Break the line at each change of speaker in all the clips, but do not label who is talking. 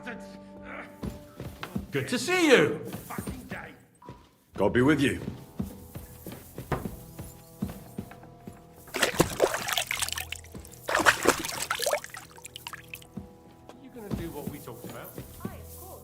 bastards!
Good to see you.
Fucking day.
God be with you.
You gonna do what we talked about?
Aye, of course.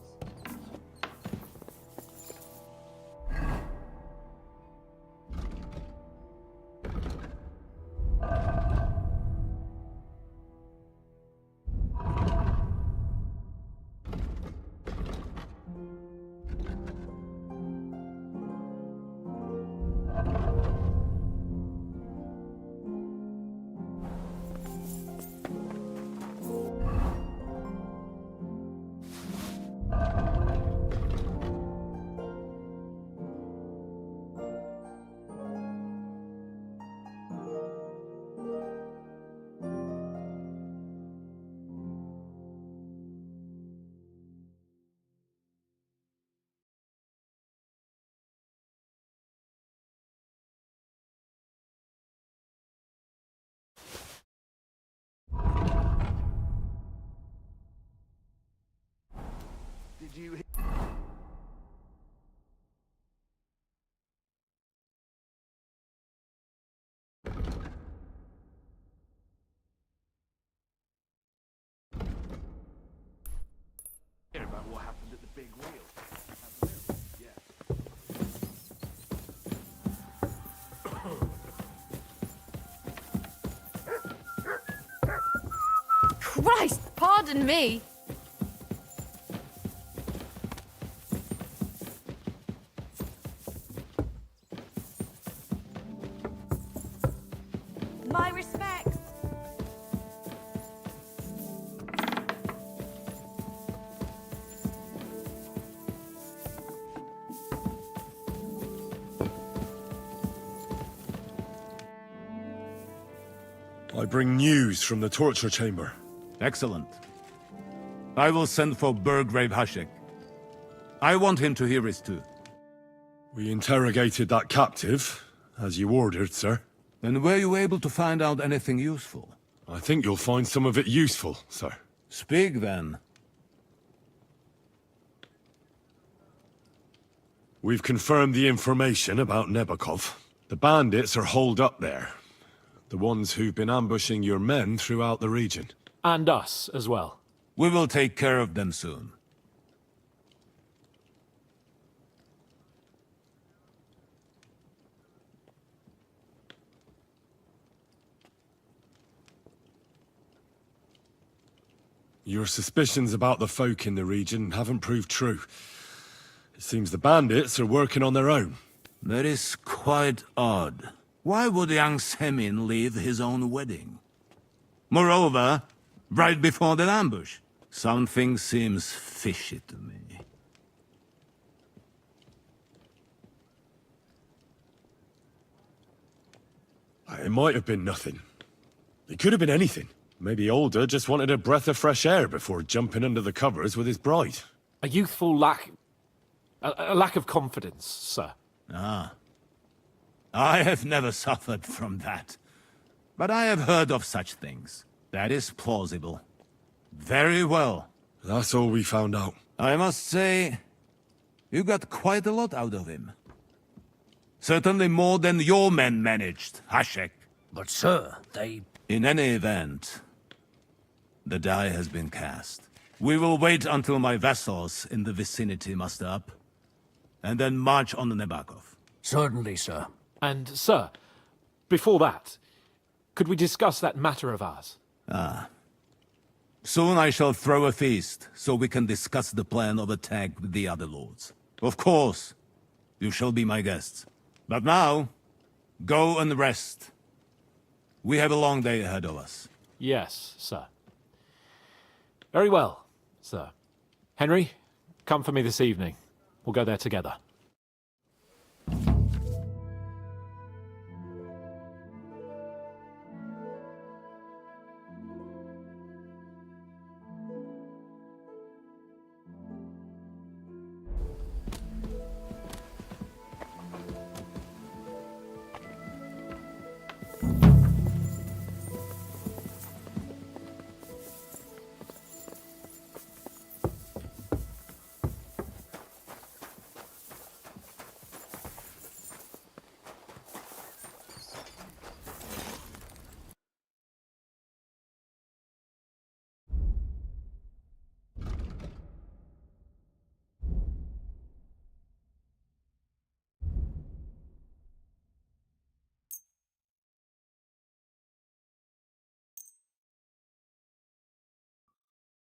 Did you hear about what happened at the big wheel? Yeah.
Christ, pardon me. My respects.
I bring news from the torture chamber.
Excellent. I will send for Burgrave Hashek. I want him to hear it too.
We interrogated that captive, as you ordered, sir.
And were you able to find out anything useful?
I think you'll find some of it useful, sir.
Speak then.
We've confirmed the information about Nebakov. The bandits are holed up there. The ones who've been ambushing your men throughout the region.
And us as well.
We will take care of them soon.
Your suspicions about the folk in the region haven't proved true. It seems the bandits are working on their own.
That is quite odd. Why would young Semin leave his own wedding? Moreover, right before the ambush. Something seems fishy to me.
It might have been nothing. It could have been anything. Maybe Older just wanted a breath of fresh air before jumping under the covers with his bride.
A youthful lack... a lack of confidence, sir.
Ah. I have never suffered from that. But I have heard of such things. That is plausible. Very well.
That's all we found out.
I must say, you got quite a lot out of him. Certainly more than your men managed, Hashek.
But sir, they...
In any event, the die has been cast. We will wait until my vessels in the vicinity muster up, and then march on the Nebakov.
Certainly, sir.
And, sir, before that, could we discuss that matter of ours?
Soon I shall throw a feast, so we can discuss the plan of attack with the other lords. Of course, you shall be my guests. But now, go and rest. We have a long day ahead of us.
Yes, sir. Very well, sir. Henry, come for me this evening. We'll go there together.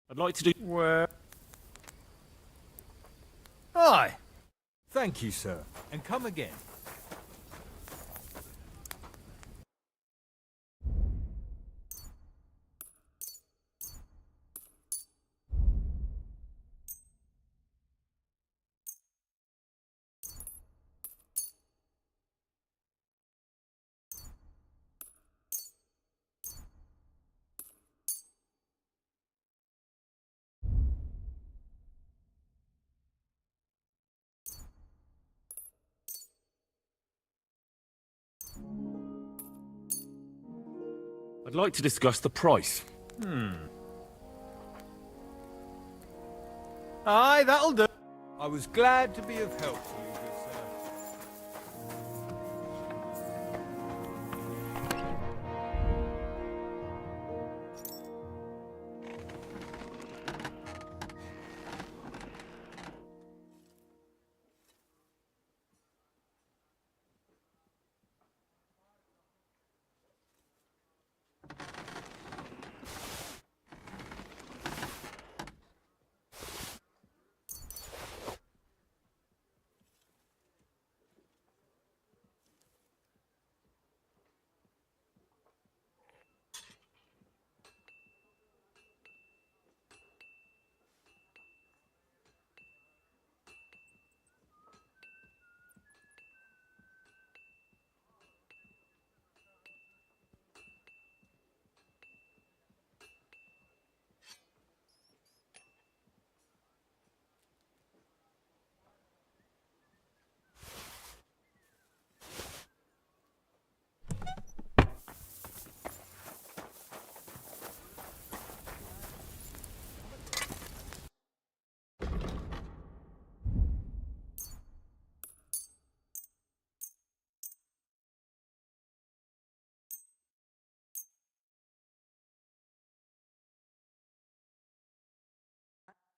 I'd like to do.
Where? Aye. Thank you, sir. And come again.
I'd like to discuss the price.
Aye, that'll do. I was glad to be of help to you, good sir.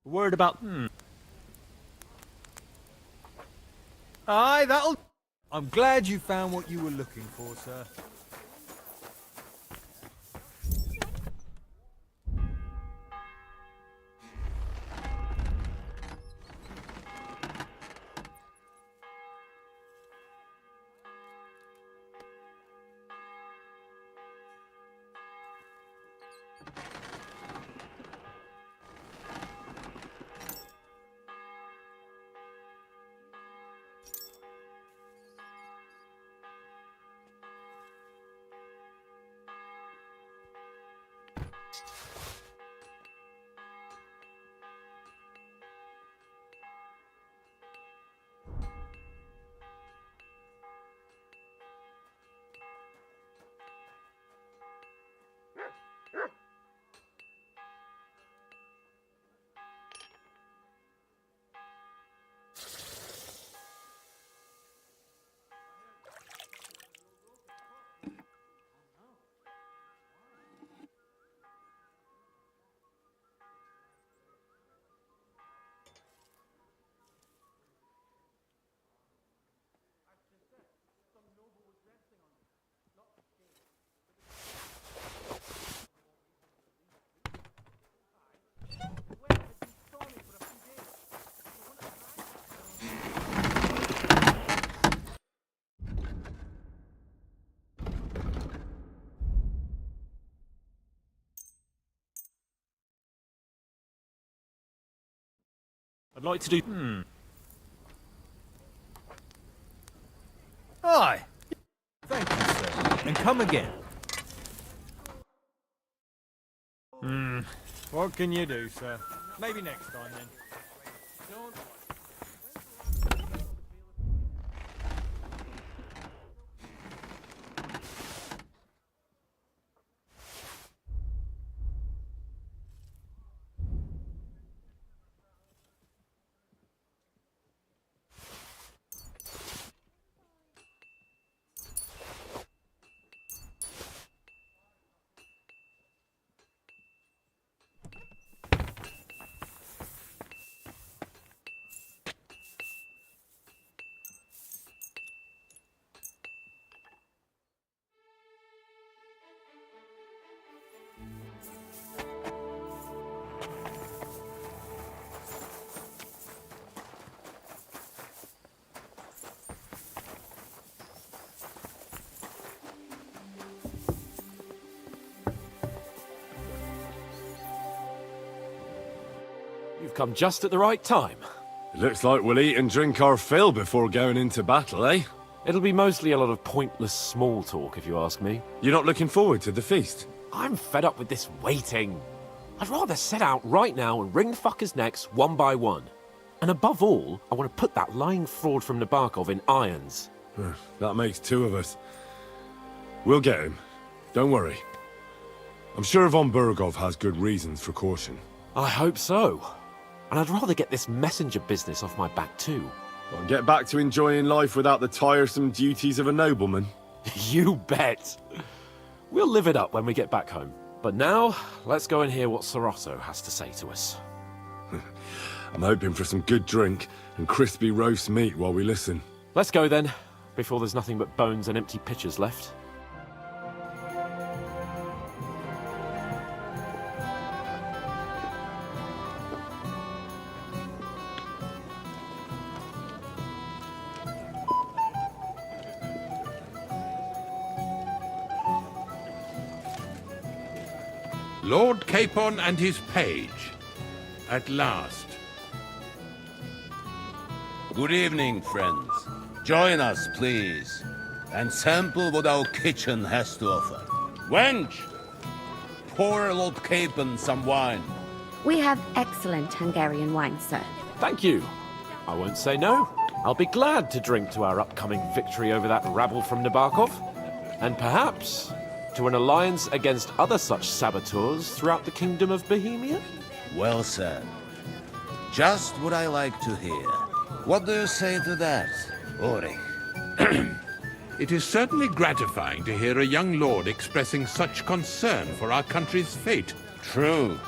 A word about.
Aye, that'll... I'm glad you found what you were looking for, sir.
I'd like to do.
Aye. Thank you, sir. And come again. What can you do, sir? Maybe next time, then.
come just at the right time.
It looks like we'll eat and drink our fill before going into battle, eh?
It'll be mostly a lot of pointless small talk, if you ask me.
You're not looking forward to the feast?
I'm fed up with this waiting. I'd rather set out right now and wring fuckers' necks one by one. And above all, I want to put that lying fraud from Nabokov in irons.
That makes two of us. We'll get him. Don't worry. I'm sure Von Burgov has good reasons for caution.
I hope so. And I'd rather get this messenger business off my back too.
I'll get back to enjoying life without the tiresome duties of a nobleman.
You bet. We'll live it up when we get back home. But now, let's go and hear what Sorotto has to say to us.
I'm hoping for some good drink and crispy roast meat while we listen.
Let's go then, before there's nothing but bones and empty pitchers left.
Lord Capon and his page. At last.
Good evening, friends. Join us, please, and sample what our kitchen has to offer. Wench, pour Lord Capon some wine.
We have excellent Hungarian wine, sir.
Thank you. I won't say no. I'll be glad to drink to our upcoming victory over that rabble from Nabokov. And perhaps to an alliance against other such saboteurs throughout the Kingdom of Bohemia?
Well said. Just what I like to hear. What do you say to that, Ori?
It is certainly gratifying to hear a young lord expressing such concern for our country's fate.
True.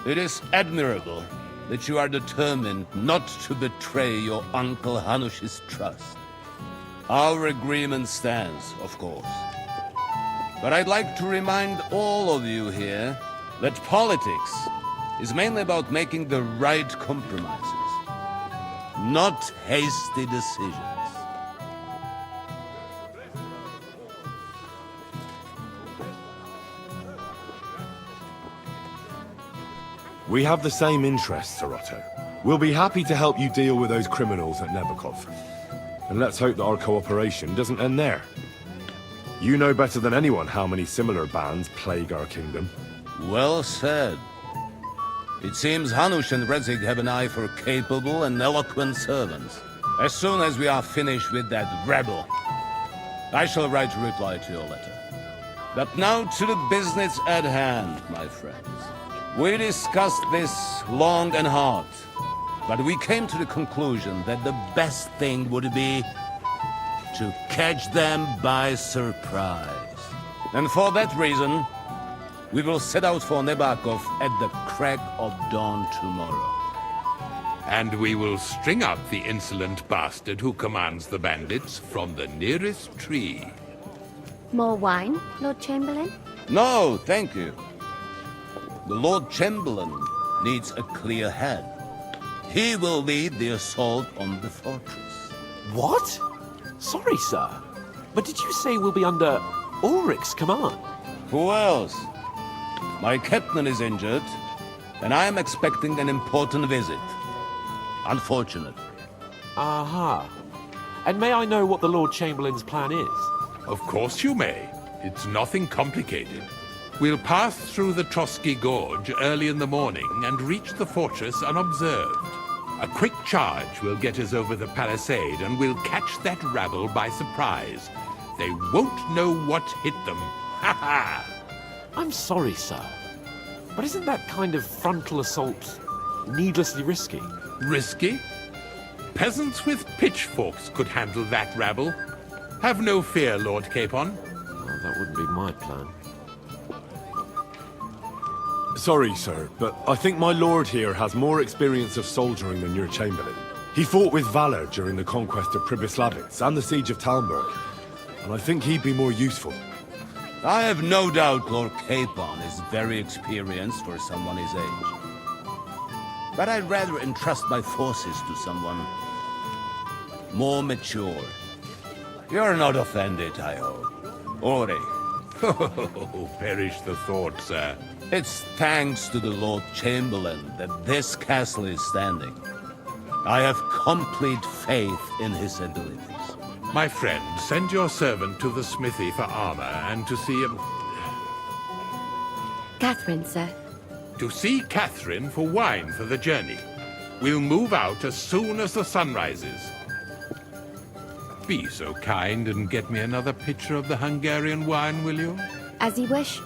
It is admirable that you are determined not to betray your Uncle Hanush's trust. Our agreement stands, of course. But I'd like to remind all of you here that politics is mainly about making the right compromises, not hasty decisions.
We have the same interests, Sorotto. We'll be happy to help you deal with those criminals at Nabokov. And let's hope that our cooperation doesn't end there. You know better than anyone how many similar bands plague our kingdom.
Well said. It seems Hanush and Rezig have an eye for capable and eloquent servants. As soon as we are finished with that rebel, I shall write a reply to your letter. But now to the business at hand, my friends. We discussed this long and hard, but we came to the conclusion that the best thing would be to catch them by surprise. And for that reason, we will set out for Nabokov at the crack of dawn tomorrow.
And we will string up the insolent bastard who commands the bandits from the nearest tree.
More wine, Lord Chamberlain?
No, thank you. The Lord Chamberlain needs a clear head. He will lead the assault on the fortress.
What? Sorry, sir. But did you say we'll be under Ulrich's command?
Who else? My captain is injured, and I am expecting an important visit. Unfortunate.
Aha. And may I know what the Lord Chamberlain's plan is?
Of course you may. It's nothing complicated. We'll pass through the Trotsky Gorge early in the morning and reach the fortress unobserved. A quick charge will get us over the palisade and we'll catch that rabble by surprise. They won't know what hit them. Ha ha!
I'm sorry, sir. But isn't that kind of frontal assault needlessly risky?
Risky? Peasants with pitchforks could handle that rabble. Have no fear, Lord Capon.
Well, that wouldn't be my plan.
Sorry, sir, but I think my lord here has more experience of soldiering than your chamberlain. He fought with valor during the conquest of Pribyslavitz and the siege of Talmberg, and I think he'd be more useful.
I have no doubt Lord Capon is very experienced for someone his age. But I'd rather entrust my forces to someone more mature. You're not offended, I hope. Ori.
Oh, perish the thought, sir.
It's thanks to the Lord Chamberlain that this castle is standing. I have complete faith in his abilities.
My friend, send your servant to the smithy for armor and to see him.
Catherine, sir.
To see Catherine for wine for the journey. We'll move out as soon as the sun rises. Be so kind and get me another pitcher of the Hungarian wine, will you?
As you wish.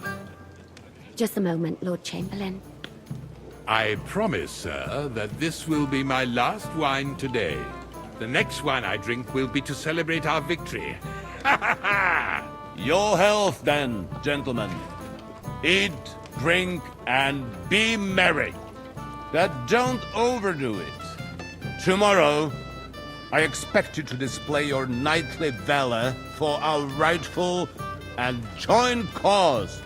Just a moment, Lord Chamberlain.
I promise, sir, that this will be my last wine today. The next wine I drink will be to celebrate our victory. Ha ha ha!
Your health, then, gentlemen. Eat, drink, and be merry. But don't overdo it. Tomorrow, I expect you to display your knightly valor for our rightful and joint cause.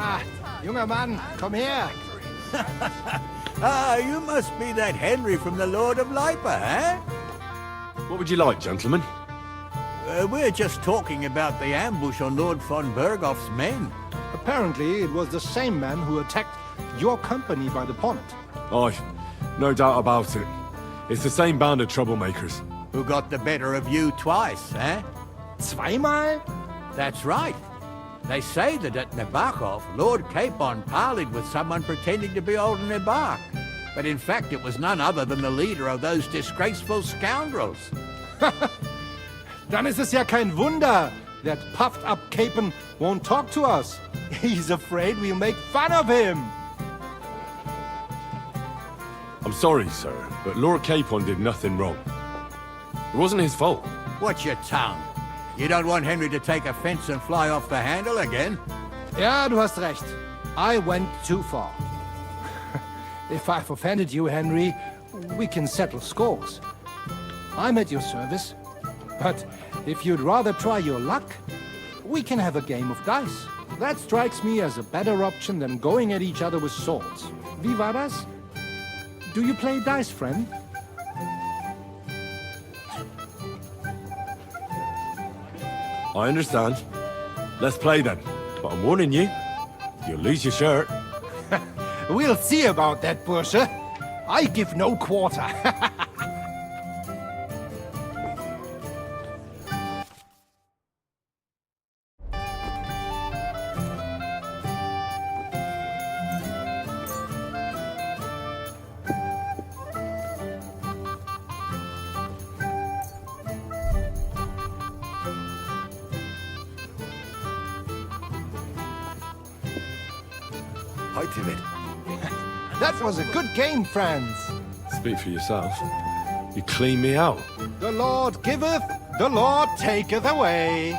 Ah, junger Mann, komm her.
Ah, you must be that Henry from the Lord of Lipa, eh?
What would you like, gentlemen?
We're just talking about the ambush on Lord von Bergoff's men.
Apparently, it was the same man who attacked your company by the pond.
Aye, no doubt about it. It's the same band of troublemakers.
Who got the better of you twice, eh?
Zweimal?
That's right. They say that at Nabokov, Lord Capon parleyed with someone pretending to be old Nabok. But in fact, it was none other than the leader of those disgraceful scoundrels.
Dann ist es ja kein Wunder that puffed-up Capon won't talk to us. He's afraid we'll make fun of him.
I'm sorry, sir, but Lord Capon did nothing wrong. It wasn't his fault.
Watch your tongue. You don't want Henry to take offense and fly off the handle again?
Ja, du hast recht. I went too far. If I've offended you, Henry, we can settle scores. I'm at your service. But if you'd rather try your luck, we can have a game of dice. That strikes me as a better option than going at each other with swords. Wie war das? Do you play dice, friend?
I understand. Let's play then. But I'm warning you, you'll lose your shirt.
We'll see about that, Bursche. I give no quarter. That was a good game, friends.
Speak for yourself. You clean me out.
The Lord giveth, the Lord taketh away.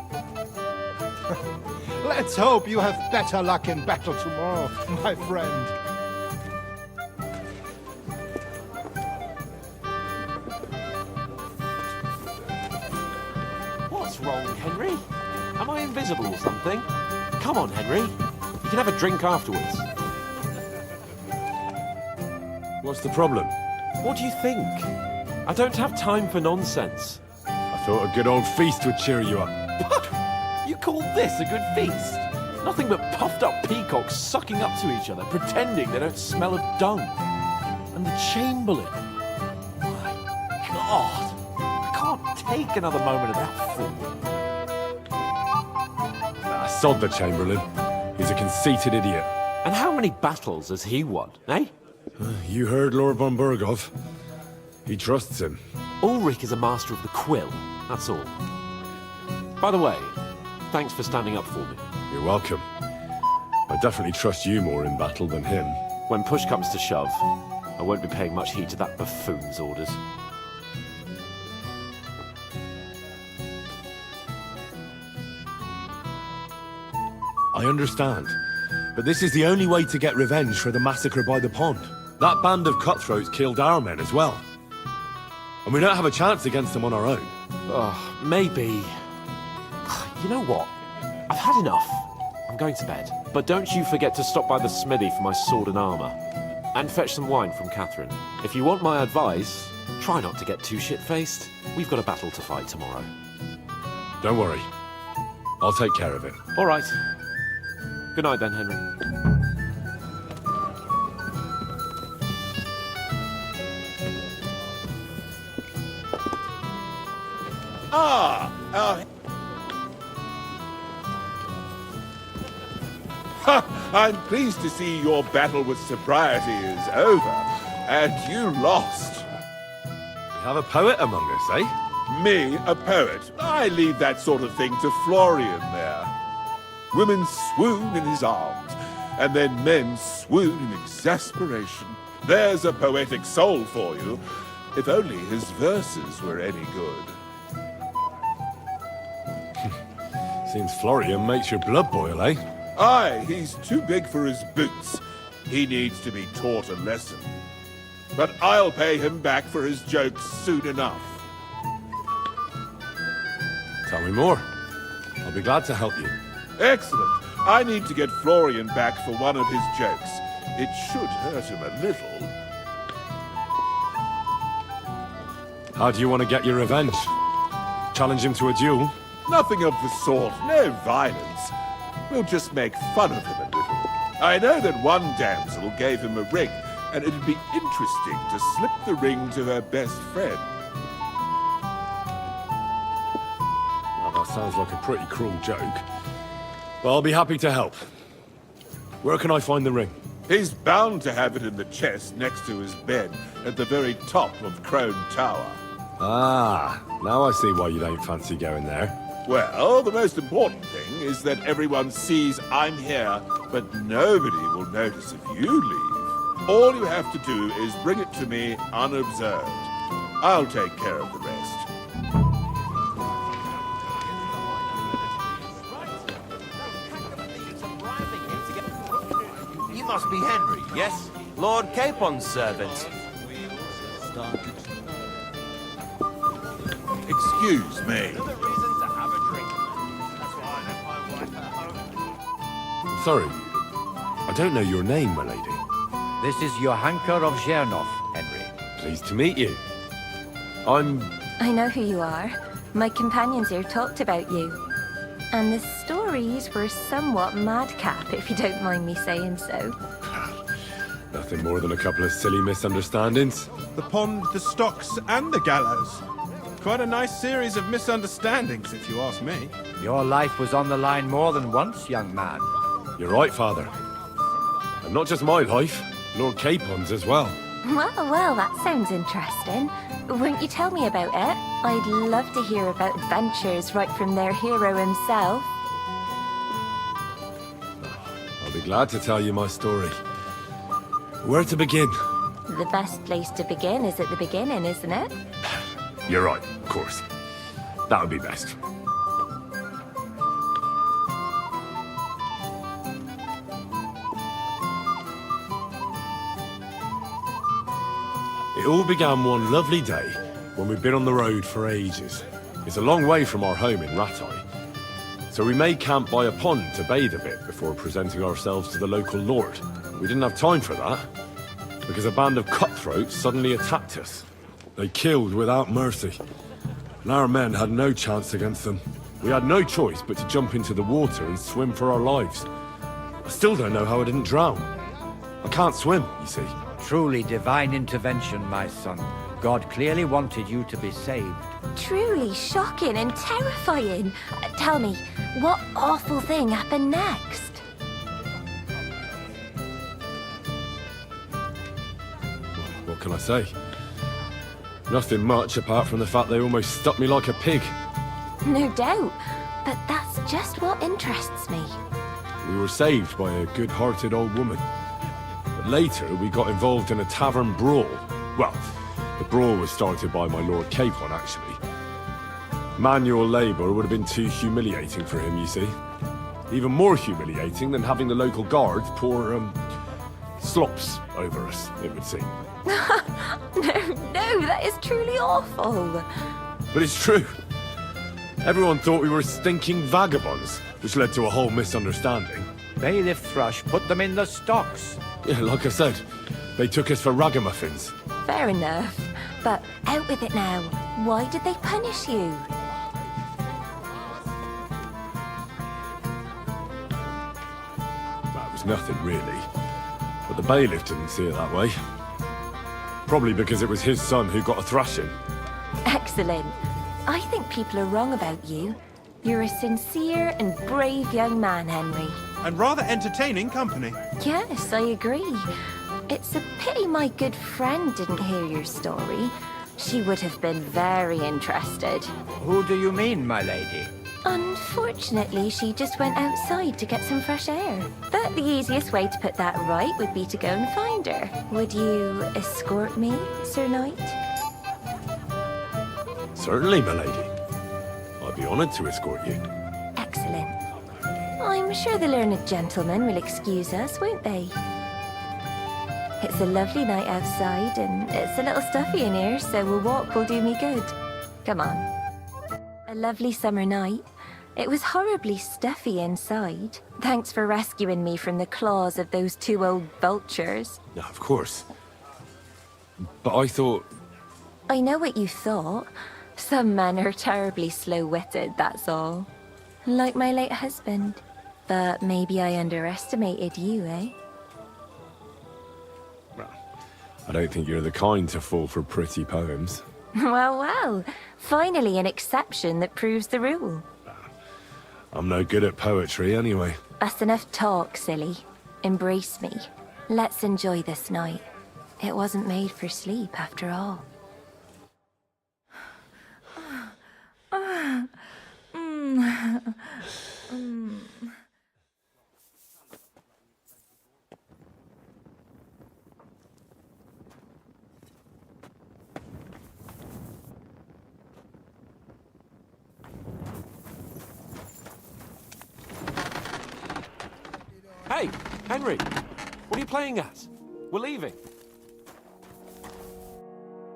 Let's hope you have better luck in battle tomorrow, my friend.
What's wrong, Henry? Am I invisible or something? Come on, Henry. You can have a drink afterwards.
What's the problem?
What do you think? I don't have time for nonsense.
I thought a good old feast would cheer you up.
You call this a good feast? Nothing but puffed up peacocks sucking up to each other, pretending they don't smell of dung. And the Chamberlain. My God. I can't take another moment of that fool.
Sod the Chamberlain. He's a conceited idiot.
And how many battles has he won, eh?
You heard Lord von Bergoff. He trusts him.
Ulrich is a master of the quill, that's all. By the way, thanks for standing up for me.
You're welcome. I definitely trust you more in battle than him.
When push comes to shove, I won't be paying much heed to that buffoon's orders.
I understand. But this is the only way to get revenge for the massacre by the pond. That band of cutthroats killed our men as well. And we don't have a chance against them on our own.
Oh, maybe... You know what? I've had enough. I'm going to bed. But don't you forget to stop by the smithy for my sword and armor. And fetch some wine from Catherine. If you want my advice, try not to get too shit-faced. We've got a battle to fight tomorrow.
Don't worry. I'll take care of it.
All right. Good night then, Henry.
Ah, I'm pleased to see your battle with sobriety is over, and you lost.
We have a poet among us, eh?
Me, a poet. I leave that sort of thing to Florian there. Women swoon in his arms, and then men swoon in exasperation. There's a poetic soul for you, if only his verses were any good.
Seems Florian makes your blood boil, eh?
Aye, he's too big for his boots. He needs to be taught a lesson. But I'll pay him back for his jokes soon enough.
Tell me more. I'll be glad to help you.
Excellent. I need to get Florian back for one of his jokes. It should hurt him a little.
How do you want to get your revenge? Challenge him to a duel?
Nothing of the sort. No violence. We'll just make fun of him a little. I know that one damsel gave him a ring, and it'd be interesting to slip the ring to her best friend.
Well, that sounds like a pretty cruel joke. But I'll be happy to help. Where can I find the ring?
He's bound to have it in the chest next to his bed at the very top of Crone Tower.
Ah, now I see why you don't fancy going there.
Well, the most important thing is that everyone sees I'm here, but nobody will notice if you leave. All you have to do is bring it to me unobserved. I'll take care of the rest.
You must be Henry, yes? Lord Capon's servant.
Excuse me.
Sorry, I don't know your name, my lady.
This is Johanka of Zhernov, Henry.
Pleased to meet you.
I know who you are. My companions here talked about you. And the stories were somewhat madcap, if you don't mind me saying so.
Nothing more than a couple of silly misunderstandings.
The pond, the stocks, and the gallows. Quite a nice series of misunderstandings, if you ask me.
Your life was on the line more than once, young man.
You're right, Father. And not just my life, Lord Capon's as well.
Well, that sounds interesting. Won't you tell me about it? I'd love to hear about adventures right from their hero himself.
I'll be glad to tell you my story. Where to begin?
The best place to begin is at the beginning, isn't it?
You're right, of course. That would be best. It all began one lovely day when we'd been on the road for ages. It's a long way from our home in Rattay. So we made camp by a pond to bathe a bit before presenting ourselves to the local lord. We didn't have time for that, because a band of cutthroats suddenly attacked us. They killed without mercy, and our men had no chance against them. We had no choice but to jump into the water and swim for our lives. I still don't know how I didn't drown. I can't swim, you see.
Truly divine intervention, my son. God clearly wanted you to be saved.
Truly shocking and terrifying. Tell me, what awful thing happened next?
What can I say? Nothing much apart from the fact they almost stuck me like a pig.
No doubt, but that's just what interests me.
We were saved by a good-hearted old woman. But later, we got involved in a tavern brawl. Well, the brawl was started by my Lord Capon, actually. Manual labour would have been too humiliating for him, you see. Even more humiliating than having the local guards pour, slops over us, it would seem.
No, that is truly awful.
But it's true. Everyone thought we were stinking vagabonds, which led to a whole misunderstanding.
Bailiff Thrush put them in the stocks.
Yeah, like I said, they took us for ragamuffins.
Fair enough. But out with it now. Why did they punish you?
That was nothing, really. But the bailiff didn't see it that way. Probably because it was his son who got a thrashing.
Excellent. I think people are wrong about you. You're a sincere and brave young man, Henry.
And rather entertaining company.
Yes, I agree. It's a pity my good friend didn't hear your story. She would have been very interested.
Who do you mean, my lady?
Unfortunately, she just went outside to get some fresh air. But the easiest way to put that right would be to go and find her. Would you escort me, Sir Knight?
Certainly, my lady. I'd be honored to escort you.
Excellent. I'm sure the learned gentlemen will excuse us, won't they? It's a lovely night outside, and it's a little stuffy in here, so a walk will do me good. Come on. A lovely summer night. It was horribly stuffy inside. Thanks for rescuing me from the claws of those two old vultures.
Yeah, of course. But I thought...
I know what you thought. Some men are terribly slow-witted, that's all. Like my late husband. But maybe I underestimated you, eh?
I don't think you're the kind to fall for pretty poems.
Well, well. Finally an exception that proves the rule.
I'm no good at poetry anyway.
That's enough talk, silly. Embrace me. Let's enjoy this night. It wasn't made for sleep, after all.
Hey, Henry, what are you playing at? We're leaving.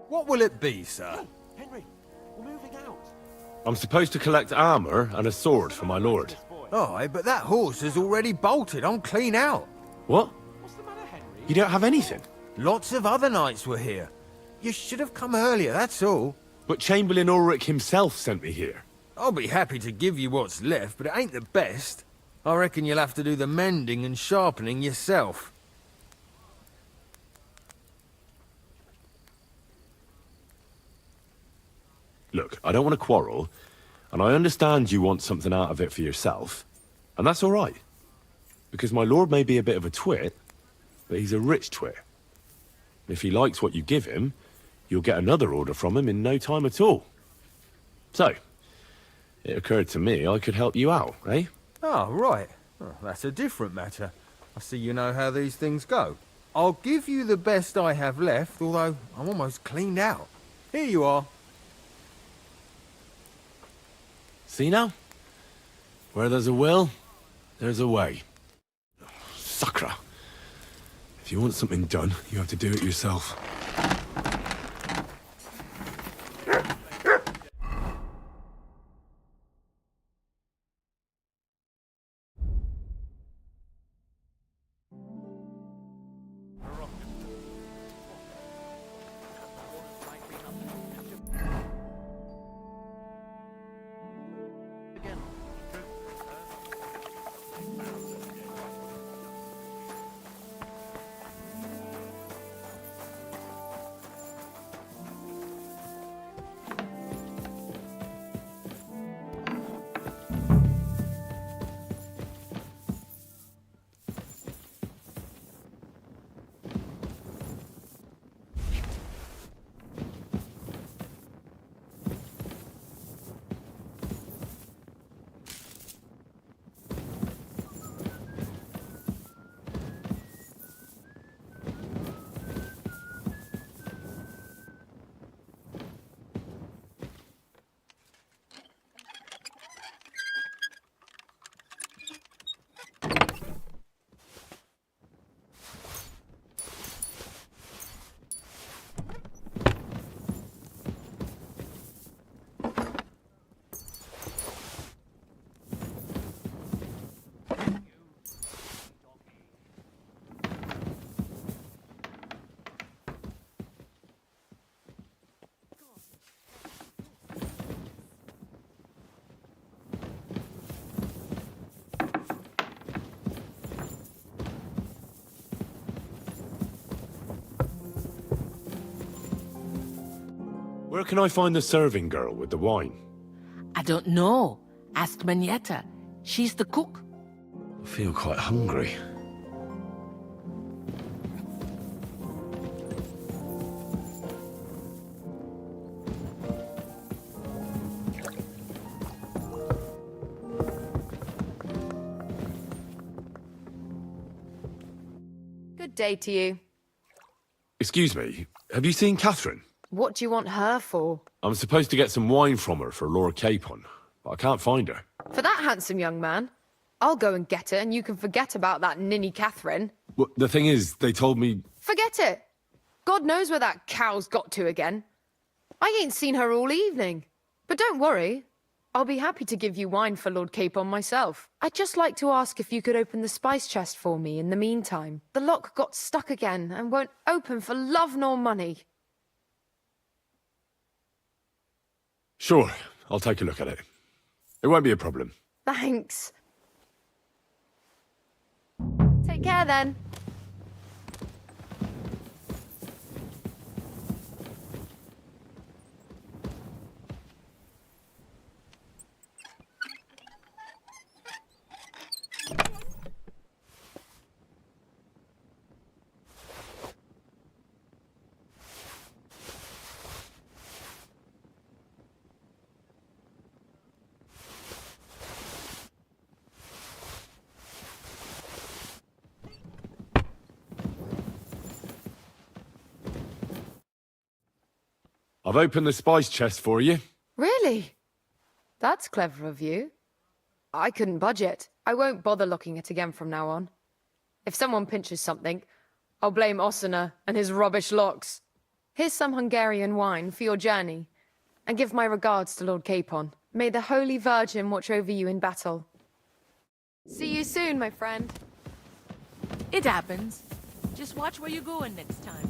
What will it be, sir?
Henry, we're moving out.
I'm supposed to collect armor and a sword for my lord.
Aye, but that horse has already bolted. I'm clean out.
What?
What's the matter, Henry?
You don't have anything?
Lots of other knights were here. You should have come earlier, that's all.
But Chamberlain Ulrich himself sent me here.
I'll be happy to give you what's left, but it ain't the best. I reckon you'll have to do the mending and sharpening yourself.
Look, I don't want to quarrel, and I understand you want something out of it for yourself, and that's all right. Because my lord may be a bit of a twit, but he's a rich twit. If he likes what you give him, you'll get another order from him in no time at all. So, it occurred to me I could help you out, eh?
Oh, right. Oh, that's a different matter. I see you know how these things go. I'll give you the best I have left, although I'm almost cleaned out. Here you are.
See now? Where there's a will, there's a way. Sacra. If you want something done, you have to do it yourself. Where can I find the serving girl with the wine?
I don't know. Ask Manietta. She's the cook.
I feel quite hungry.
Good day to you.
Excuse me, have you seen Catherine?
What do you want her for?
I'm supposed to get some wine from her for Lord Capon, but I can't find her.
For that handsome young man? I'll go and get her, and you can forget about that ninny Catherine.
Well, the thing is, they told me...
Forget it! God knows where that cow's got to again. I ain't seen her all evening. But don't worry. I'll be happy to give you wine for Lord Capon myself. I'd just like to ask if you could open the spice chest for me in the meantime. The lock got stuck again and won't open for love nor money.
Sure, I'll take a look at it. It won't be a problem.
Thanks. Take care then.
I've opened the spice chest for you.
Really? That's clever of you. I couldn't budget. I won't bother locking it again from now on. If someone pinches something, I'll blame Ossina and his rubbish locks. Here's some Hungarian wine for your journey. And give my regards to Lord Capon. May the Holy Virgin watch over you in battle. See you soon, my friend.
It happens. Just watch where you're going next time.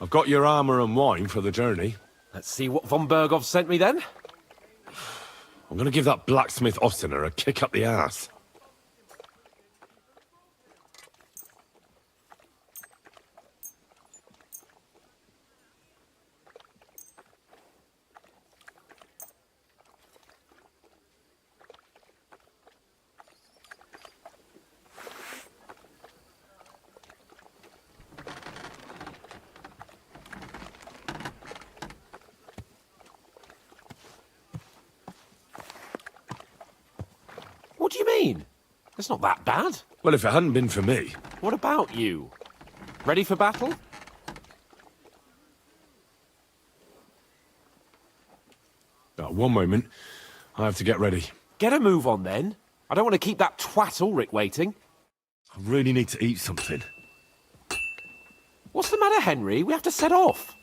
I've got your armour and wine for the journey.
Let's see what von Berghoff sent me then.
I'm going to give that blacksmith Ossiner a kick up the ass.
What do you mean? It's not that bad.
Well, if it hadn't been for me...
What about you? Ready for battle?
One moment. I have to get ready.
Get a move on then. I don't want to keep that twat Ulrich waiting.
I really need to eat something.
What's the matter, Henry? We have to set off.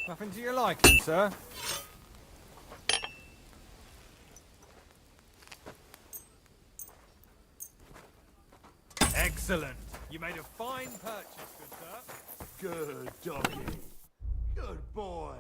Nothing to your liking, sir. Excellent. You made a fine purchase, good sir.
Good doggy. Good boy.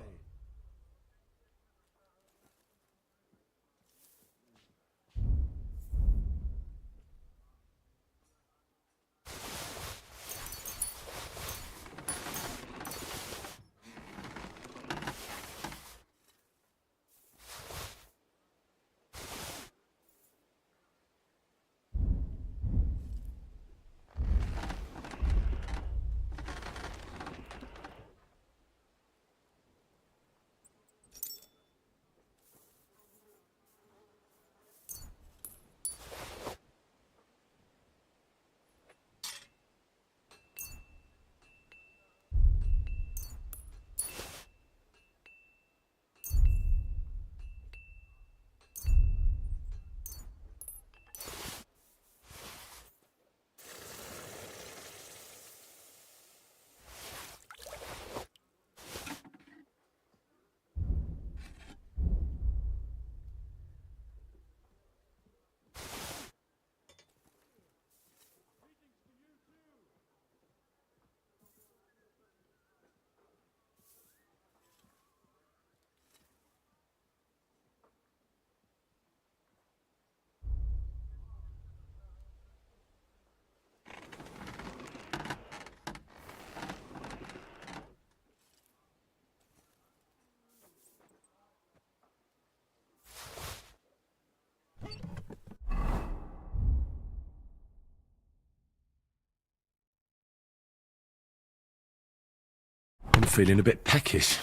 feeling a bit peckish.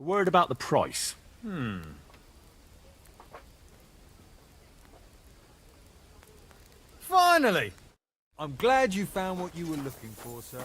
Worried about the price?
Finally! I'm glad you found what you were looking for, sir.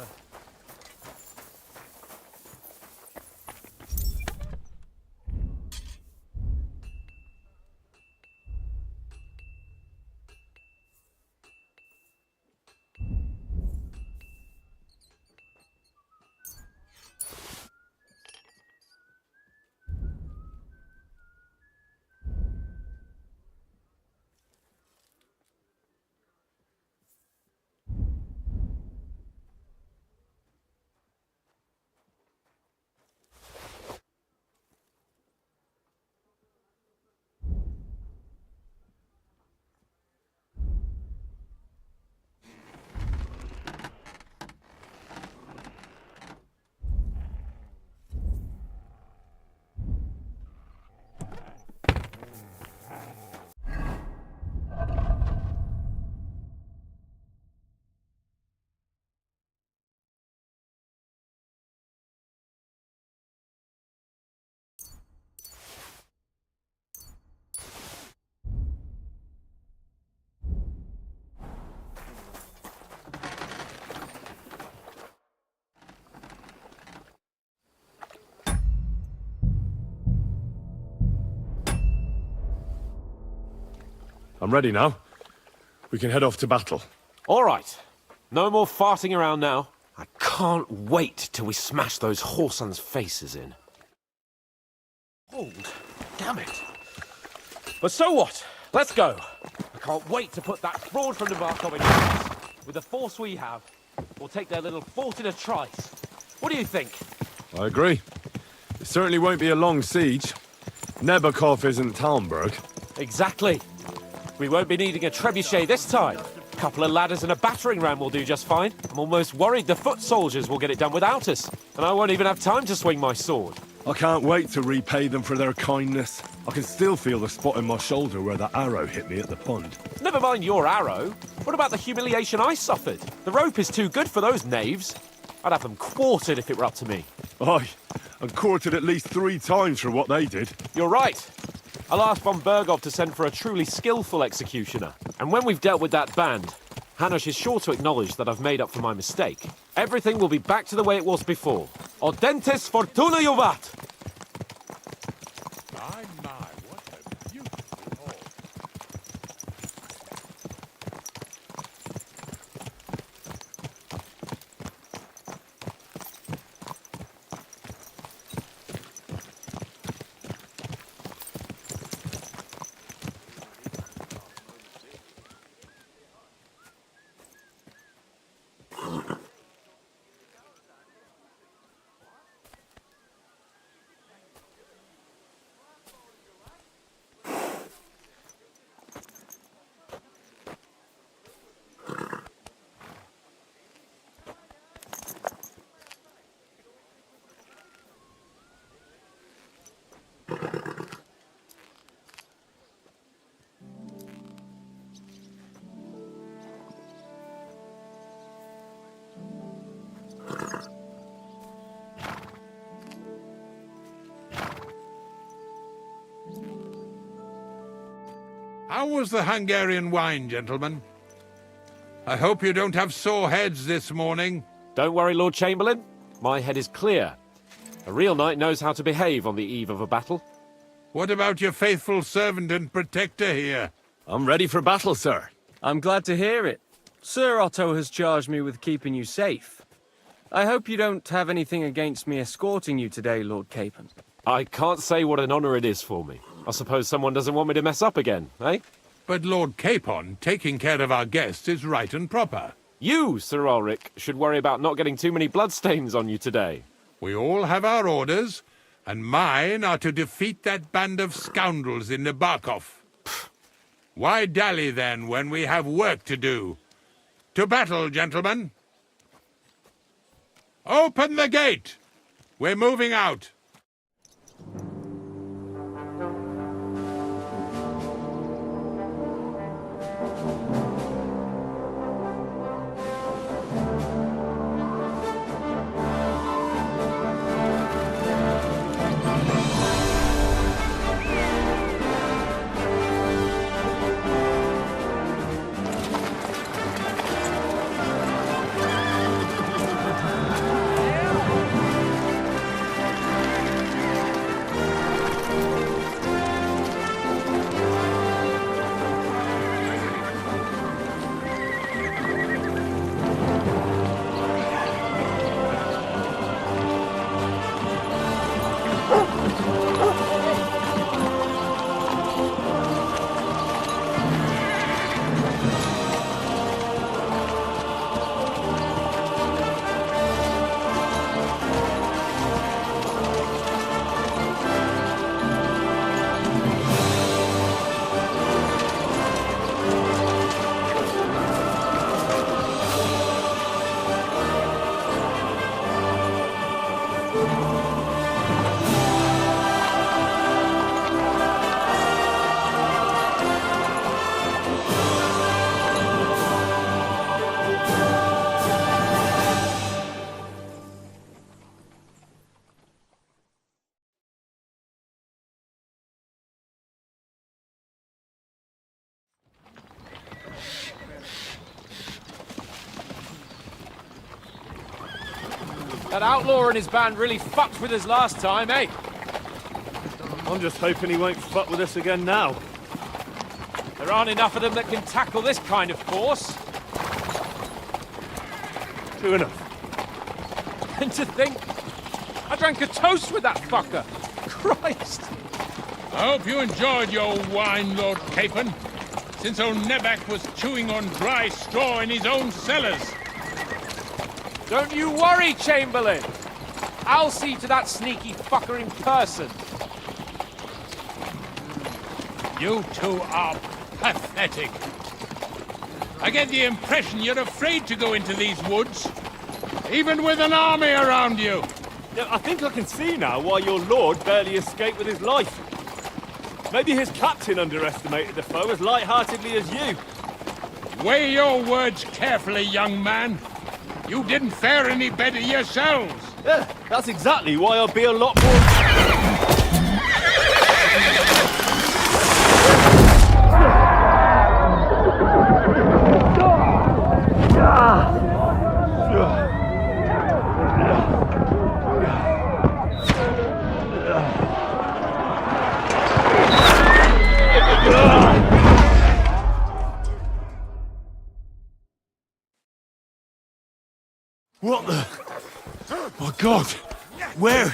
I'm ready now. We can head off to battle.
All right. No more farting around now. I can't wait till we smash those whoresons' faces in. Hold. Damn it. But so what? Let's go. I can't wait to put that fraud from Navarkov in place. With the force we have, we'll take their little fort in a trice. What do you think?
I agree. It certainly won't be a long siege. Nebakov isn't Talmberg.
Exactly. We won't be needing a trebuchet this time. A couple of ladders and a battering ram will do just fine. I'm almost worried the foot soldiers will get it done without us. And I won't even have time to swing my sword.
I can't wait to repay them for their kindness. I can still feel the spot in my shoulder where that arrow hit me at the pond.
Never mind your arrow. What about the humiliation I suffered? The rope is too good for those knaves. I'd have them quartered if it were up to me.
Aye, and quartered at least 3 times for what they did.
You're right. I'll ask von Bergov to send for a truly skillful executioner. And when we've dealt with that band, Hanush is sure to acknowledge that I've made up for my mistake. Everything will be back to the way it was before. Audentes fortuna juvat!
My, what a beautiful hall. How was the Hungarian wine, gentlemen? I hope you don't have sore heads this morning.
Don't worry, Lord Chamberlain. My head is clear. A real knight knows how to behave on the eve of a battle.
What about your faithful servant and protector here?
I'm ready for battle, sir.
I'm glad to hear it. Sir Otto has charged me with keeping you safe. I hope you don't have anything against me escorting you today, Lord Capon.
I can't say what an honor it is for me. I suppose someone doesn't want me to mess up again, eh?
But Lord Capon, taking care of our guests is right and proper.
You, Sir Ulrich, should worry about not getting too many bloodstains on you today.
We all have our orders, and mine are to defeat that band of scoundrels in Nabokov. Why dally, then, when we have work to do? To battle, gentlemen! Open the gate! We're moving out.
That outlaw and his band really fucked with us last time, eh?
I'm just hoping he won't fuck with us again now.
There aren't enough of them that can tackle this kind of force.
True enough.
And to think, I drank a toast with that fucker. Christ!
I hope you enjoyed your wine, Lord Capon, since old Nebak was chewing on dry straw in his own cellars.
Don't you worry, Chamberlain. I'll see to that sneaky fucker in person.
You two are pathetic. I get the impression you're afraid to go into these woods, even with an army around you.
Yeah, I think I can see now why your lord barely escaped with his life. Maybe his captain underestimated the foe as light-heartedly as you.
Weigh your words carefully, young man. You didn't fare any better yourselves.
Yeah, that's exactly why I'll be a lot more...
What the... My God! Where?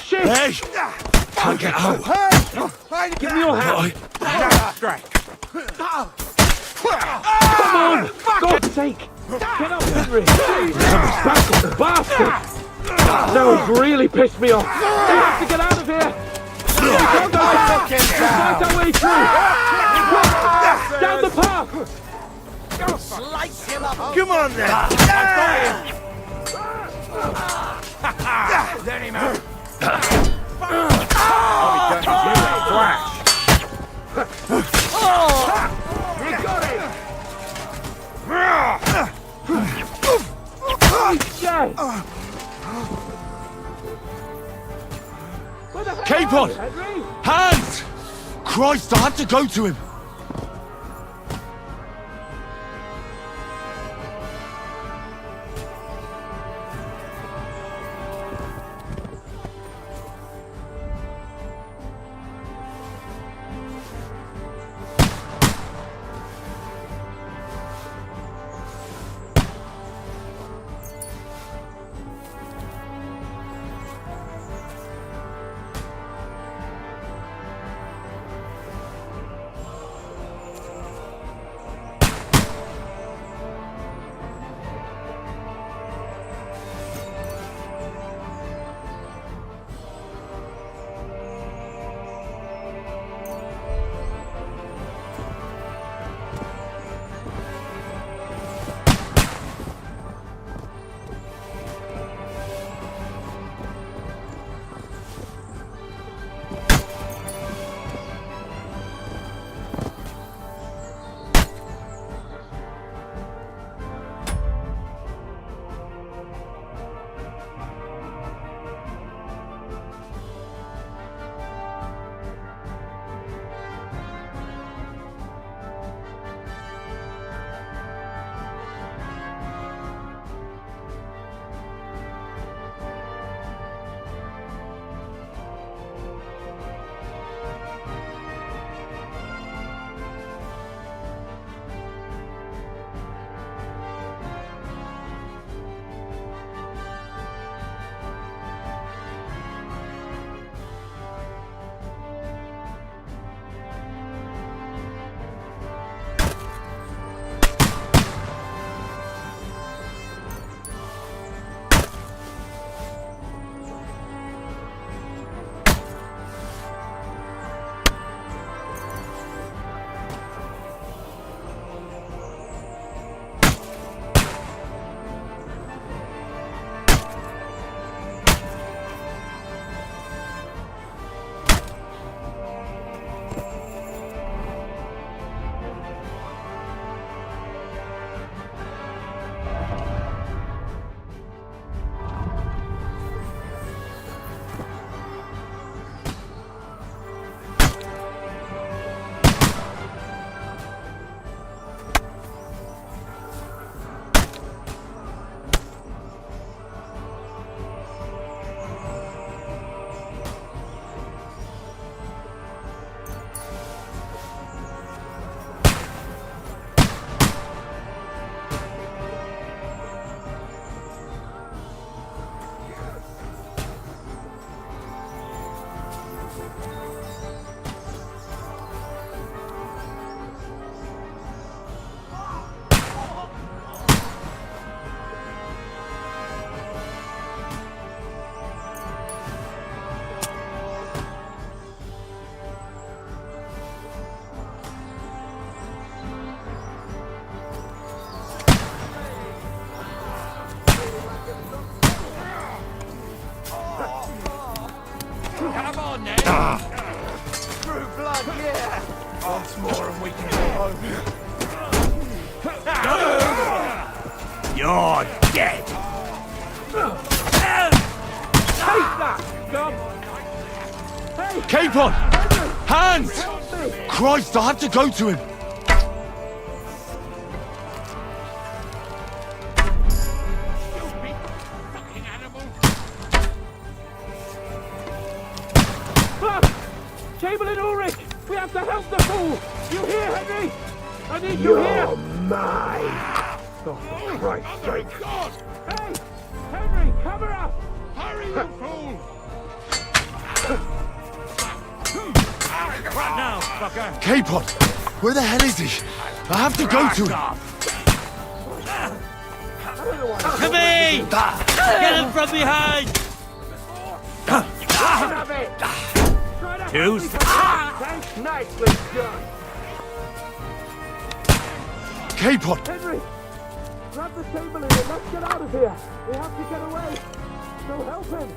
Shit!
Hey! Can't get out!
Hey! Give me your hand! Come on! God's sake! Get up, Henry! Bastard! That one's really pissed me off! We have to get out of here! We can't go back! Fight our way through! Down the path!
Slice him up!
Come on then!
Let him out!
We got it!
Capon! Hands! Christ, I had to go to him!
Once more and we can go home.
You're dead!
Take that, scum! Hey!
Capon! Hands! Christ, I have to go to him!
Chamberlain Ulrich! We have to help the fool! You hear, Henry? I need you here!
You're mine!
Oh, for Christ's sake! Hey! Henry, cover up!
Hurry, you fool!
What now, fucker?
Capon! Where the hell is he? I have to go to him!
To me! Get him from behind!
Tooth!
Nicely done!
Capon!
Henry! Grab the Chamberlain and let's get out of here! We have to get away! So help him!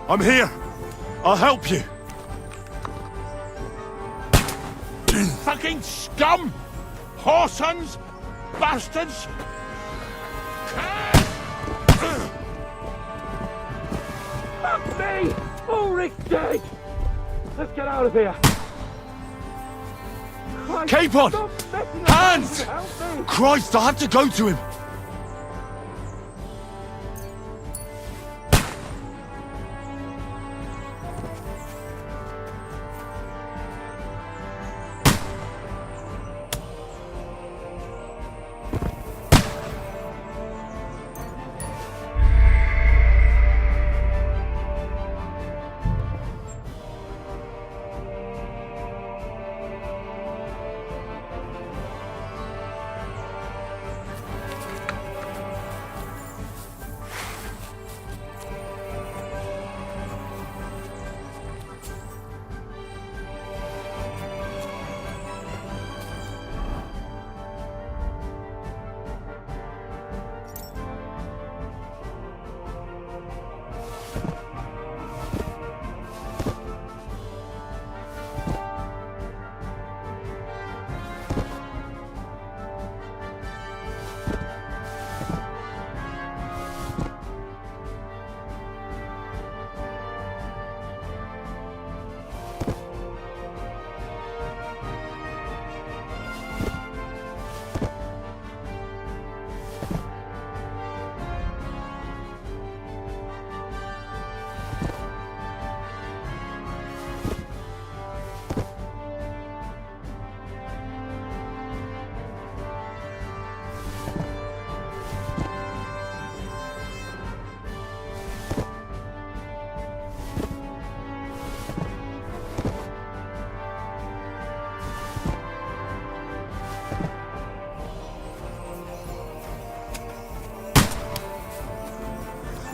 I'm here. I'll help you.
Fucking scum! Whoresons! Bastards!
Fuck me! Ulrich's dead! Let's get out of here. Christ,
Capon!
stop messing
Hands!
around. Help me!
Christ, I have to go to him.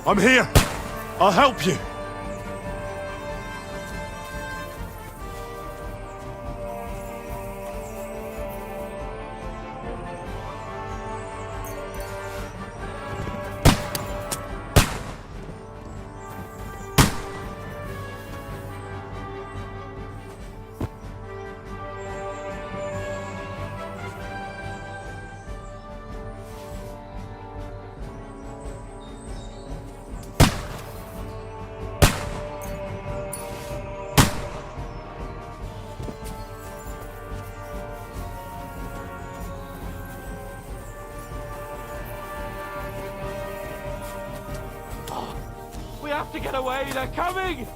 I'm here. I'll help you.
We have to get away. They're coming.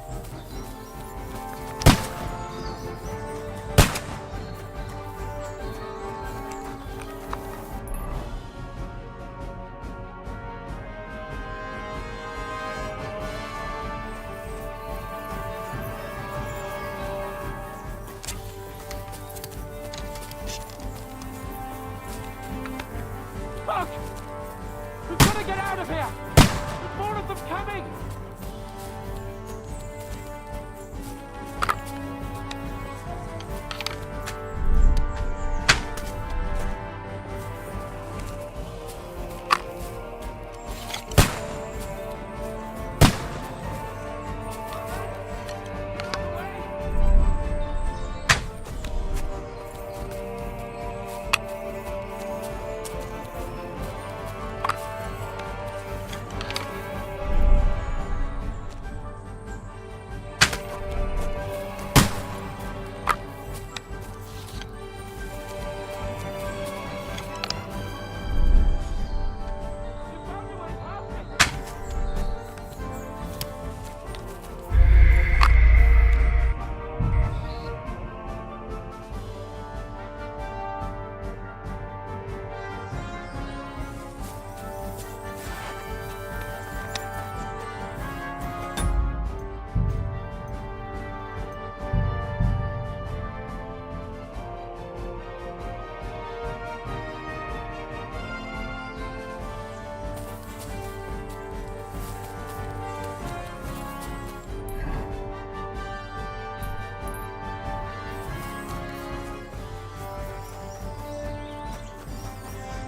Fuck! We've got to get out of here. There's more of them coming.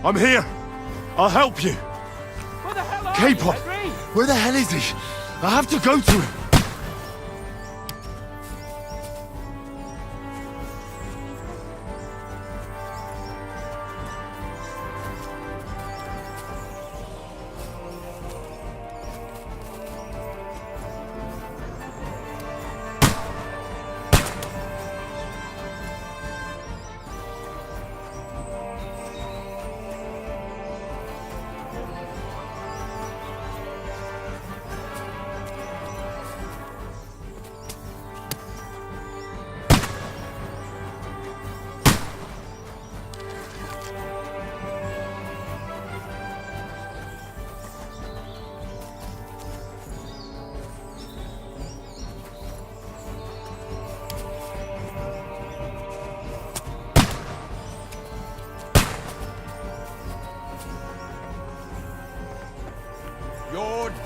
I'm here. I'll help you.
Where the hell are you,
Capon!
Henry?
Where the hell is he? I have to go to him.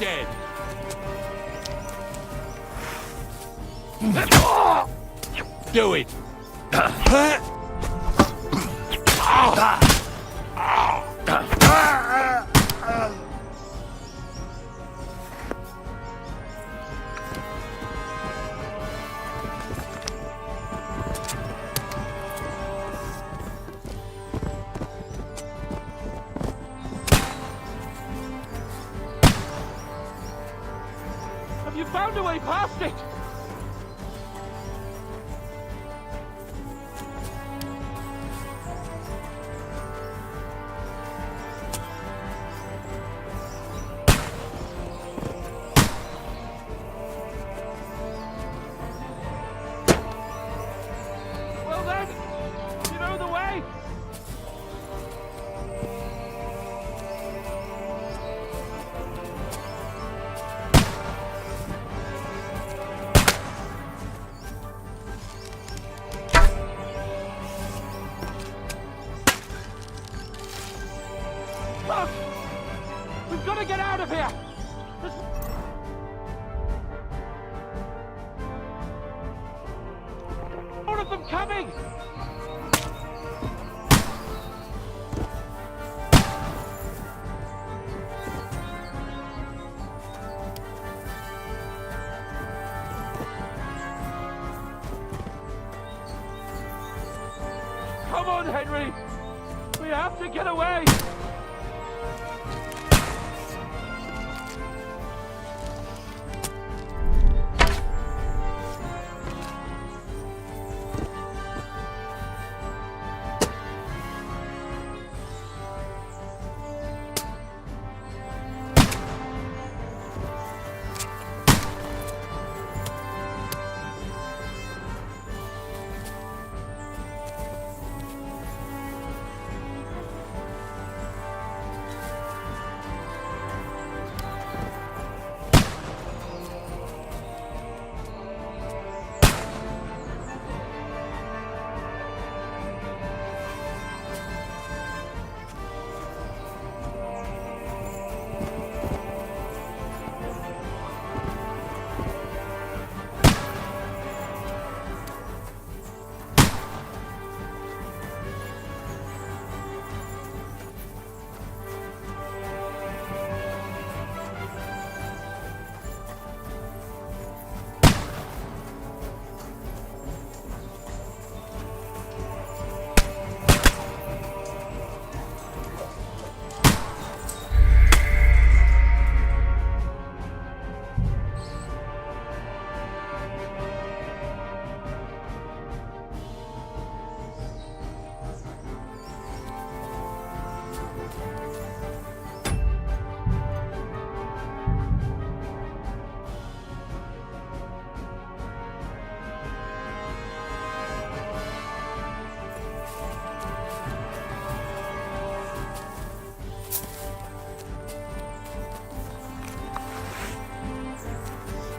dead. Do it.
Have you found a way past it? Well then, you know the way? Look! We've got to get out of here! There's... more of them coming! Come on, Henry! We have to get away!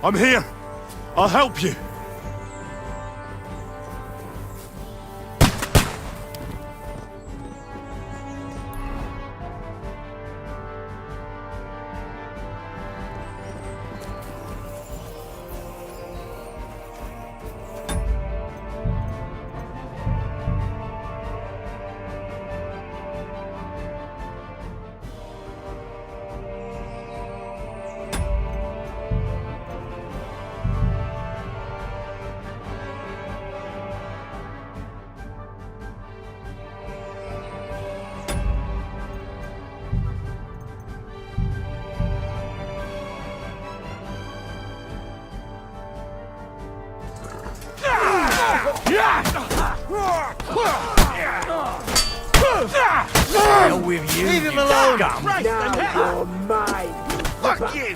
I'm here. I'll help you.
Hell with you.
Leave him alone!
Scum.
Now you're mine!
Fuck you!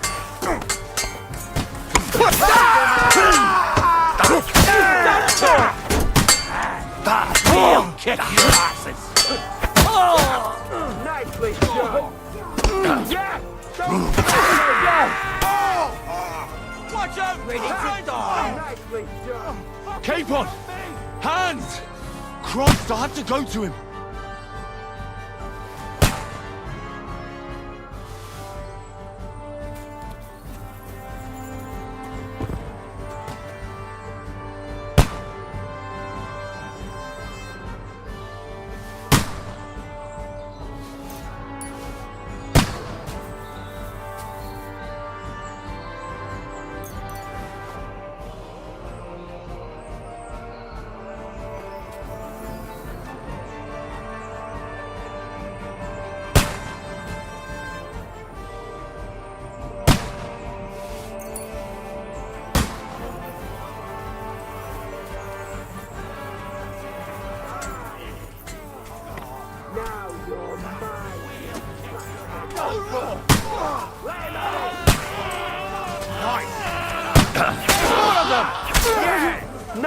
He'll kick your asses!
Nicely done! Yeah!
Watch out! Ready to die!
Nicely done!
Capon! Hands! Christ, I have to go to him.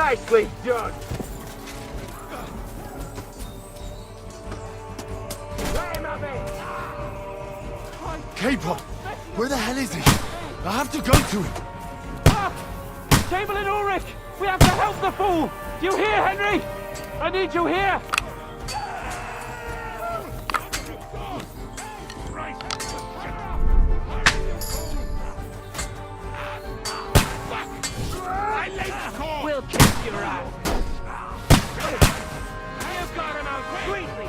Nicely done.
Capon, where the hell is he? I have to go to him.
Chamberlain Ulrich, we have to help the fool. Do you hear, Henry? I need you here. We'll kick your ass. You've got him out sweetly.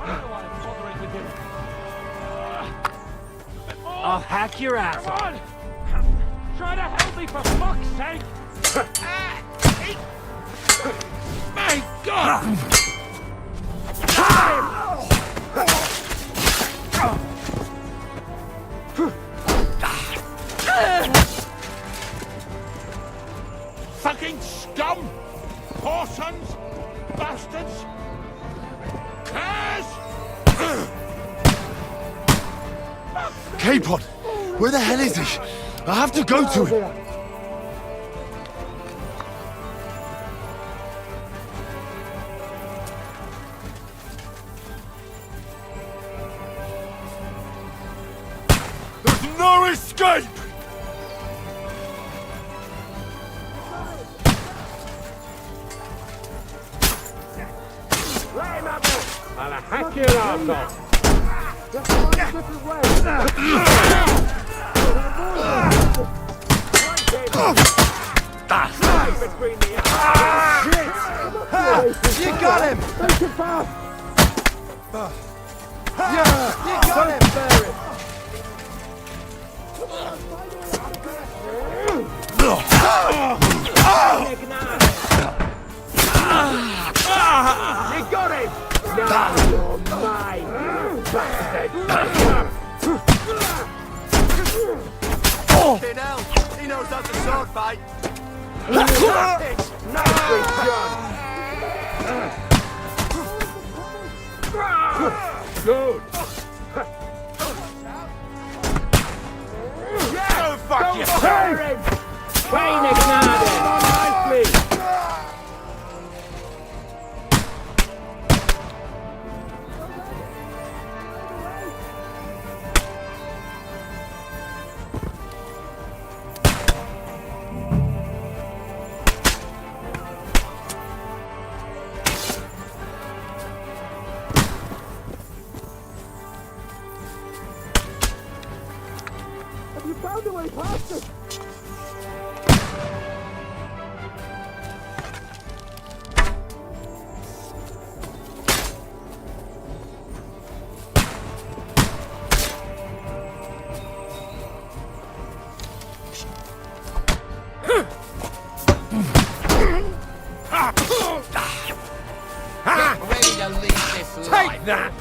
I don't want him bothering with him. I'll hack your ass. Come on. Try to help me for fuck's sake.
My God! Fucking scum! Whoresons! Bastards! Curs!
Capon, where the hell is he? I have to go to him. There's no escape!
I'll hack your ass off. Just find a different way. Between the eyes.
You got him!
Make it fast.
Yeah! You got him!
Bear it. You got him! Now you're mine, bastard!
Fucking hell! He knows how to sword fight!
Nicely done! Good!
Go fuck
yourself! Feine Gnade! Nicely! Have you found a way past it?
Ready to leave this life.
Take that!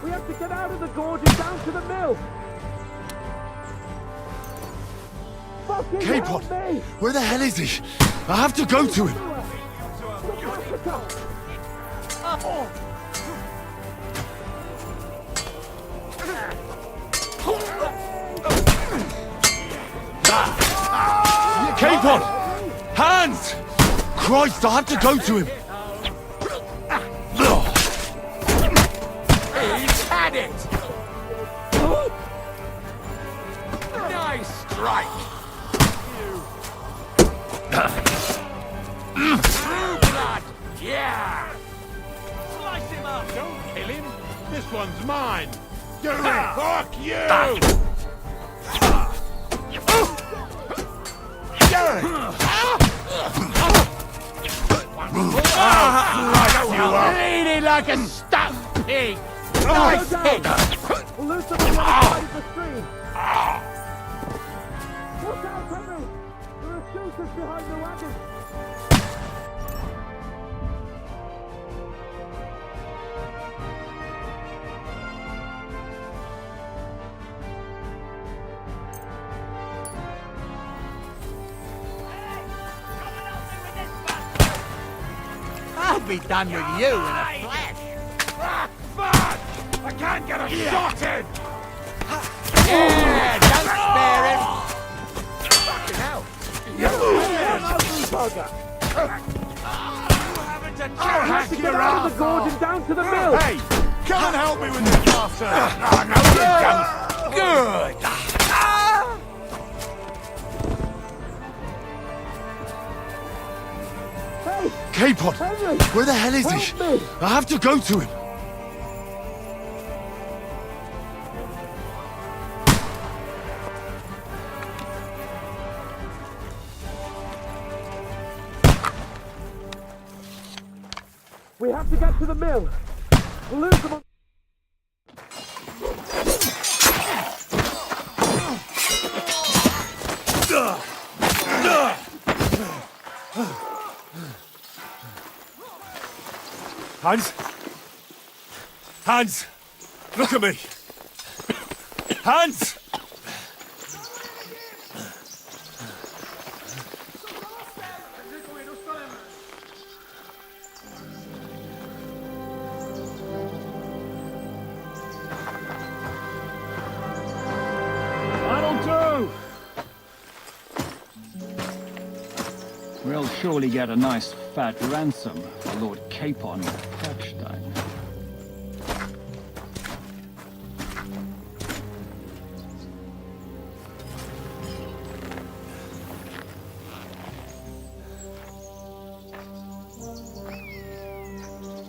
We have to get out of the gorge and down to the mill! Fucking
Capon,
help me!
where the hell is he? I have to go to him. Capon! Hands! Christ, I have to go to him.
He's had it! Nice strike! True blood! Yeah! Slice him up!
Don't kill him! This one's mine! Do it! Fuck you!
Eat it like a stuffed pig! Nice hit! We'll lose some on the other side of the stream! Look out, Henry! There are shooters behind the wagon!
be done with you in a flash.
I can't get a shot in!
Yeah, don't spare him.
Fucking hell!
I have to get out of the gorge and down to the mill!
Hey! Come and help me with this bastard!
No, you don't. Good.
Capon! Where the hell is he? I have to go to him!
We have to get to the mill! We'll lose them on...
Hans! Hans! Look at me! Hans!
That'll do! We'll surely get a nice fat ransom for Lord Capon of Kirkstein.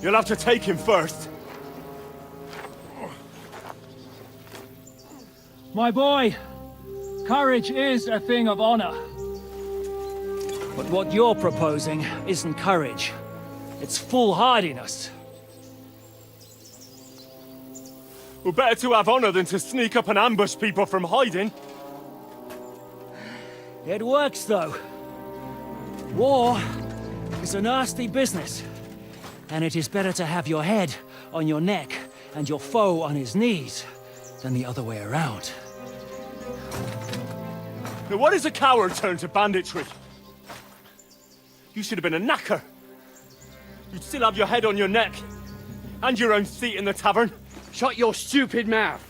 You'll have to take him first.
My boy, courage is a thing of honor. But what you're proposing isn't courage. It's foolhardiness.
Well, better to have honor than to sneak up and ambush people from hiding.
It works, though. War is a nasty business. And it is better to have your head on your neck and your foe on his knees than the other way around.
Now, what is a coward turned to banditry? You should have been a knacker. You'd still have your head on your neck. And your own seat in the tavern.
Shut your stupid mouth.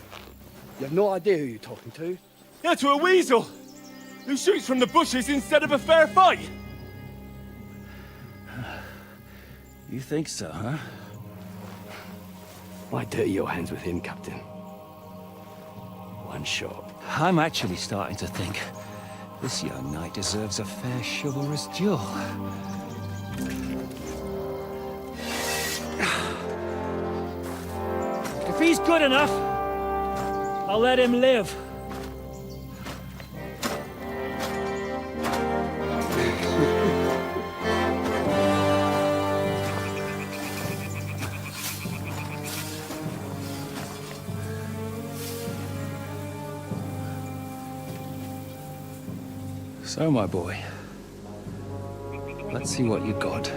You have no idea who you're talking to.
Yeah, to a weasel. Who shoots from the bushes instead of a fair fight.
You think so, huh?
Why dirty your hands with him, Captain? One shot.
I'm actually starting to think this young knight deserves a fair chivalrous duel. If he's good enough, I'll let him live. So, my boy, let's see what you got.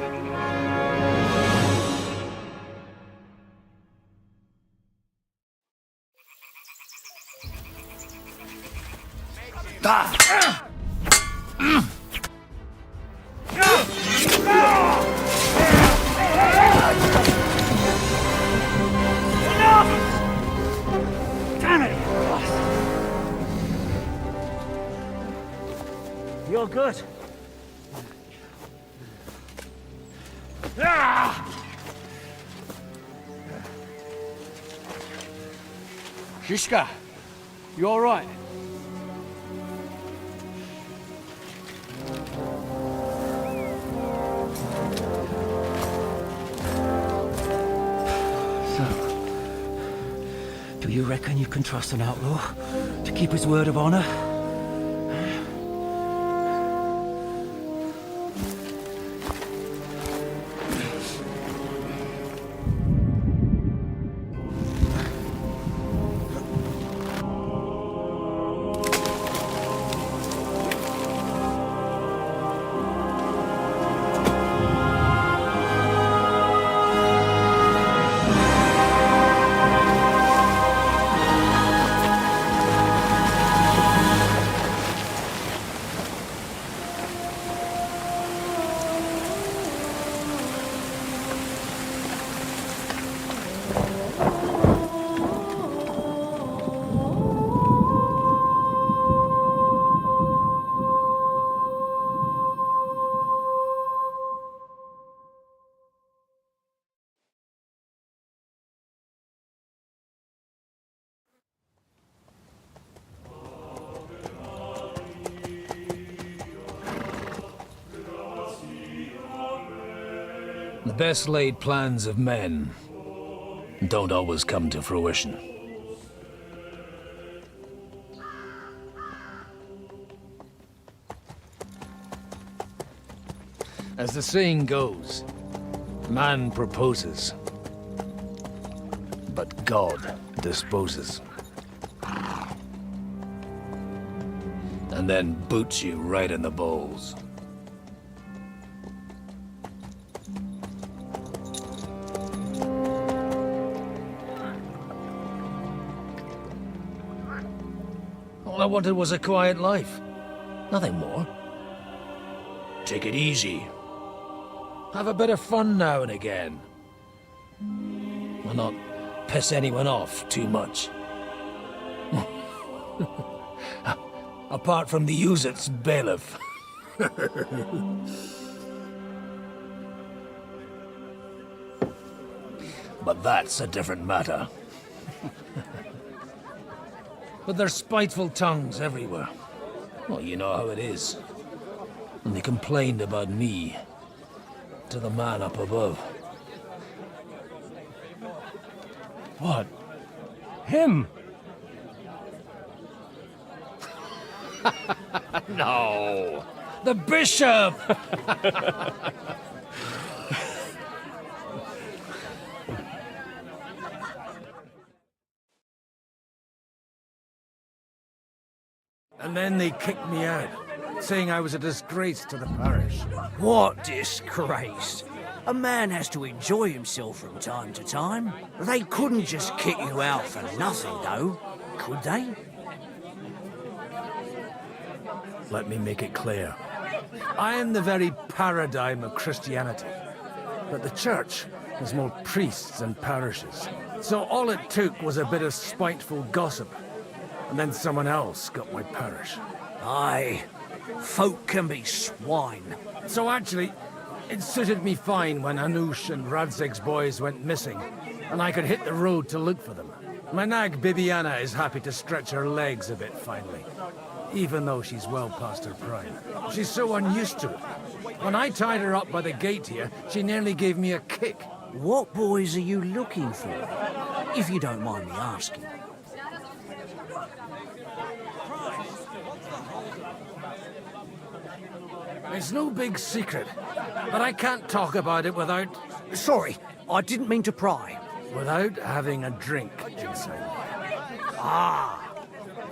Damn it!
You're good.
Shishka, you all right?
Do you reckon you can trust an outlaw to keep his word of honor?
The best laid plans of men don't always come to fruition. As the saying goes, man proposes, but God disposes. And then boots you right in the balls. All I wanted was a quiet life. Nothing more. Take it easy. Have a bit of fun now and again. Well, not piss anyone off too much. Apart from the Uzit's bailiff. But that's a different matter. But there's spiteful tongues everywhere. Well, you know how it is. And they complained about me to the man up above.
What? Him?
No! The bishop!
And then they kicked me out, saying I was a disgrace to the parish.
What disgrace? A man has to enjoy himself from time to time. They couldn't just kick you out for nothing, though, could they?
Let me make it clear.
I am the very paradigm of Christianity. But the church has more priests than parishes. So all it took was a bit of spiteful gossip. And then someone else got my parish.
Aye, folk can be swine.
So actually, it suited me fine when Anush and Radzig's boys went missing, and I could hit the road to look for them. My nag Bibiana is happy to stretch her legs a bit finally, even though she's well past her prime. She's so unused to it. When I tied her up by the gate here, she nearly gave me a kick.
What boys are you looking for, if you don't mind me asking?
It's no big secret, but I can't talk about it without...
Sorry, I didn't mean to pry.
Without having a drink inside me.
Ah,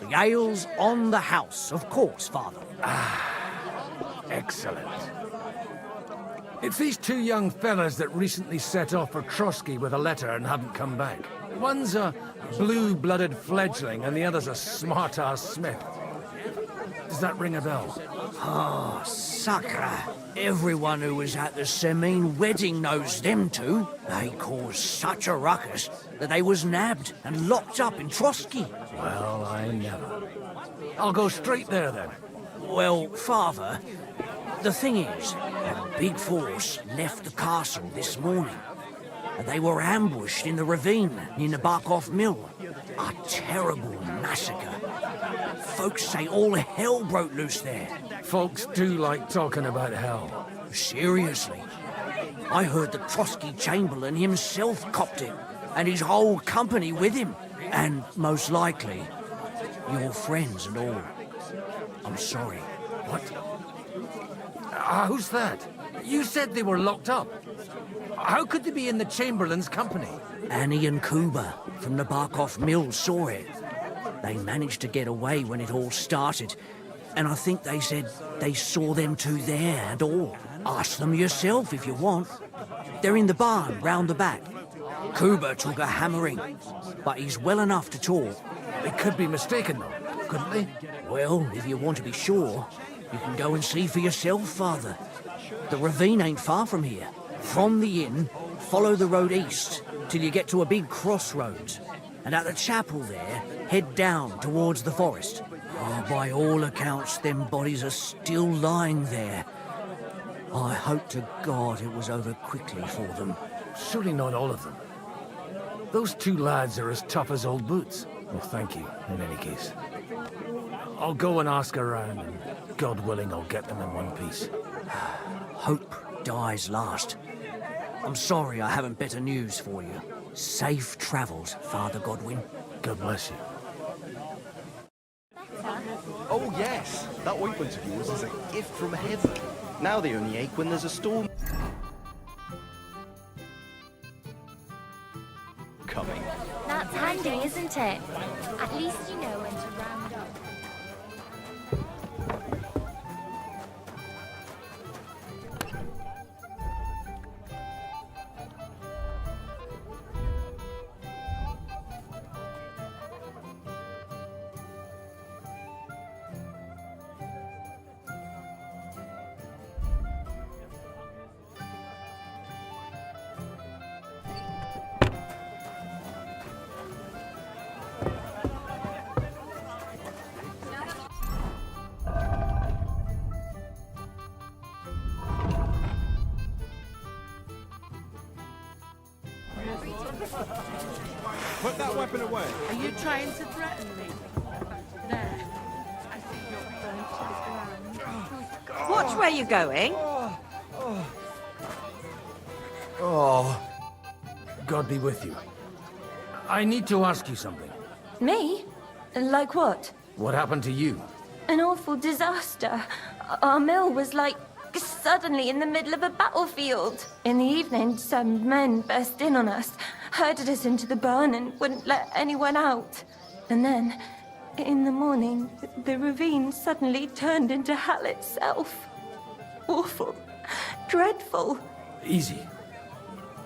the ale's on the house, of course, Father.
Excellent. It's these two young fellas that recently set off for Trotsky with a letter and haven't come back. One's a blue-blooded fledgling and the other's a smart-ass smith. Does that ring a bell?
Ah, Sakra. Everyone who was at the Semine wedding knows them two. They caused such a ruckus that they was nabbed and locked up in Trotsky.
Well, I never. I'll go straight there, then.
Well, Father, the thing is, a big force left the castle this morning. And they were ambushed in the ravine near the Barkov Mill. A terrible massacre. Folks say all hell broke loose there.
Folks do like talking about hell.
Seriously. I heard the Trotsky Chamberlain himself copped it, and his whole company with him. And most likely, your friends and all. I'm sorry.
What? Who's that? You said they were locked up. How could they be in the Chamberlain's company?
Annie and Kuba from the Barkov Mill saw it. They managed to get away when it all started, and I think they said they saw them two there and all. Ask them yourself if you want. They're in the barn round the back. Kuba took a hammering, but he's well enough to talk.
They could be mistaken, though, couldn't they?
Well, if you want to be sure, you can go and see for yourself, Father. The ravine ain't far from here. From the inn, follow the road east till you get to a big crossroads. And at the chapel there, head down towards the forest. Oh, by all accounts, them bodies are still lying there. I hope to God it was over quickly for them.
Surely not all of them. Those two lads are as tough as old boots. Well, thank you, in any case. I'll go and ask around, and God willing, I'll get them in one piece.
Hope dies last. I'm sorry I haven't better news for you. Safe travels, Father Godwin.
God bless you.
Oh yes, that ointment of yours is a gift from heaven. Now they only ache when there's a storm coming.
That's handy, isn't it? At least you know when to round up.
Put that weapon away.
Are you trying to threaten me? There. I think you're going to the ground.
Watch where you're going.
Oh. God be with you. I need to ask you something.
Me? Like what?
What happened to you?
An awful disaster. Our mill was like suddenly in the middle of a battlefield. In the evening, some men burst in on us, herded us into the barn and wouldn't let anyone out. And then, in the morning, the ravine suddenly turned into hell itself. Awful. Dreadful.
Easy.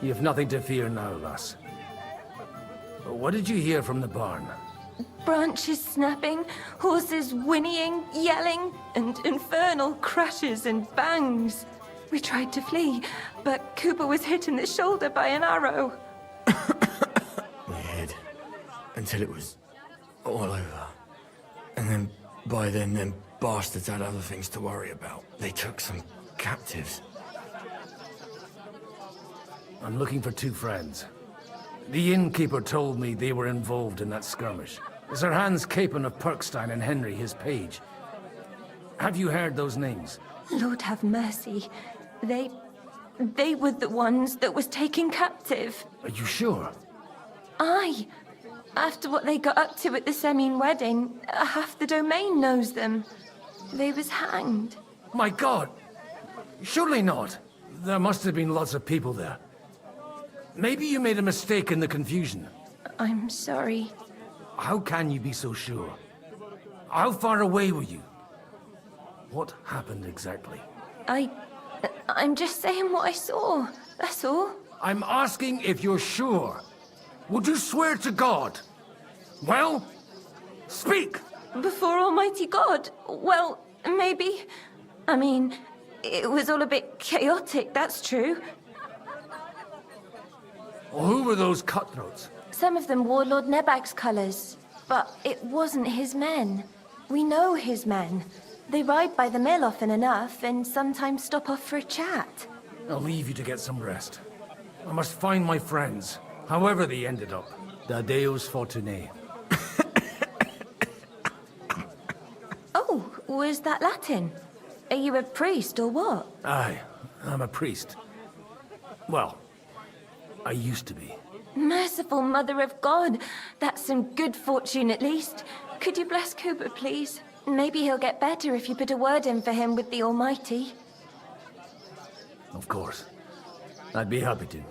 You have nothing to fear now, lass. What did you hear from the barn?
Branches snapping, horses whinnying, yelling, and infernal crashes and bangs. We tried to flee, but Cooper was hit in the shoulder by an arrow.
We hid until it was all over. And then, by then, them bastards had other things to worry about. They took some captives.
I'm looking for two friends. The innkeeper told me they were involved in that skirmish. Sir Hans Capon of Perkstein and Henry, his page. Have you heard those names?
Lord have mercy. They were the ones that was taken captive.
Are you sure?
Aye. After what they got up to at the Semine wedding, half the domain knows them. They was hanged.
My God! Surely not. There must have been lots of people there. Maybe you made a mistake in the confusion.
I'm sorry.
How can you be so sure? How far away were you? What happened exactly?
I'm just saying what I saw. That's all.
I'm asking if you're sure. Would you swear to God? Well, speak!
Before Almighty God? Well, maybe. I mean, it was all a bit chaotic, that's true.
Well, who were those cutthroats?
Some of them wore Lord Nebag's colours, but it wasn't his men. We know his men. They ride by the mill often enough, and sometimes stop off for a chat.
I'll leave you to get some rest. I must find my friends, however they ended up. Da Deus Fortunae.
Oh, was that Latin? Are you a priest or what?
Aye, I'm a priest. Well, I used to be.
Merciful Mother of God. That's some good fortune at least. Could you bless Cooper, please? Maybe he'll get better if you put a word in for him with the Almighty.
Of course. I'd be happy to.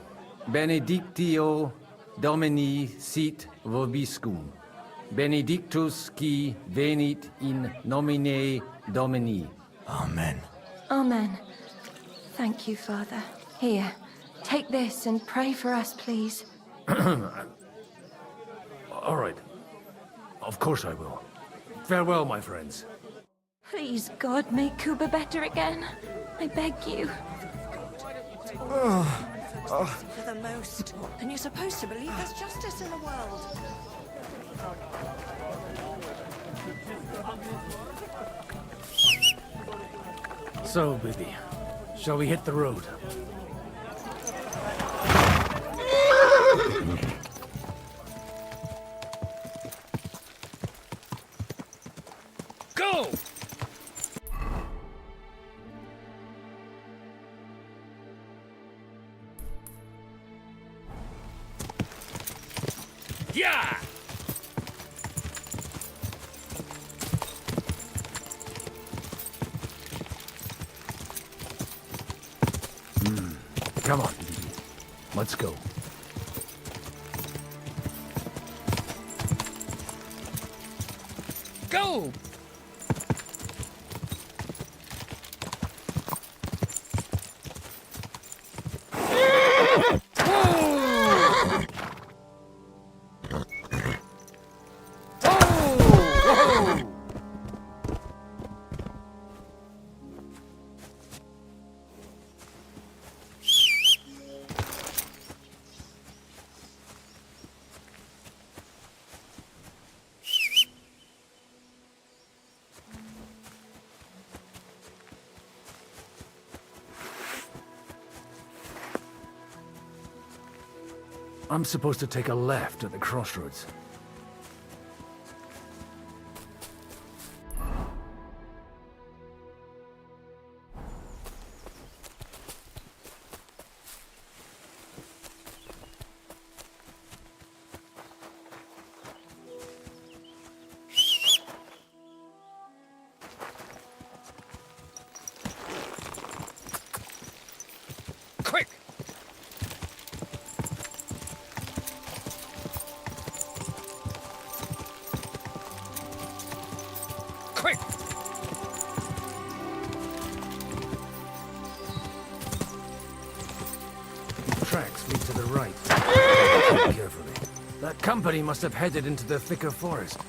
Benedictio Domini sit vobiscum. Benedictus qui venit in nomine Domini.
Amen.
Amen. Thank you, Father. Here, take this and pray for us, please.
All right. Of course I will. Farewell, my friends.
Please, God, make Cooper better again. I beg you.
For the most. And you're supposed to believe there's justice in the world.
So, baby, shall we hit the road? Go! Come on. Let's go.
Go!
I'm supposed to take a left at the crossroads.
Quick! Quick!
These tracks lead to the right. Carefully. That company must have headed into the thicker forest.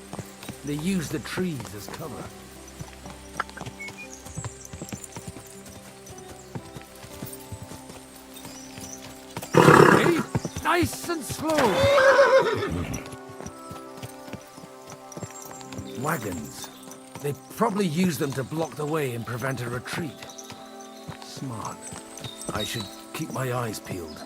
They used the trees as cover. Hey, nice and slow! Wagons. They probably used them to block the way and prevent a retreat. Smart. I should keep my eyes peeled.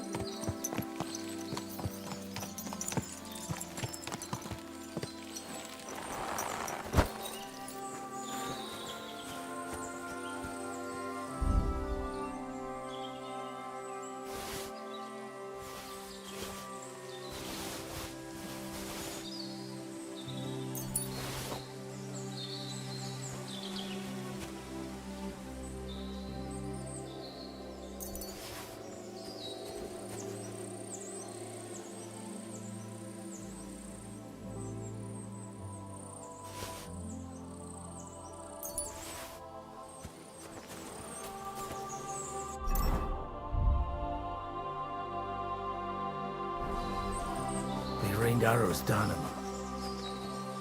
They rained arrows down him.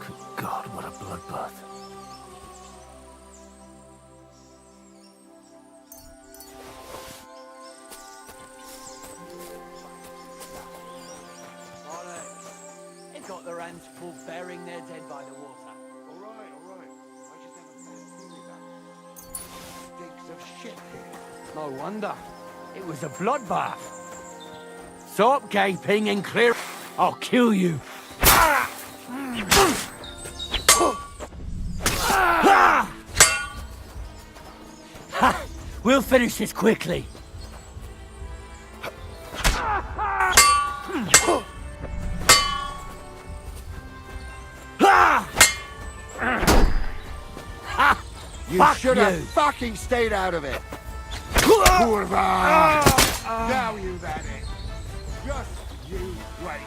Good God, what a bloodbath.
They've got their hands full burying their dead by the water.
All right, all right. I just have a bad feeling about stinks of shit here.
No wonder. It was a bloodbath. Stop gaping and clear. I'll kill you. We'll finish this quickly.
You should have fucking stayed out of it. Kurva! Now you that is. Just you wait.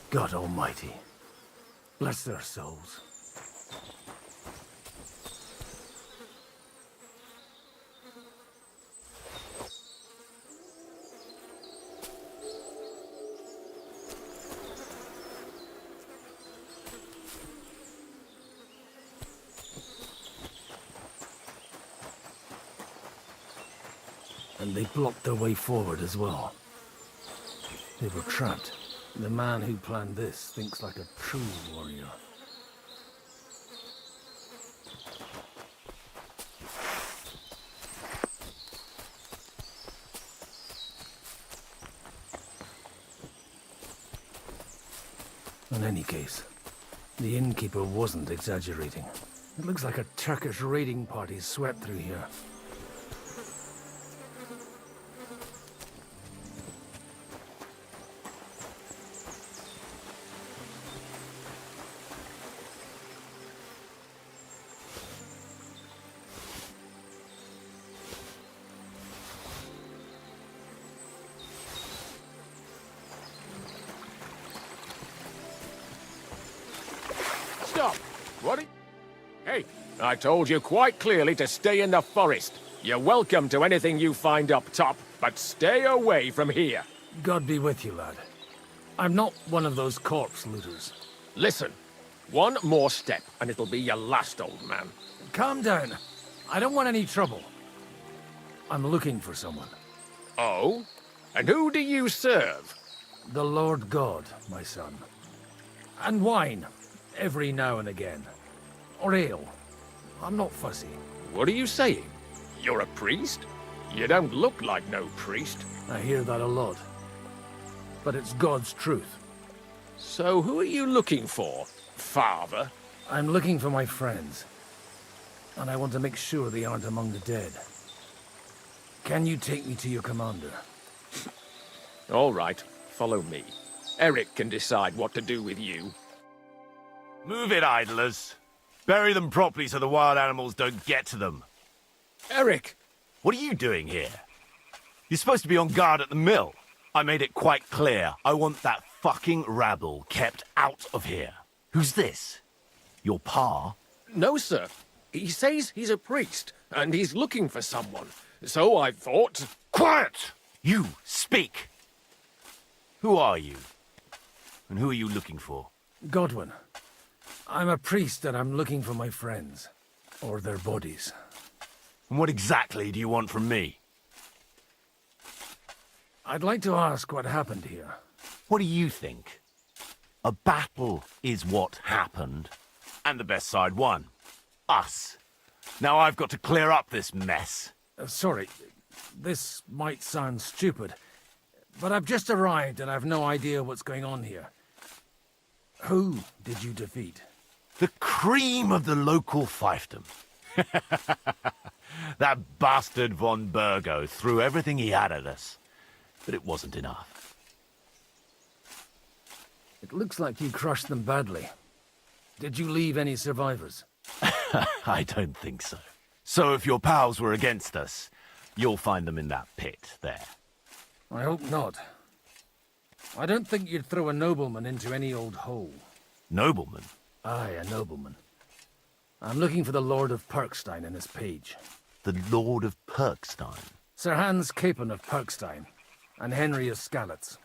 God Almighty. Bless their souls. And they blocked their way forward as well. They were trapped. The man who planned this thinks like a true warrior. In any case, the innkeeper wasn't exaggerating. It looks like a Turkish raiding party swept through here.
Stop! What? Hey, I told you quite clearly to stay in the forest. You're welcome to anything you find up top, but stay away from here.
God be with you, lad. I'm not one of those corpse looters.
Listen, one more step, and it'll be your last, old man.
Calm down. I don't want any trouble. I'm looking for someone.
Oh? And who do you serve?
The Lord God, my son. And wine, every now and again. Or ale. I'm not fussy.
What are you saying? You're a priest? You don't look like no priest.
I hear that a lot. But it's God's truth.
So who are you looking for, father?
I'm looking for my friends. And I want to make sure they aren't among the dead. Can you take me to your commander?
All right, follow me. Eric can decide what to do with you.
Move it, idlers. Bury them properly so the wild animals don't get to them.
Eric!
What are you doing here? You're supposed to be on guard at the mill. I made it quite clear. I want that fucking rabble kept out of here. Who's this? Your pa?
No, sir. He says he's a priest, and he's looking for someone. So I thought...
Quiet! You, speak! Who are you? And who are you looking for?
Godwin. I'm a priest and I'm looking for my friends. Or their bodies.
And what exactly do you want from me?
I'd like to ask what happened here.
What do you think? A battle is what happened. And the best side won. Us. Now I've got to clear up this mess.
Sorry, this might sound stupid, but I've just arrived and I've no idea what's going on here. Who did you defeat?
The cream of the local fiefdom. That bastard von Burgo threw everything he had at us, but it wasn't enough.
It looks like you crushed them badly. Did you leave any survivors?
I don't think so. So if your pals were against us, you'll find them in that pit there.
I hope not. I don't think you'd throw a nobleman into any old hole.
Nobleman?
Aye, a nobleman. I'm looking for the Lord of Perkstein and his page.
The Lord of Perkstein?
Sir Hans Capon of Perkstein, and Henry of Skalitz.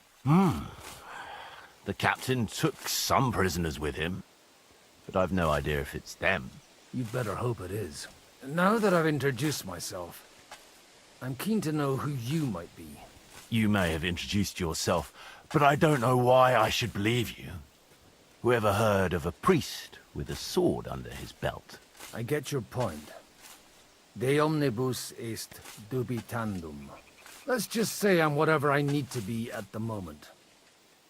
The captain took some prisoners with him, but I've no idea if it's them.
You'd better hope it is. Now that I've introduced myself, I'm keen to know who you might be.
You may have introduced yourself, but I don't know why I should believe you. Whoever heard of a priest with a sword under his belt?
I get your point. De omnibus est dubitandum. Let's just say I'm whatever I need to be at the moment.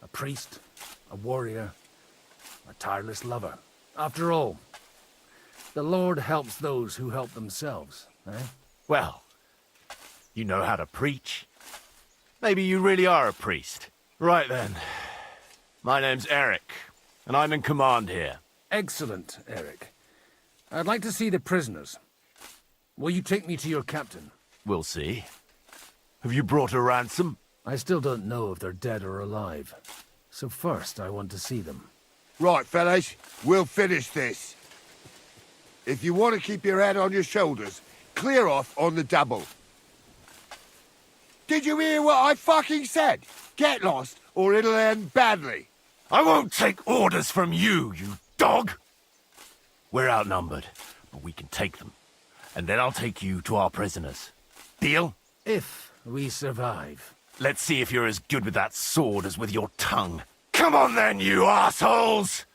A priest, a warrior, a tireless lover. After all, the Lord helps those who help themselves, eh?
Well, you know how to preach. Maybe you really are a priest. Right then. My name's Eric, and I'm in command here.
Excellent, Eric. I'd like to see the prisoners. Will you take me to your captain?
We'll see. Have you brought a ransom?
I still don't know if they're dead or alive. So first, I want to see them.
Right, fellas, we'll finish this. If you want to keep your head on your shoulders, clear off on the double. Did you hear what I fucking said? Get lost, or it'll end badly.
I won't take orders from you, you dog! We're outnumbered, but we can take them. And then I'll take you to our prisoners. Deal?
If we survive.
Let's see if you're as good with that sword as with your tongue. Come on then, you assholes!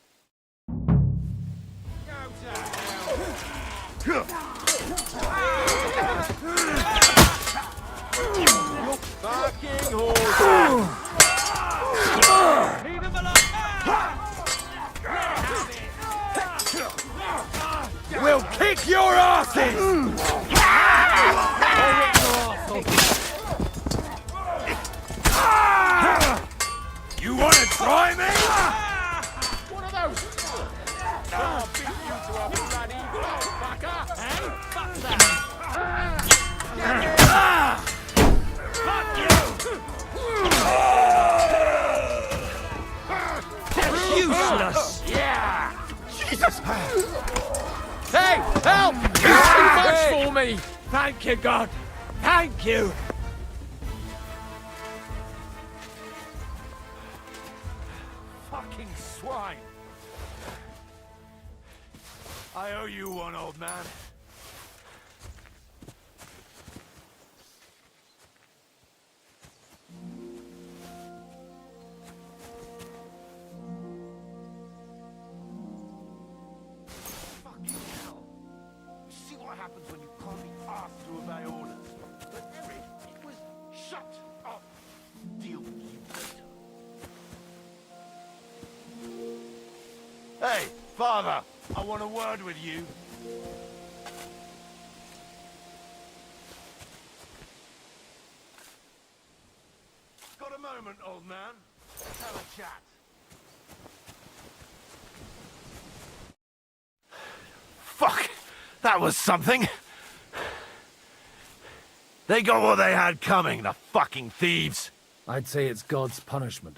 Fucking horse!
We'll kick your asses! You want to try me?
One of those! I'll beat you to a bloody pulp, fucker! Hey, fuck that! Fuck you!
Useless!
Yeah! Jesus! Hey, help! It's too much for me!
Thank you, God. Thank you.
Fucking swine! I owe you one, old man.
Fucking hell! You see what happens when you can't be asked to obey orders? But Eric, it was shut up. Deal with you later.
Hey, father! I want a word with you. Got a moment, old man? Let's have a chat. Fuck! That was something! They got what they had coming, the fucking thieves!
I'd say it's God's punishment.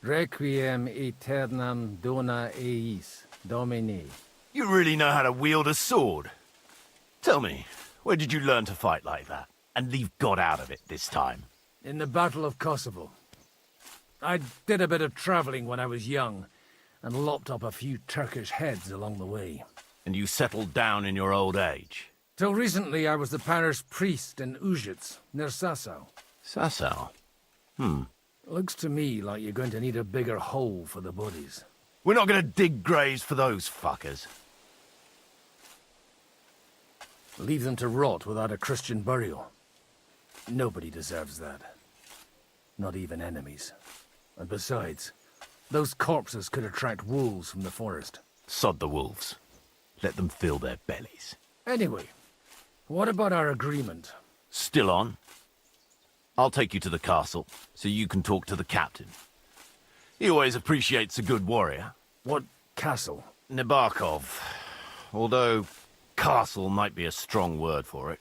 Requiem aeternam dona eis, Domini.
You really know how to wield a sword? Tell me, where did you learn to fight like that? And leave God out of it this time?
In the Battle of Kosovo. I did a bit of traveling when I was young, and lopped up a few Turkish heads along the way.
And you settled down in your old age?
Till recently, I was the parish priest in Užice, near Sasau.
Sasau?
Looks to me like you're going to need a bigger hole for the bodies.
We're not going to dig graves for those fuckers.
Leave them to rot without a Christian burial. Nobody deserves that. Not even enemies. And besides, those corpses could attract wolves from the forest.
Sod the wolves. Let them fill their bellies.
Anyway, what about our agreement?
Still on? I'll take you to the castle, so you can talk to the captain. He always appreciates a good warrior.
What castle?
Nabokov. Although, castle might be a strong word for it.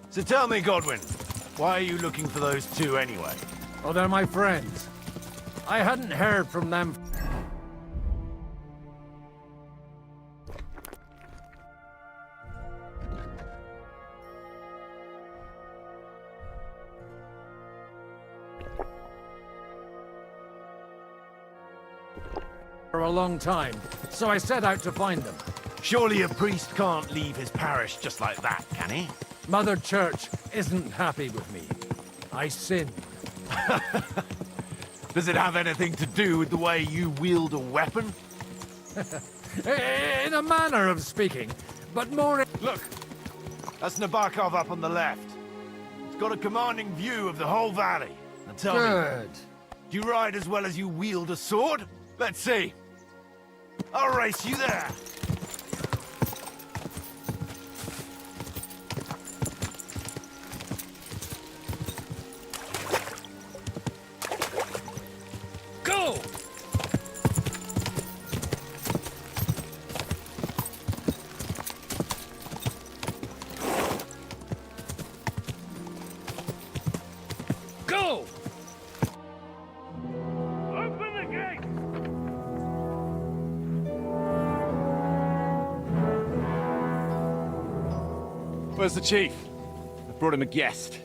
So tell me, Godwin, why are you looking for those two anyway?
Oh, they're my friends. I hadn't heard from them for a long time, so I set out to find them.
Surely a priest can't leave his parish just like that, can he?
Mother Church isn't happy with me. I sinned.
Does it have anything to do with the way you wield a weapon?
In a manner of speaking, but more...
Look, That's Nabokov up on the left. It's got a commanding view of the whole valley. Now tell me,
Good.
do you ride as well as you wield a sword? Let's see. I'll race you there.
Go! Go!
Open the gate!
Where's the chief? I brought him a guest.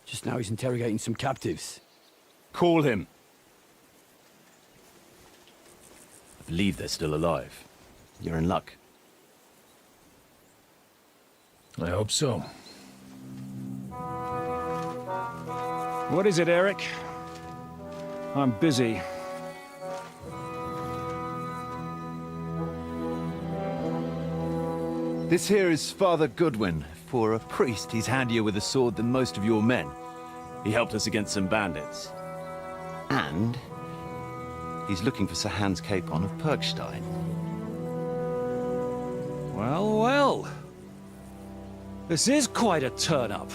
Just now he's interrogating some captives.
Call him.
I believe they're still alive. You're in luck.
I hope so.
What is it, Eric? I'm busy.
This here is Father Goodwin. For a priest, he's handier with a sword than most of your men. He helped us against some bandits. And he's looking for Sir Hans Capon of Perkstein.
Well, well. This is quite a turn-up.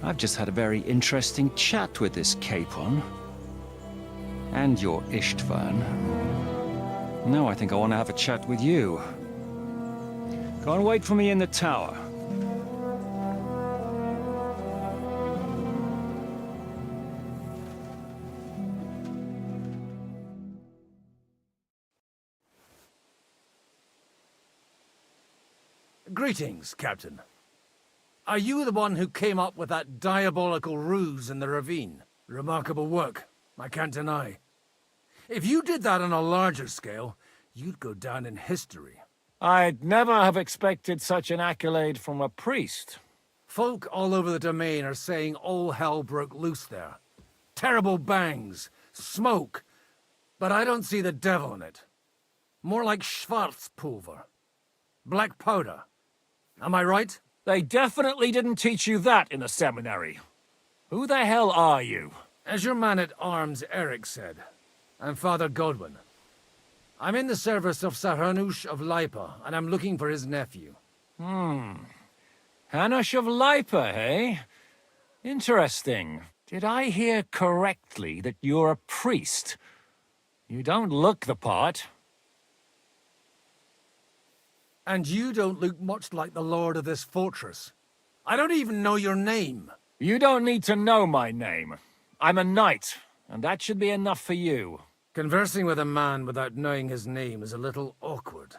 I've just had a very interesting chat with this Capon. And your Ishtvan. Now I think I want to have a chat with you. Go and wait for me in the tower.
Greetings, Captain. Are you the one who came up with that diabolical ruse in the ravine? Remarkable work, I can't deny. If you did that on a larger scale, you'd go down in history.
I'd never have expected such an accolade from a priest.
Folk all over the domain are saying all hell broke loose there. Terrible bangs, smoke, but I don't see the devil in it. More like Schwarzpulver. Black powder. Am I right?
They definitely didn't teach you that in the seminary. Who the hell are you?
As your man-at-arms Eric said, I'm Father Godwin. I'm in the service of Sir Hanush of Lipa, and I'm looking for his nephew.
Hanush of Lipa, eh? Interesting. Did I hear correctly that you're a priest? You don't look the part.
And you don't look much like the lord of this fortress. I don't even know your name.
You don't need to know my name. I'm a knight, and that should be enough for you.
Conversing with a man without knowing his name is a little awkward.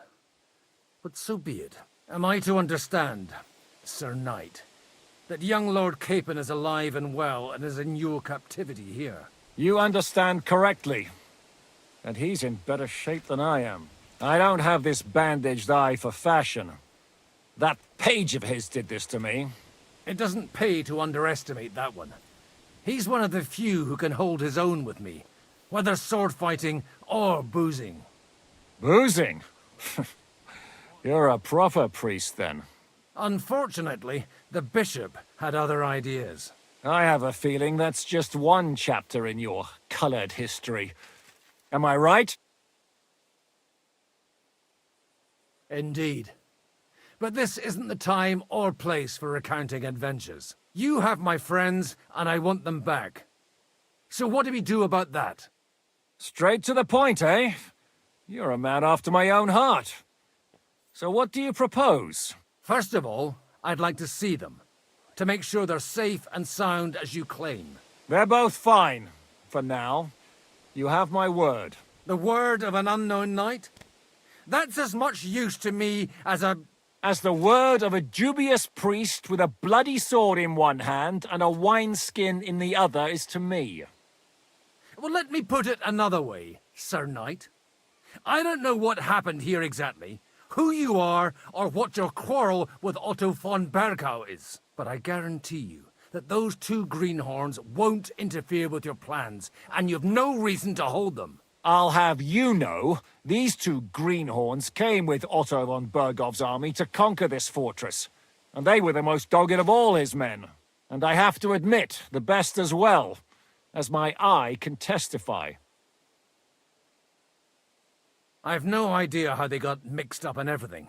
But so be it. Am I to understand, Sir Knight, that young Lord Capon is alive and well and is in your captivity here?
You understand correctly. And he's in better shape than I am. I don't have this bandaged eye for fashion. That page of his did this to me.
It doesn't pay to underestimate that one. He's one of the few who can hold his own with me, whether sword fighting or boozing.
Boozing? You're a proper priest, then.
Unfortunately, the bishop had other ideas.
I have a feeling that's just one chapter in your colored history. Am I right?
Indeed. But this isn't the time or place for recounting adventures. You have my friends, and I want them back. So what do we do about that?
Straight to the point, eh? You're a man after my own heart. So what do you propose?
First of all, I'd like to see them, to make sure they're safe and sound as you claim.
They're both fine, for now. You have my word.
The word of an unknown knight? That's as much use to me as
the word of a dubious priest with a bloody sword in one hand and a wineskin in the other is to me.
Well, let me put it another way, Sir Knight. I don't know what happened here exactly, who you are, or what your quarrel with Otto von Bergau is. But I guarantee you that those two greenhorns won't interfere with your plans, and you've no reason to hold them.
I'll have you know, these two greenhorns came with Otto von Bergov's army to conquer this fortress. And they were the most dogged of all his men. And I have to admit, the best as well, as my eye can testify.
I've no idea how they got mixed up in everything.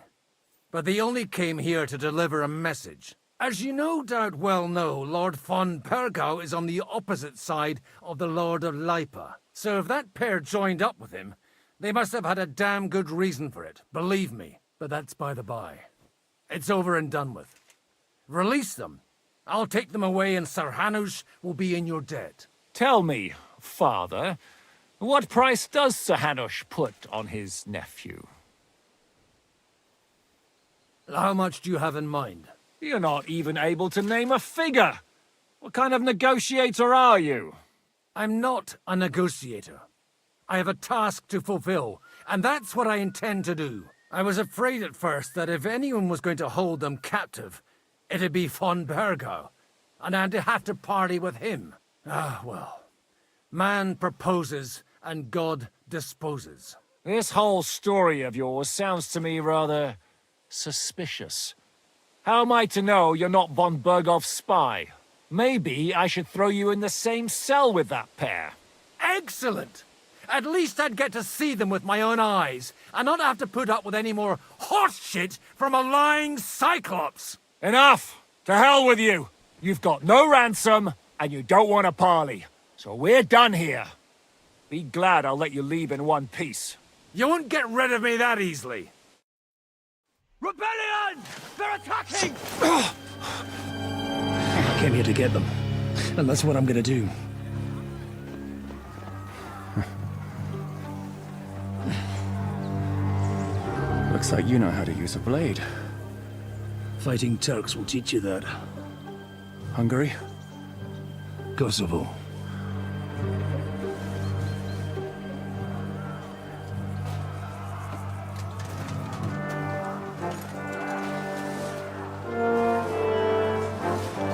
But they only came here to deliver a message. As you no doubt well know, Lord von Pergau is on the opposite side of the Lord of Lipa. So if that pair joined up with him, they must have had a damn good reason for it, believe me. But that's by the by. It's over and done with. Release them. I'll take them away and Sir Hanush will be in your debt.
Tell me, father, what price does Sir Hanush put on his nephew?
How much do you have in mind?
You're not even able to name a figure. What kind of negotiator are you?
I'm not a negotiator. I have a task to fulfill, and that's what I intend to do. I was afraid at first that if anyone was going to hold them captive, it'd be von Bergau, and I'd have to party with him. Ah, well. Man proposes, and God disposes.
This whole story of yours sounds to me rather suspicious. How am I to know you're not von Bergov's spy? Maybe I should throw you in the same cell with that pair.
Excellent! At least I'd get to see them with my own eyes, and not have to put up with any more horse shit from a lying cyclops!
Enough! To hell with you! You've got no ransom, and you don't want a parley. So we're done here. Be glad I'll let you leave in one piece.
You won't get rid of me that easily.
Rebellion! They're attacking!
I came here to get them, and that's what I'm gonna do.
Looks like you know how to use a blade.
Fighting Turks will teach you that.
Hungary?
Kosovo.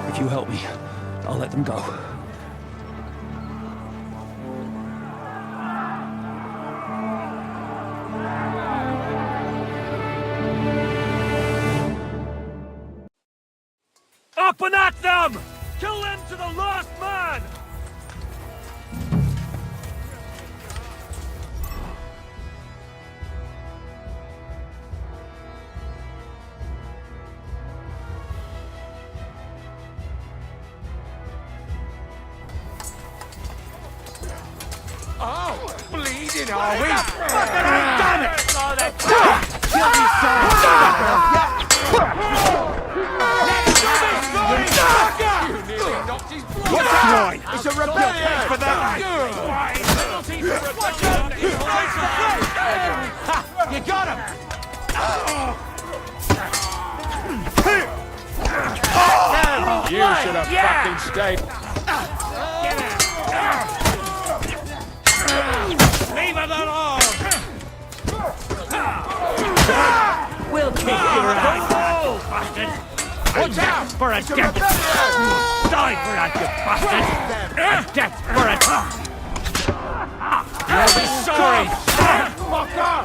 If you help me, I'll let them go.
Up and at them! Kill them to the last man!
Oh, bleeding, are we?
Damn it!
What's that?
It's a rebellion for that!
You got him!
You should have fucking stayed. Leave it alone!
We'll kick your ass, bastard!
Watch out
for a death! Die for that, you bastard! A death for a...
You'll be sorry!
Fuck up!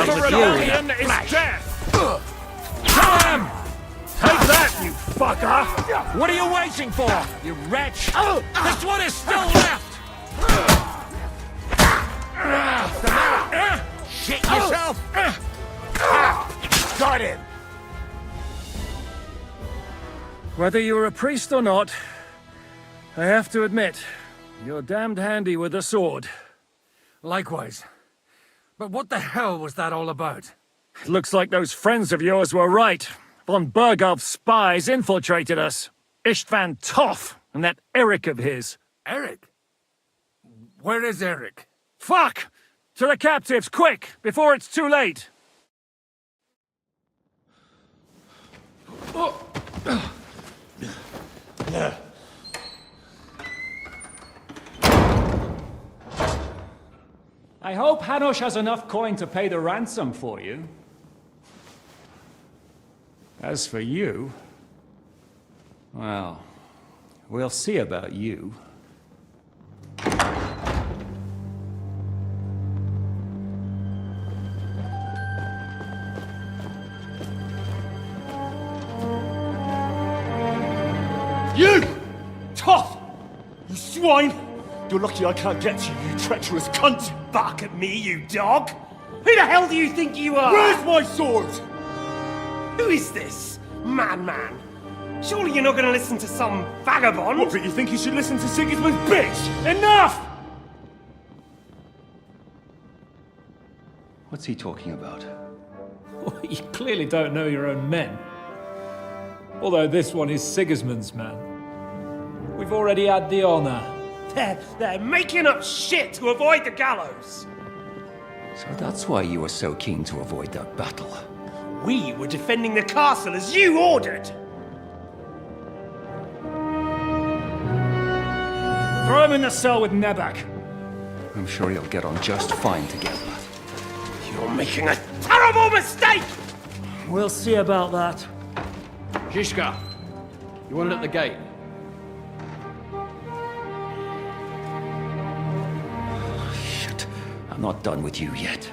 The rebellion is dead! Kill him! Take that, you fucker! What are you waiting for, you wretch? This one is still left!
What's the matter? Shit yourself!
Got him! Whether you're a priest or not, I have to admit, you're damned handy with a sword.
Likewise. But what the hell was that all about?
Looks like those friends of yours were right. Von Bergov's spies infiltrated us. Istvan Toth and that Eric of his.
Eric? Where is Eric?
Fuck! To the captives, quick, before it's too late!
I hope Hanush has enough coin to pay the ransom for you. As for you, well, we'll see about you.
swine! You're lucky I can't get to you, you treacherous cunt!
Bark at me, you dog! Who the hell do you think you are?
Where's my sword?
Who is this? Man. Surely you're not going to listen to some vagabond?
What, but you think you should listen to Sigismund's bitch? Enough!
What's he talking about?
Well, you clearly don't know your own men. Although this one is Sigismund's man. We've already had the honor.
They're making up shit to avoid the gallows!
So that's why you were so keen to avoid that battle.
We were defending the castle as you ordered!
Throw him in the cell with Nebak.
I'm sure he'll get on just fine together.
You're making a terrible mistake!
We'll see about that.
Zizka, you want it at the gate?
Shit, I'm not done with you yet.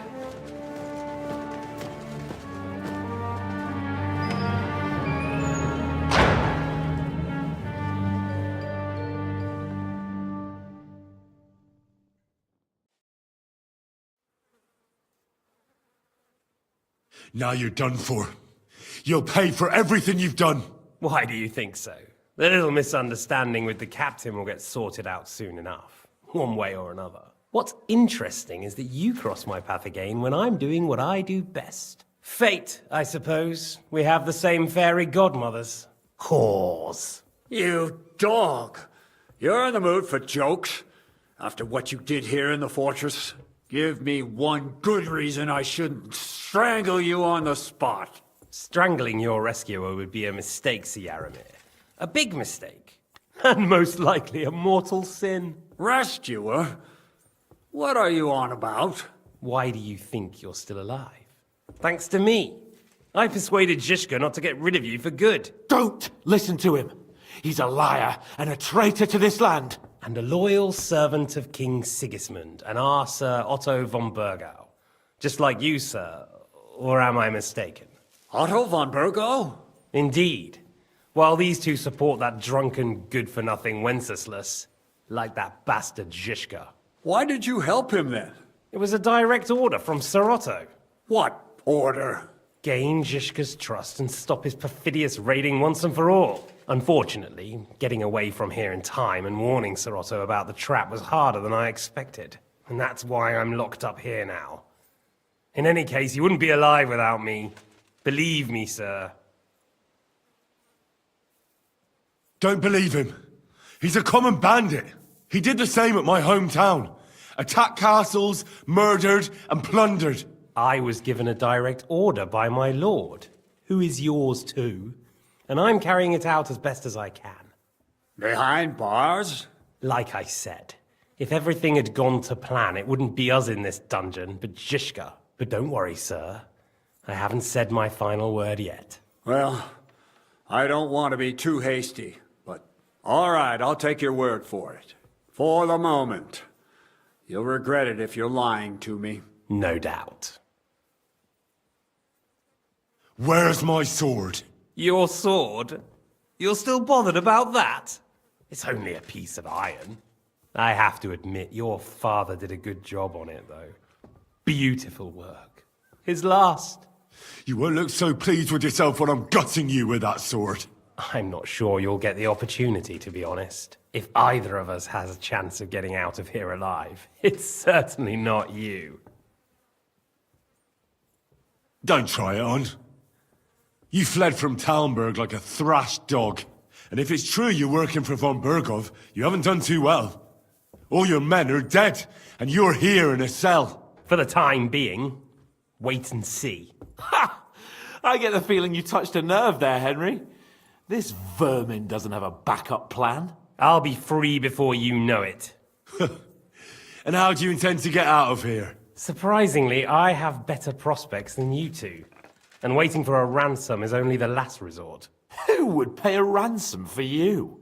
Now you're done for. You'll pay for everything you've done.
Why do you think so? The little misunderstanding with the captain will get sorted out soon enough, one way or another. What's interesting is that you cross my path again when I'm doing what I do best. Fate, I suppose. We have the same fairy godmothers. Whores.
You dog! You're in the mood for jokes? After what you did here in the fortress? Give me one good reason I shouldn't strangle you on the spot.
Strangling your rescuer would be a mistake, Sir Yaramir. A big mistake. And most likely a mortal sin.
Rescuer? What are you on about?
Why do you think you're still alive? Thanks to me. I persuaded Zizka not to get rid of you for good.
Don't listen to him. He's a liar and a traitor to this land.
And a loyal servant of King Sigismund and our Sir Otto von Burgau. Just like you, sir. Or am I mistaken?
Otto von Burgau?
Indeed. While these two support that drunken, good-for-nothing Wenceslas, like that bastard Zizka.
Why did you help him then?
It was a direct order from Sir Otto.
What order?
Gain Zizka's trust and stop his perfidious raiding once and for all. Unfortunately, getting away from here in time and warning Sir Otto about the trap was harder than I expected. And that's why I'm locked up here now. In any case, you wouldn't be alive without me. Believe me, sir.
Don't believe him. He's a common bandit. He did the same at my hometown. Attacked castles, murdered, and plundered.
I was given a direct order by my lord, who is yours too, and I'm carrying it out as best as I can.
Behind bars?
Like I said, if everything had gone to plan, it wouldn't be us in this dungeon, but Zizka. But don't worry, sir. I haven't said my final word yet.
Well, I don't want to be too hasty, but all right, I'll take your word for it. For the moment. You'll regret it if you're lying to me.
No doubt.
Where's my sword?
Your sword? You're still bothered about that? It's only a piece of iron. I have to admit, your father did a good job on it, though. Beautiful work. His last.
You won't look so pleased with yourself when I'm gutting you with that sword.
I'm not sure you'll get the opportunity, to be honest. If either of us has a chance of getting out of here alive, it's certainly not you.
Don't try it on. You fled from Talmberg like a thrashed dog. And if it's true you're working for von Burgov, you haven't done too well. All your men are dead, and you're here in a cell.
For the time being, wait and see.
Ha! I get the feeling you touched a nerve there, Henry. This vermin doesn't have a backup plan.
I'll be free before you know it.
And how do you intend to get out of here?
Surprisingly, I have better prospects than you two. And waiting for a ransom is only the last resort.
Who would pay a ransom for you?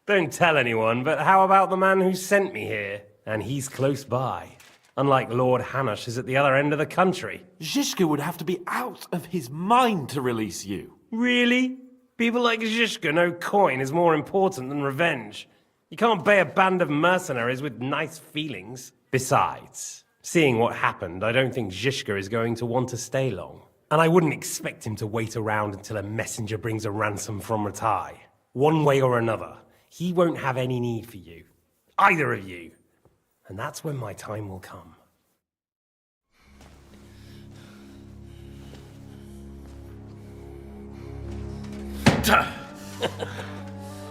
Don't tell anyone, but how about the man who sent me here? And he's close by. Unlike Lord Hanush is at the other end of the country.
Zizka would have to be out of his mind to release you.
Really? People like Zhishka know coin is more important than revenge. You can't bay a band of mercenaries with nice feelings. Besides, seeing what happened, I don't think Zhishka is going to want to stay long. And I wouldn't expect him to wait around until a messenger brings a ransom from Ratai. One way or another, he won't have any need for you. Either of you. And that's when my time will come.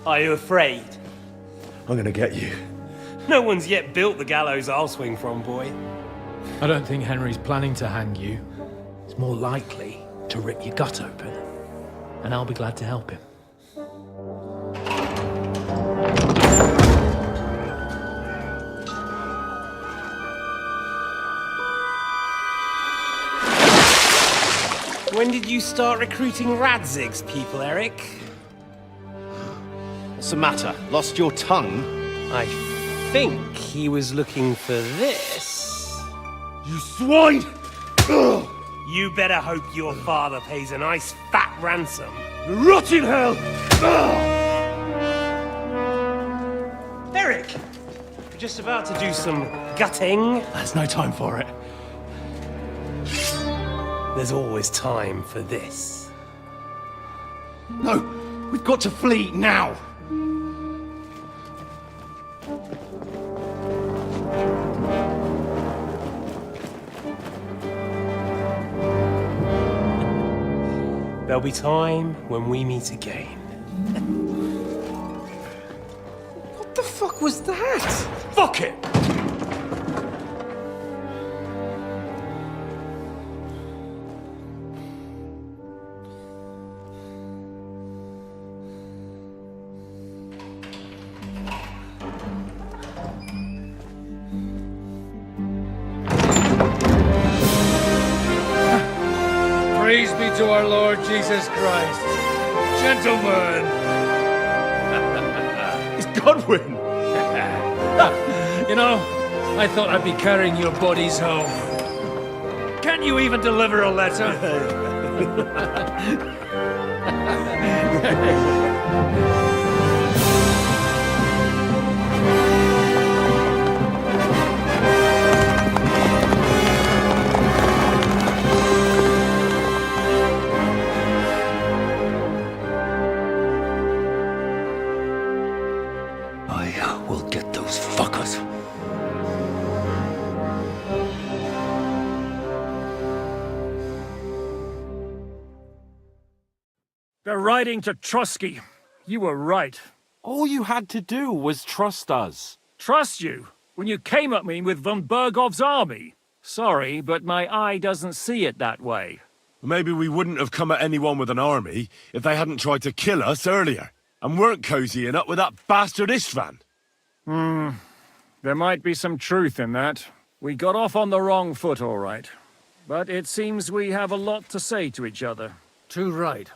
Are you afraid?
I'm gonna get you.
No one's yet built the gallows I'll swing from, boy.
I don't think Henry's planning to hang you. It's more likely to rip your gut open. And I'll be glad to help him.
When did you start recruiting Radzig's people, Eric?
What's the matter? Lost your tongue?
I think he was looking for this.
You swine! Ugh.
You better hope your father pays a nice fat ransom.
Rot in hell! Ugh.
Eric! We're just about to do some gutting.
There's no time for it.
There's always time for this.
No, we've got to flee now.
There'll be time when we meet again. What the fuck was that? Fuck it!
Praise be to our Lord Jesus Christ. Gentlemen!
It's Godwin!
You know, I thought I'd be carrying your bodies home. Can't you even deliver a letter?
I will get those fuckers.
They're riding to Trusky. You were right.
All you had to do was trust us.
Trust you? When you came at me with von Bergov's army? Sorry, but my eye doesn't see it that way.
Maybe we wouldn't have come at anyone with an army if they hadn't tried to kill us earlier, and weren't cozying up with that bastard Istvan.
There might be some truth in that. We got off on the wrong foot, all right. But it seems we have a lot to say to each other.
Too right.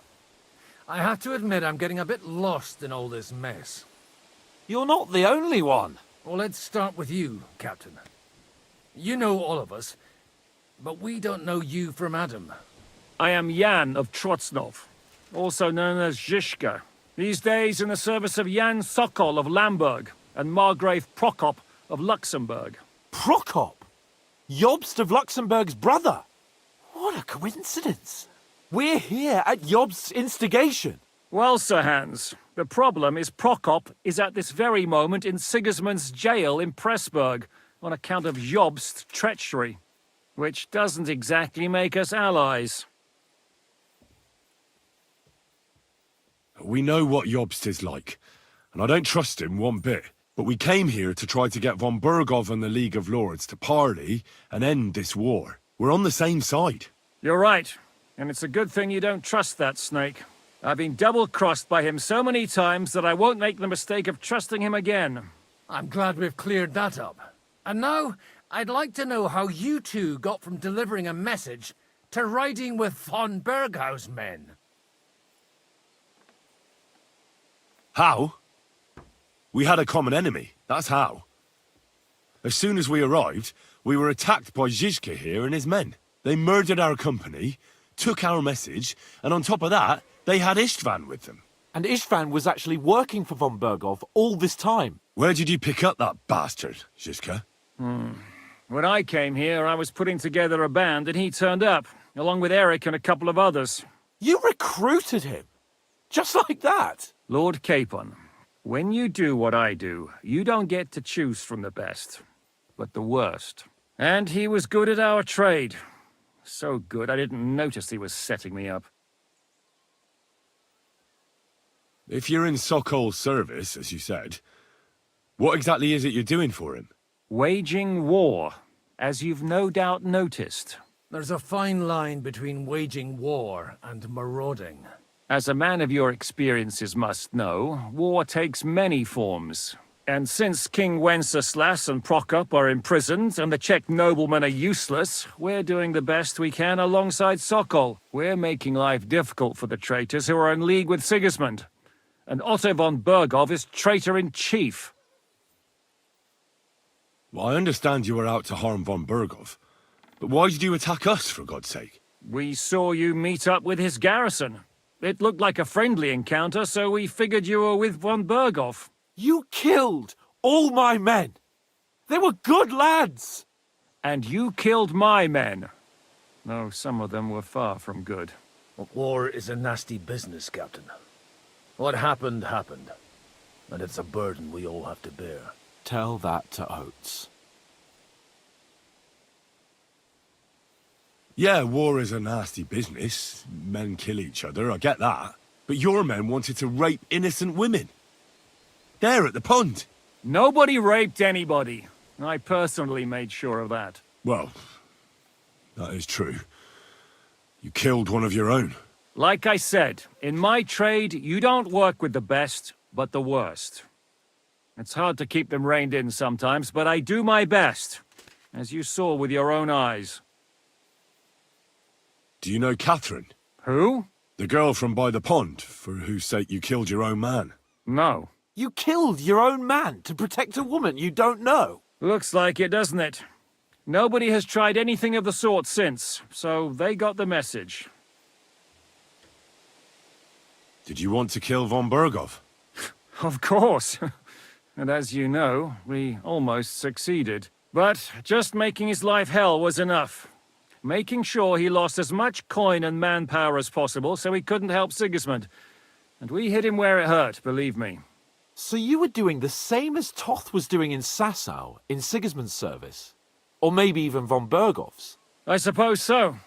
I have to admit I'm getting a bit lost in all this mess.
You're not the only one.
Well, let's start with you, Captain. You know all of us, but we don't know you from Adam.
I am Jan of Trotsnov, also known as Zhishka. These days in the service of Jan Sokol of Lamberg and Margrave Prokop of Luxembourg.
Prokop? Jobst of Luxembourg's brother? What a coincidence. We're here at Jobst's instigation.
Well, Sir Hans, the problem is Prokop is at this very moment in Sigismund's jail in Pressburg on account of Jobst's treachery, which doesn't exactly make us allies.
We know what Jobst is like, and I don't trust him one bit. But we came here to try to get von Bergov and the League of Lords to parley and end this war. We're on the same side.
You're right, and it's a good thing you don't trust that snake. I've been double-crossed by him so many times that I won't make the mistake of trusting him again.
I'm glad we've cleared that up. And now, I'd like to know how you two got from delivering a message to riding with von Bergau's men.
How? We had a common enemy, that's how. As soon as we arrived, we were attacked by Zhishka here and his men. They murdered our company, took our message, and on top of that, They had Istvan with them.
And Istvan was actually working for von Bergov all this time.
Where did you pick up that bastard, Žižka?
When I came here, I was putting together a band and he turned up, along with Eric and a couple of others.
You recruited him? Just like that?
Lord Capon, when you do what I do, you don't get to choose from the best, but the worst. And he was good at our trade. So good I didn't notice he was setting me up.
If you're in Sokol's service, as you said, what exactly is it you're doing for him?
Waging war, as you've no doubt noticed.
There's a fine line between waging war and marauding.
As a man of your experiences must know, war takes many forms. And since King Wenceslas and Prokop are imprisoned and the Czech noblemen are useless, we're doing the best we can alongside Sokol. We're making life difficult for the traitors who are in league with Sigismund. And Otto von Bergov is traitor-in-chief.
Well, I understand you were out to harm von Bergov, but why did you attack us, for God's sake?
We saw you meet up with his garrison. It looked like a friendly encounter, so we figured you were with von Bergov.
You killed all my men. They were good lads.
And you killed my men. Though some of them were far from good.
War is a nasty business, Captain. What happened, happened. And it's a burden we all have to bear.
Tell that to Oates.
Yeah, war is a nasty business. Men kill each other, I get that. But your men wanted to rape innocent women. There at the pond.
Nobody raped anybody. I personally made sure of that.
Well, that is true. You killed one of your own.
Like I said, in my trade, you don't work with the best, but the worst. It's hard to keep them reined in sometimes, but I do my best, as you saw with your own eyes.
Do you know Catherine?
Who?
The girl from by the pond, for whose sake you killed your own man.
No.
You killed your own man to protect a woman you don't know.
Looks like it, doesn't it? Nobody has tried anything of the sort since, so they got the message.
Did you want to kill von Bergov?
Of course. And as you know, we almost succeeded. But just making his life hell was enough. Making sure he lost as much coin and manpower as possible so he couldn't help Sigismund. And we hit him where it hurt, believe me.
So you were doing the same as Toth was doing in Sasau, in Sigismund's service? Or maybe even von Bergov's?
I suppose so.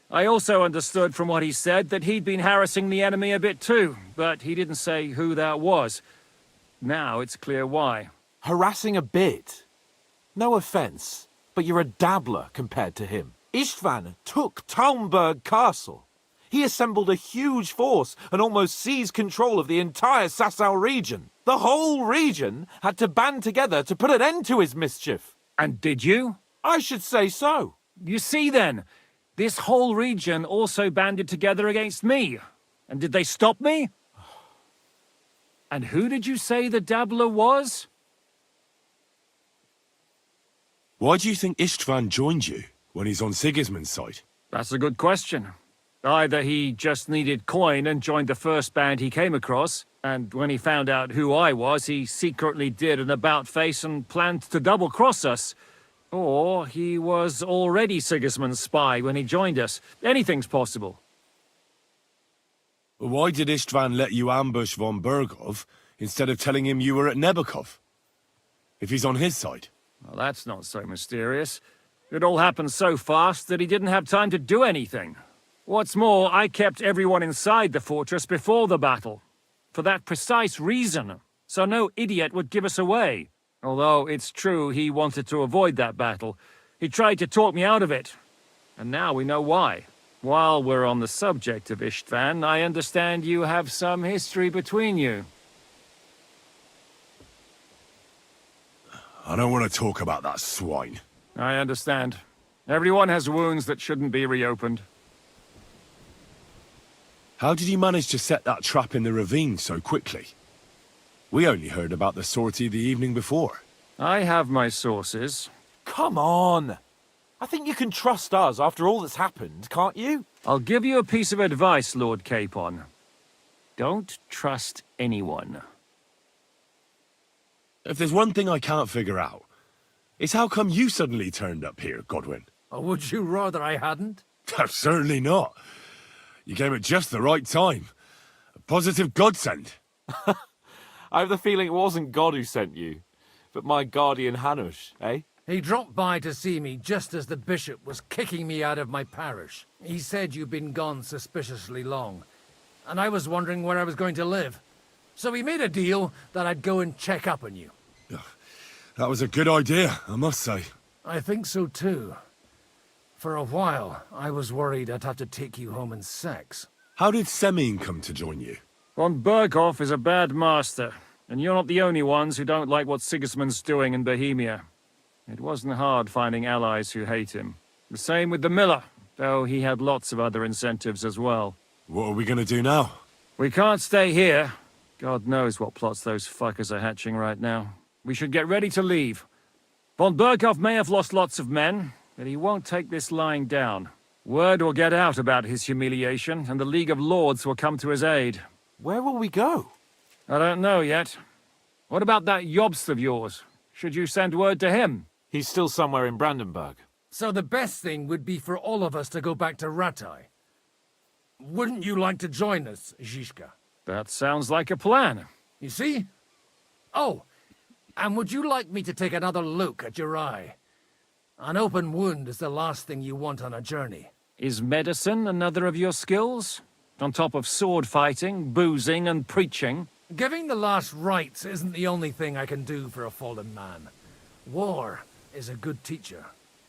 I also understood from what he said that he'd been harassing the enemy a bit too, but he didn't say who that was. Now it's clear why.
Harassing a bit? No offense, but you're a dabbler compared to him. Istvan took Talmberg Castle. He assembled a huge force and almost seized control of the entire Sasau region. The whole region had to band together to put an end to his mischief.
And did you?
I should say so.
You see then, this whole region also banded together against me. And did they stop me? And who did you say the dabbler was?
Why do you think Istvan joined you when he's on Sigismund's side?
That's a good question. Either he just needed coin and joined the first band he came across, and when he found out who I was, he secretly did an about-face and planned to double-cross us. Or he was already Sigismund's spy when he joined us. Anything's possible.
Why did Istvan let you ambush von Bergov instead of telling him you were at Nebakov? If he's on his side.
Well, that's not so mysterious. It all happened so fast that he didn't have time to do anything. What's more, I kept everyone inside the fortress before the battle. For that precise reason. So no idiot would give us away. Although it's true he wanted to avoid that battle. He tried to talk me out of it. And now we know why. While we're on the subject of Istvan, I understand you have some history between you.
I don't want to talk about that swine.
I understand. Everyone has wounds that shouldn't be reopened.
How did you manage to set that trap in the ravine so quickly? We only heard about the sortie the evening before.
I have my sources.
Come on! I think you can trust us after all that's happened, can't you?
I'll give you a piece of advice, Lord Capon. Don't trust anyone.
If there's one thing I can't figure out, it's how come you suddenly turned up here, Godwin?
Or would you rather I hadn't?
Certainly not. You came at just the right time. A positive godsend.
I have the feeling it wasn't God who sent you, but my guardian Hanush, eh?
He dropped by to see me just as the bishop was kicking me out of my parish. He said you'd been gone suspiciously long, and I was wondering where I was going to live. So we made a deal that I'd go and check up on you.
That was a good idea, I must say.
I think so too. For a while, I was worried I'd have to take you home in sex.
How did Semine come to join you?
Von Berghoff is a bad master, and you're not the only ones who don't like what Sigismund's doing in Bohemia. It wasn't hard finding allies who hate him. The same with the miller, though he had lots of other incentives as well.
What are we gonna do now?
We can't stay here. God knows what plots those fuckers are hatching right now. We should get ready to leave. Von Berghoff may have lost lots of men, but he won't take this lying down. Word will get out about his humiliation, and the League of Lords will come to his aid.
Where will we go?
I don't know yet. What about that Jobst of yours? Should you send word to him?
He's still somewhere in Brandenburg.
So the best thing would be for all of us to go back to Ratai. Wouldn't you like to join us, Zizka?
That sounds like a plan.
You see? Oh, and would you like me to take another look at your eye? An open wound is the last thing you want on a journey.
Is medicine another of your skills? On top of sword fighting, boozing, and preaching?
Giving the last rites isn't the only thing I can do for a fallen man. War is a good teacher.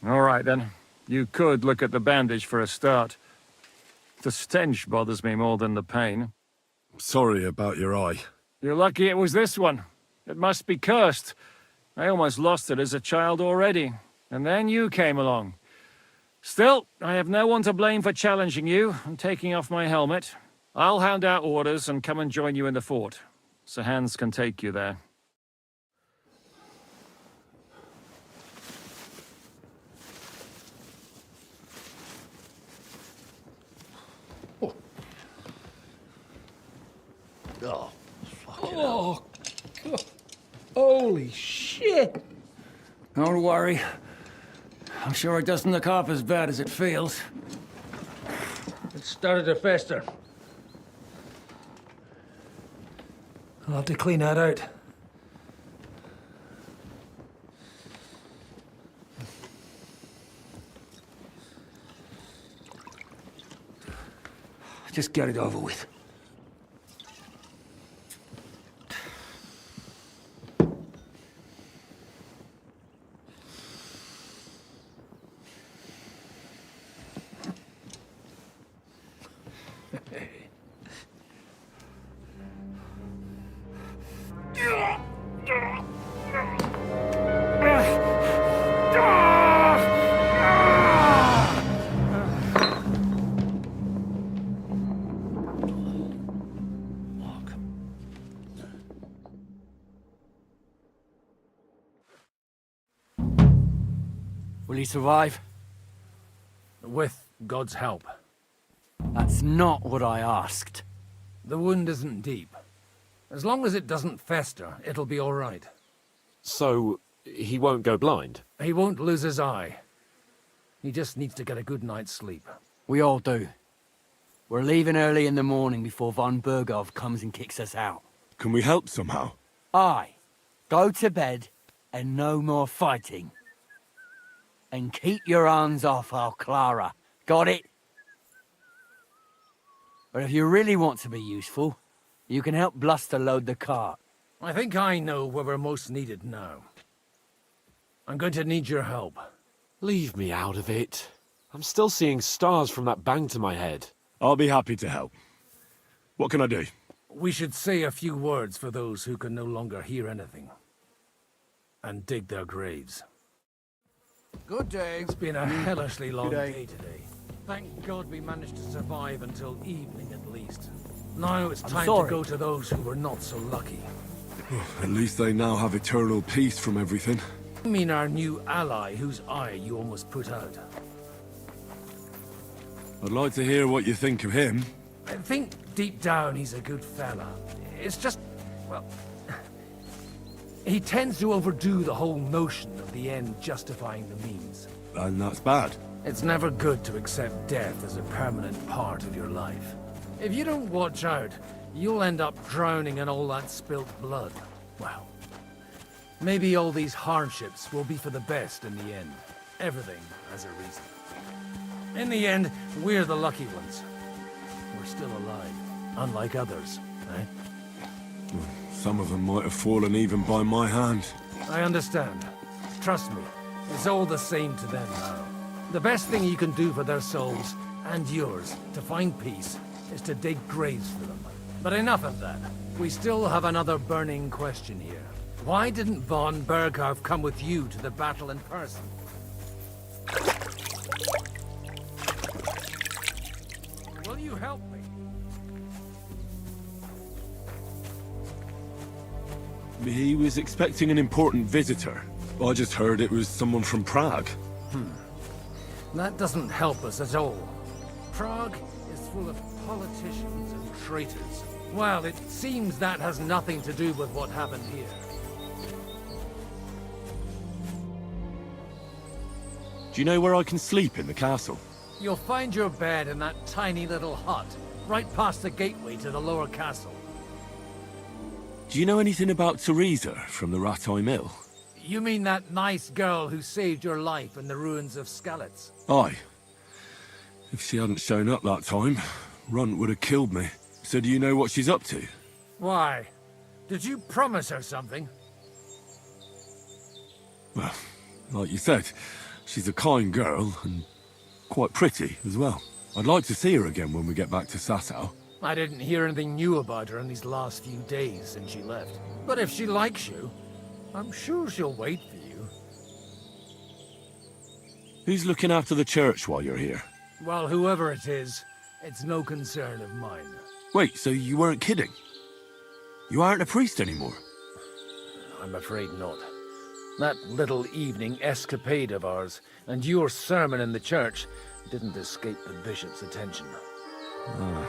All right, then. You could look at the bandage for a start. The stench bothers me more than the pain.
Sorry about your eye.
You're lucky it was this one. It must be cursed. I almost lost it as a child already. And then you came along. Still, I have no one to blame for challenging you and taking off my helmet. I'll hand out orders and come and join you in the fort. Sir Hans can take you there.
Oh, oh, God. Holy shit!
Don't worry. I'm sure it doesn't look half as bad as it feels.
It started to fester. I'll have to clean that out.
Just get it over with.
Will he survive?
With God's help.
That's not what I asked.
The wound isn't deep. As long as it doesn't fester, it'll be all right.
So, he won't go blind?
He won't lose his eye. He just needs to get a good night's sleep.
We all do. We're leaving early in the morning before von Berghoff comes and kicks us out.
Can we help somehow?
Aye. Go to bed and no more fighting. And keep your hands off our Clara. Got it? But if you really want to be useful, you can help Bluster load the cart.
I think I know where we're most needed now. I'm going to need your help.
Leave me out of it. I'm still seeing stars from that bang to my head.
I'll be happy to help. What can I do?
We should say a few words for those who can no longer hear anything. And dig their graves.
Good day.
It's been a hellishly long
Good day.
day today. Thank God we managed to survive until evening at least. Now it's time to go to those who were not so lucky.
At least they now have eternal peace from everything.
I mean our new ally whose eye you almost put out.
I'd like to hear what you think of him.
I think
deep down he's a good fella. It's just, well, he tends to overdo the whole notion of the end justifying the means.
And that's bad.
It's never good to accept death as a permanent part of your life. If you don't watch out, you'll end up drowning in all that spilt blood. Well, maybe all these hardships will be for the best in the end. Everything has a reason. In the end, we're the lucky ones. We're still alive, unlike others, eh?
Some of them might have fallen even by my hand.
I understand. Trust me, it's all the same to them now. The best thing you can do for their souls, and yours, to find peace, is to dig graves for them. But enough of that. We still have another burning question here. Why didn't von Berghoff come with you to the battle in person? Will you help me?
He was expecting an important visitor. I just heard it was someone from Prague.
That doesn't help us at all. Prague is full of politicians and traitors. Well, it seems that has nothing to do with what happened here.
Do you know where I can sleep in the castle?
You'll find your bed in that tiny little hut, right past the gateway to the lower castle.
Do you know anything about Teresa from the Rattay Mill?
You mean that nice girl who saved your life in the ruins of Skalitz?
Aye. If she hadn't shown up that time, Runt would have killed me. So do you know what she's up to?
Why? Did you promise her something?
Well, like you said, she's a kind girl and quite pretty as well. I'd like to see her again when we get back to Sasau.
I didn't hear anything new about her in these last few days since she left. But if she likes you, I'm sure she'll wait for you.
Who's looking after the church while you're here?
Well, whoever it is, it's no concern of mine.
Wait, so you weren't kidding? You aren't a priest anymore?
I'm afraid not. That little evening escapade of ours, and your sermon in the church, didn't escape the bishop's attention.
Ah.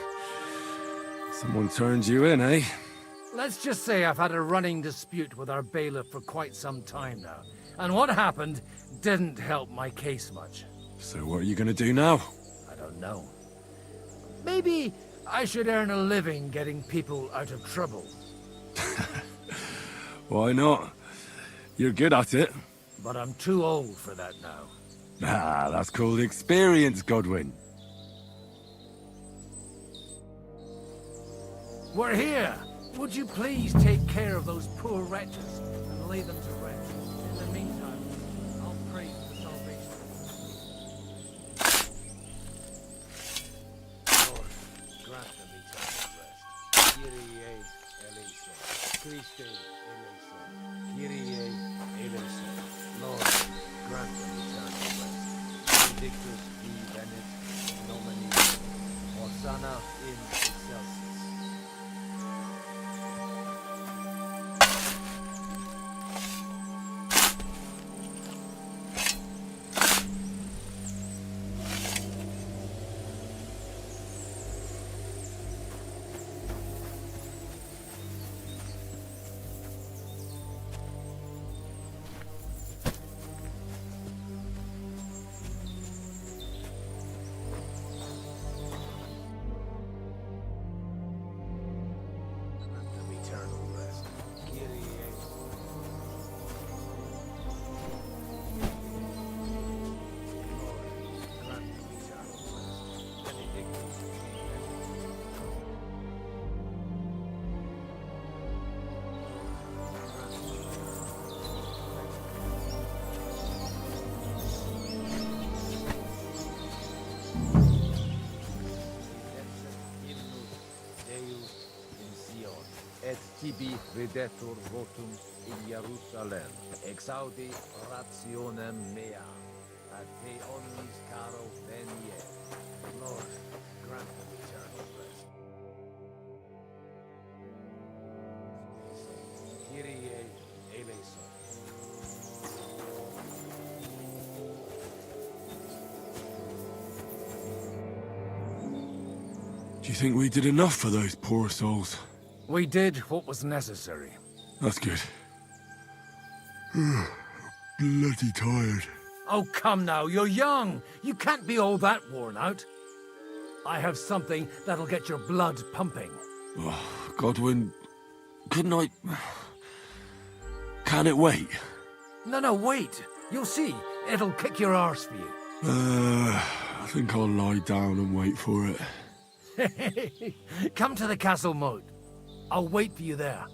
Someone turned you in, eh?
Let's just say I've had a running dispute with our bailiff for quite some time now. And what happened didn't help my case much.
So what are you gonna do now?
I don't know. Maybe I should earn a living getting people out of trouble.
Why not? You're good at it.
But I'm too old for that now.
Ah, that's called experience, Godwin.
We're here! Would you please take care of those poor wretches and lay them to rest? In the meantime, I'll pray for the salvation. Lord, grant them eternal rest. Kyrie eleison. Christe eleison. Kyrie eleison. Lord, grant them eternal rest. Benedictus vi venet nomini. Hosanna in excelsis.
Et tibi videtur votum in Jerusalem, exaudi rationem mea, ad te omnis caro venie. Lord, grant them eternal rest. Kyrie eleison.
Do you think we did enough for those poor souls?
We did what was necessary.
That's good. Bloody tired.
Oh, come now, you're young. You can't be all that worn out. I have something that'll get your blood pumping.
Oh, Godwin, couldn't I... Can it wait?
No, wait. You'll see. It'll kick your arse for you.
I think I'll lie down and wait for it.
Come to the castle moat. I'll wait for you there.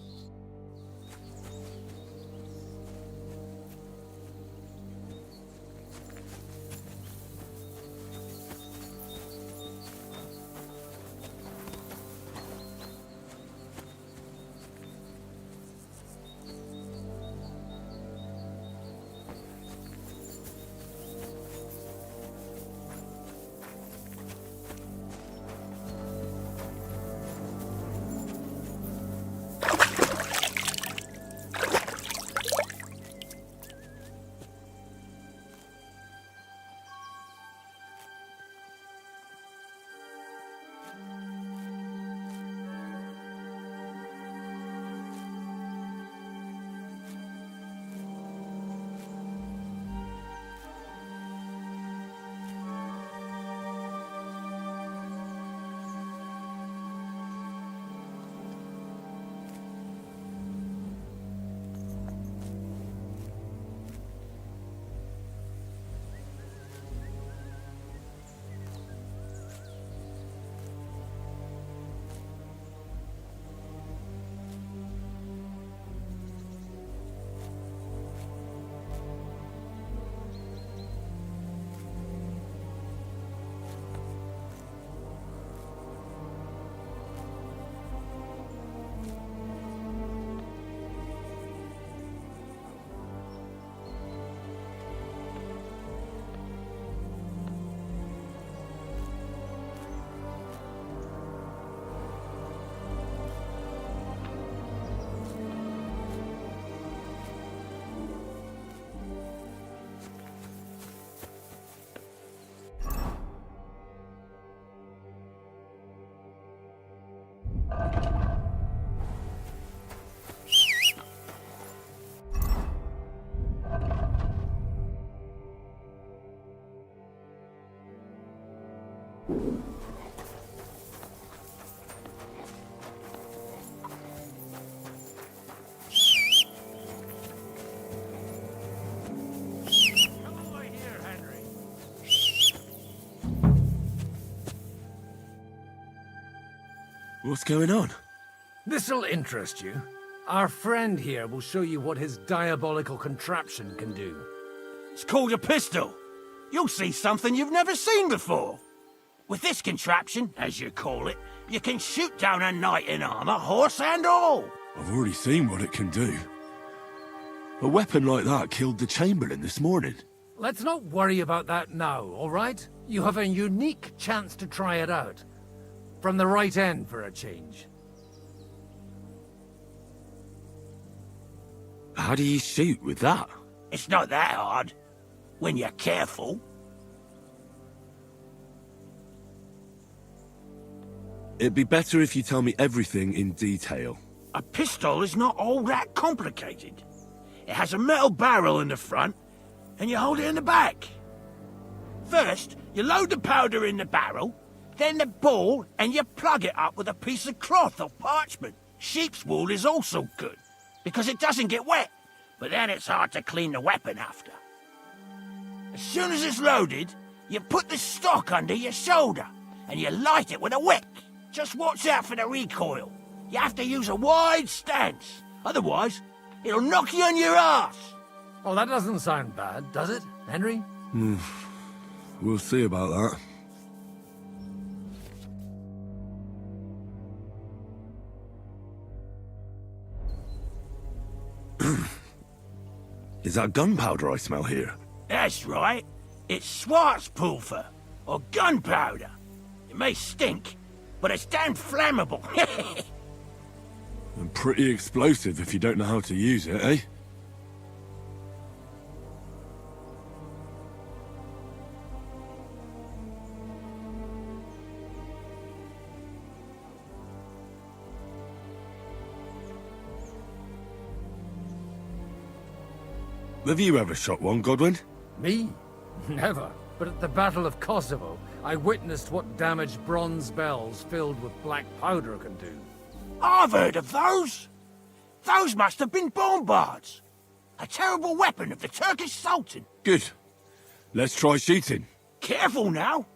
What's going on?
This'll interest you. Our friend here will show you what his diabolical contraption can do.
It's called a pistol. You'll see something you've never seen before. With this contraption, as you call it, you can shoot down a knight in armor, horse and all.
I've already seen what it can do. A weapon like that killed the Chamberlain this morning.
Let's not worry about that now, all right? You have a unique chance to try it out. From the right end for a change.
How do you shoot with that?
It's not that hard, when you're careful.
It'd be better if you tell me everything in detail.
A pistol is not all that complicated. It has a metal barrel in the front, and you hold it in the back. First, you load the powder in the barrel, then the ball, and you plug it up with a piece of cloth or parchment. Sheep's wool is also good, because it doesn't get wet, but then it's hard to clean the weapon after. As soon as it's loaded, you put the stock under your shoulder, and you light it with a wick. Just watch out for the recoil. You have to use a wide stance, otherwise it'll knock you on your ass.
Well, that doesn't sound bad, does it, Henry?
We'll see about that. Is that gunpowder I smell here?
That's right. It's Schwarzpulver, or gunpowder. It may stink, but it's damn flammable.
And pretty explosive if you don't know how to use it, eh? Have you ever shot one, Godwin?
Me? Never. But at the Battle of Kosovo, I witnessed what damage bronze bells filled with black powder can do.
I've heard of those. Those must have been bombards. A terrible weapon of the Turkish Sultan.
Good. Let's try shooting.
Careful now.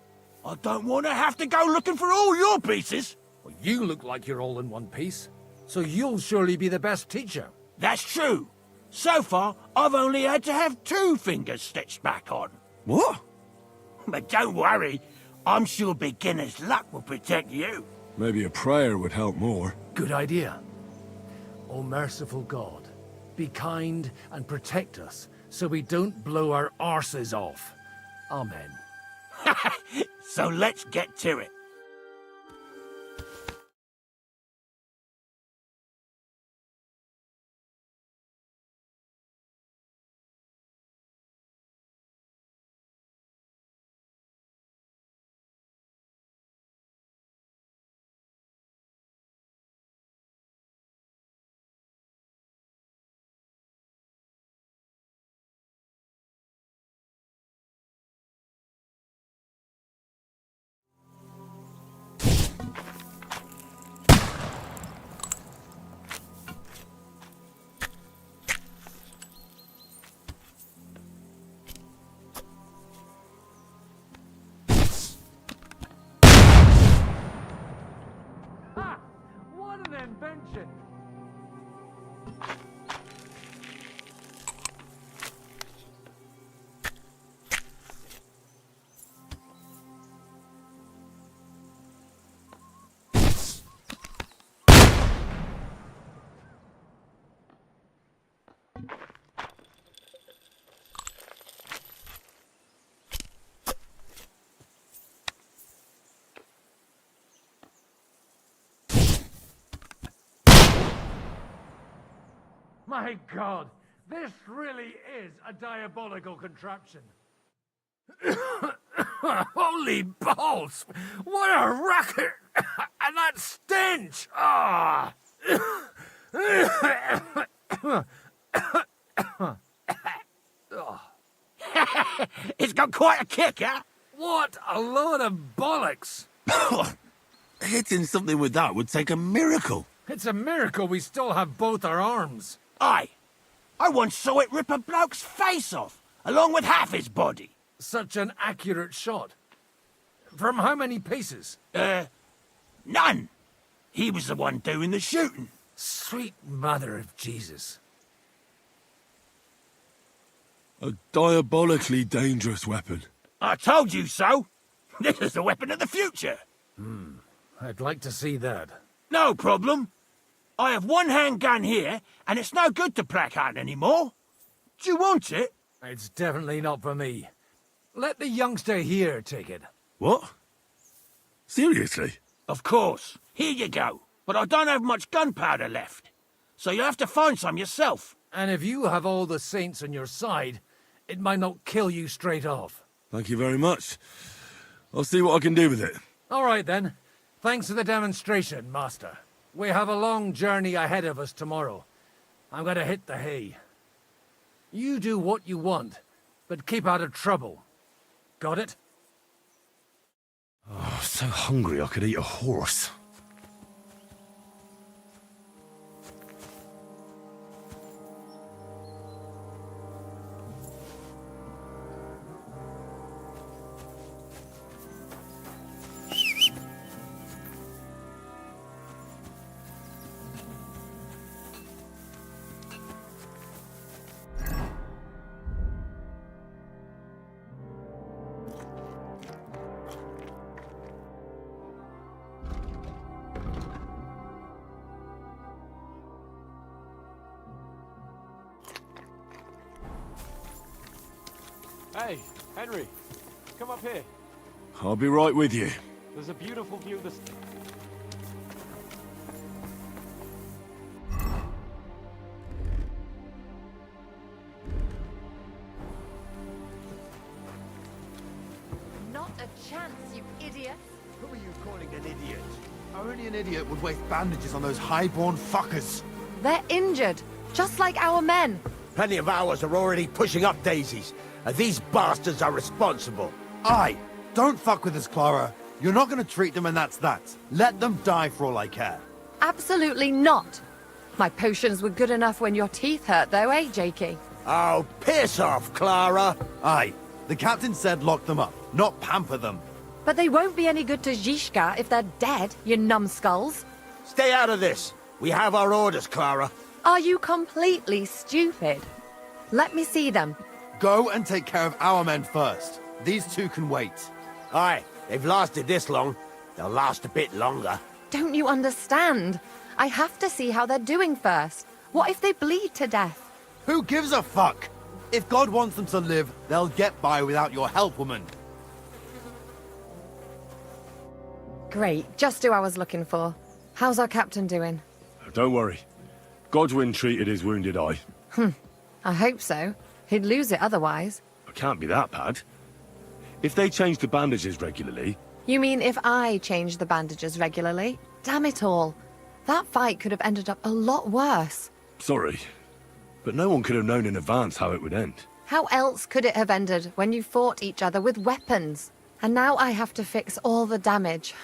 I don't want to have to go looking for all your pieces.
Well, you look like you're all in one piece, so you'll surely be the best teacher.
That's true. So far, I've only had to have 2 fingers stitched back on.
What?
But don't worry. I'm sure beginner's luck will protect you.
Maybe a prayer would help more.
Good idea. O merciful God, be kind and protect us so we don't blow our arses off. Amen.
So let's get to it.
What an invention! My God, this really is a diabolical contraption. Holy balls! What a racket! And that stench! Ah!
It's got quite a kick, huh?
What a load of bollocks!
Hitting something with that would take a miracle.
It's a miracle we still have both our arms.
Aye. I once saw it rip a bloke's face off, along with half his body.
Such an accurate shot. From how many paces?
None. He was the one doing the shooting.
Sweet mother of Jesus.
A diabolically dangerous weapon.
I told you so. This is the weapon of the future.
I'd like to see that.
No problem. I have one handgun here, and it's no good to placard anymore. Do you want it?
It's definitely not for me. Let the youngster here take it.
What? Seriously?
Of course. Here you go. But I don't have much gunpowder left. So you have to find some yourself.
And if you have all the saints on your side, it might not kill you straight off.
Thank you very much. I'll see what I can do with it.
All right, then. Thanks for the demonstration, Master. We have a long journey ahead of us tomorrow. I'm gonna hit the hay. You do what you want, but keep out of trouble. Got it?
Oh, so hungry I could eat a horse.
Hey, Henry, come up here.
I'll be right with you.
There's a beautiful view of the...
Not a chance, you idiot.
Who are you calling an idiot? Only an idiot would waste bandages on those high-born fuckers.
They're injured, just like our men.
Plenty of ours are already pushing up daisies, and these bastards are responsible.
Aye, don't fuck with us, Clara. You're not gonna treat them and that's that. Let them die for all I care.
Absolutely not. My potions were good enough when your teeth hurt, though, eh, Jakey?
Oh, piss off, Clara!
Aye, the captain said lock them up, not pamper them.
But they won't be any good to Zizka if they're dead, you numbskulls.
Stay out of this. We have our orders, Clara.
Are you completely stupid? Let me see them.
Go and take care of our men first. These two can wait.
Aye, they've lasted this long. They'll last a bit longer.
Don't you understand? I have to see how they're doing first. What if they bleed to death?
Who gives a fuck? If God wants them to live, they'll get by without your help, woman.
Great, just who I was looking for. How's our captain doing?
Don't worry. Godwin treated his wounded eye.
I hope so. He'd lose it otherwise.
It can't be that bad. If they change the bandages regularly...
You mean if I change the bandages regularly? Damn it all. That fight could have ended up a lot worse.
Sorry, but no one could have known in advance how it would end.
How else could it have ended when you fought each other with weapons? And now I have to fix all the damage.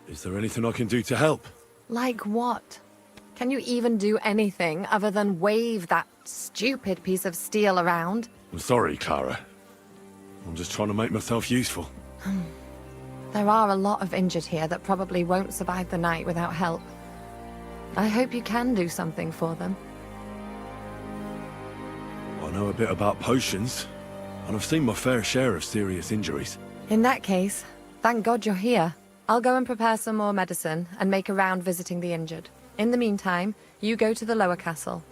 Is there anything I can do to help?
Like what? Can you even do anything other than wave that stupid piece of steel around?
I'm sorry, Clara. I'm just trying to make myself useful.
There are a lot of injured here that probably won't survive the night without help. I hope you can do something for them.
I know a bit about potions, and I've seen my fair share of serious injuries.
In that case, thank God you're here. I'll go and prepare some more medicine and make a round visiting the injured. In the meantime, you go to the lower castle.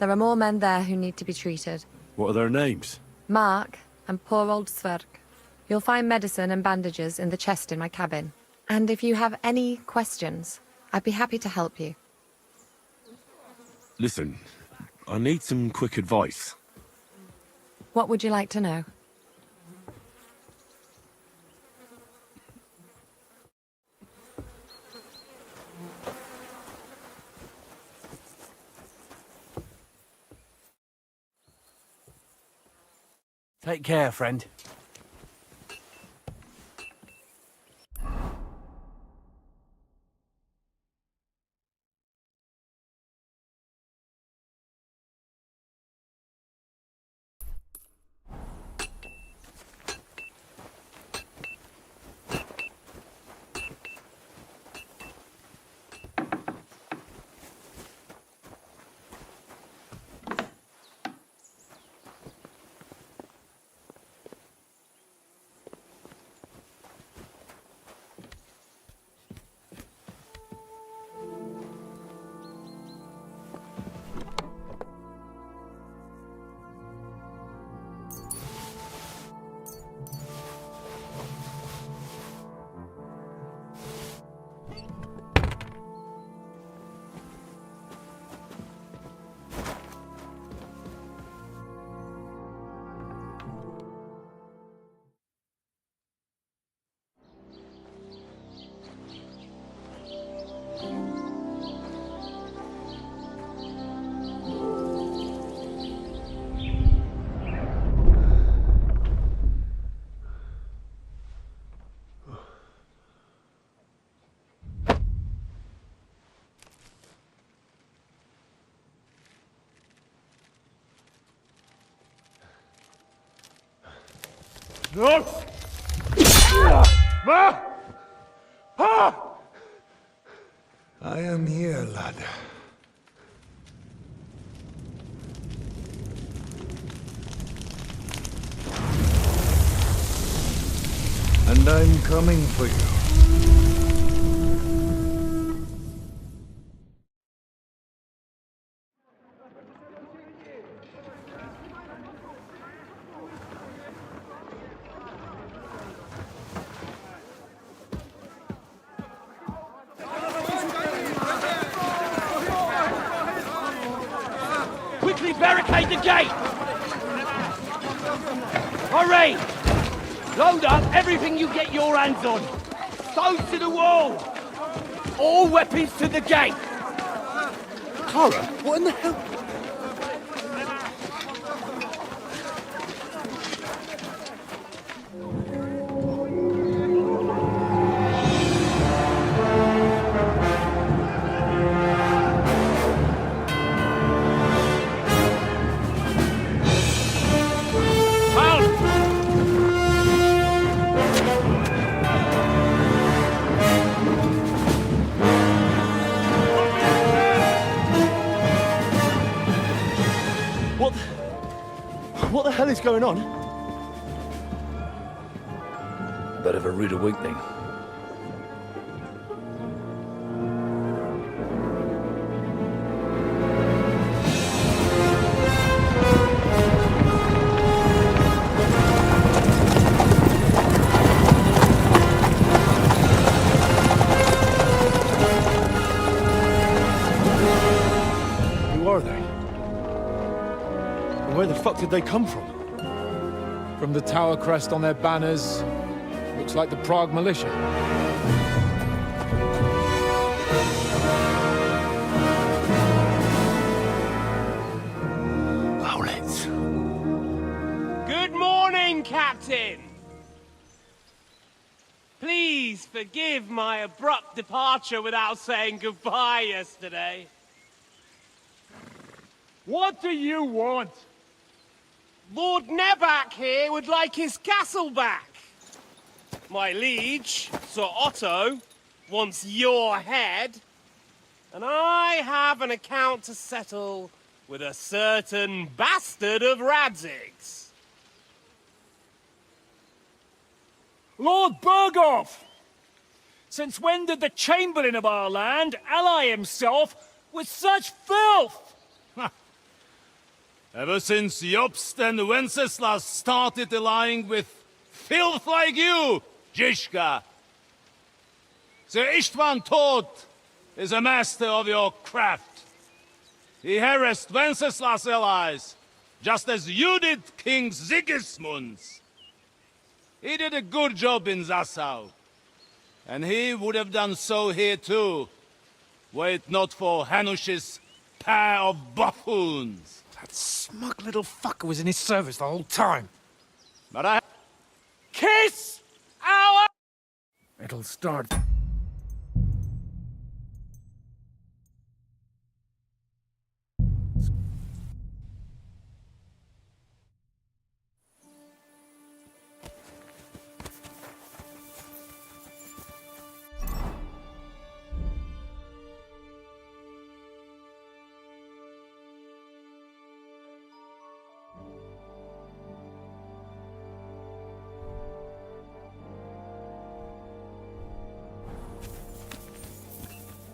There are more men there who need to be treated.
What are their names?
Mark and poor old Sverk. You'll find medicine and bandages in the chest in my cabin. And if you have any questions, I'd be happy to help you.
Listen, I need some quick advice.
What would you like to know?
Take care, friend.
No! Ma! Ah!
I am here, lad. And I'm coming for you.
Quickly barricade the gate! Hurry! Load up everything you get your hands on. Stones to the wall! All weapons to the gate!
Clara, what in the hell?
What the hell is going on?
A bit of a rude awakening.
Who are they? And where the fuck did they come from?
From the tower crest on their banners, looks like the Prague militia.
Owlets.
Good morning, Captain! Please forgive my abrupt departure without saying goodbye yesterday.
What do you want?
Lord Nebak here would like his castle back. My liege, Sir Otto, wants your head. And I have an account to settle with a certain bastard of Radzig's.
Lord Berghoff! Since when did the Chamberlain of our land ally himself with such filth?
Ever since Jobst and Wenceslas started allying with filth like you, Zizka. Sir Istvan Tod is a master of your craft. He harassed Wenceslas' allies, just as you did King Sigismund's. He did a good job in Zassau, and he would have done so here too, were it not for Hanush's pair of buffoons.
That smug little fucker was in his service the whole time.
But I...
Kiss our...
It'll start.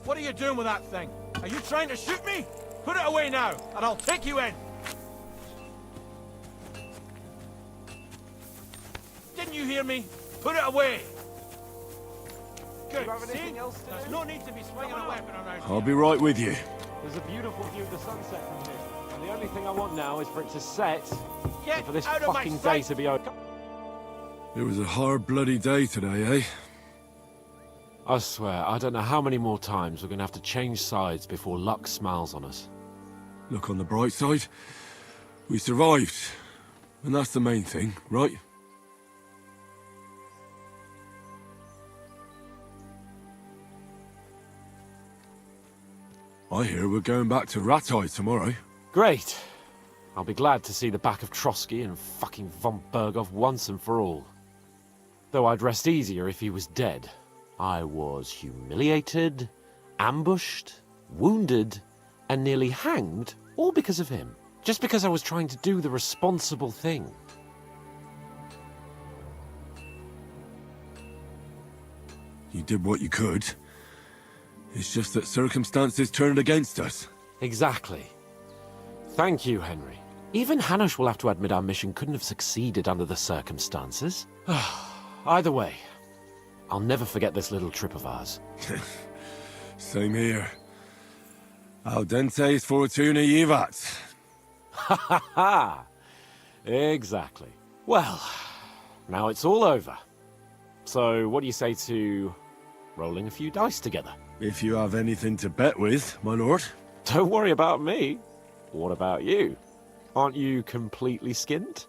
What are you doing with that thing? Are you trying to shoot me? Put it away now, and I'll take you in. Didn't you hear me? Put it away. Good. See? There's no need to be swinging a weapon around.
I'll be right with you.
There's a beautiful view of the sunset from here. And the only thing I want now is for it to set,
Get
and for this
out of my
fucking day
sight.
to be over.
It was a hard bloody day today, eh?
I swear, I don't know how many more times we're going to have to change sides before luck smiles on us.
Look on the bright side. We survived. And that's the main thing, right? I hear we're going back to Ratai tomorrow.
Great. I'll be glad to see the back of Trotsky and fucking von Berghoff once and for all. Though I'd rest easier if he was dead. I was humiliated, ambushed, wounded, and nearly hanged, all because of him. Just because I was trying to do the responsible thing.
You did what you could. It's just that circumstances turned against us.
Exactly. Thank you, Henry. Even Hanush will have to admit our mission couldn't have succeeded under the circumstances. Either way, I'll never forget this little trip of ours.
Same here. Al dentes fortuna jivat.
Ha ha ha! Exactly. Well, now it's all over. So, what do you say to rolling a few dice together?
If you have anything to bet with, my lord.
Don't worry about me. What about you? Aren't you completely skinned?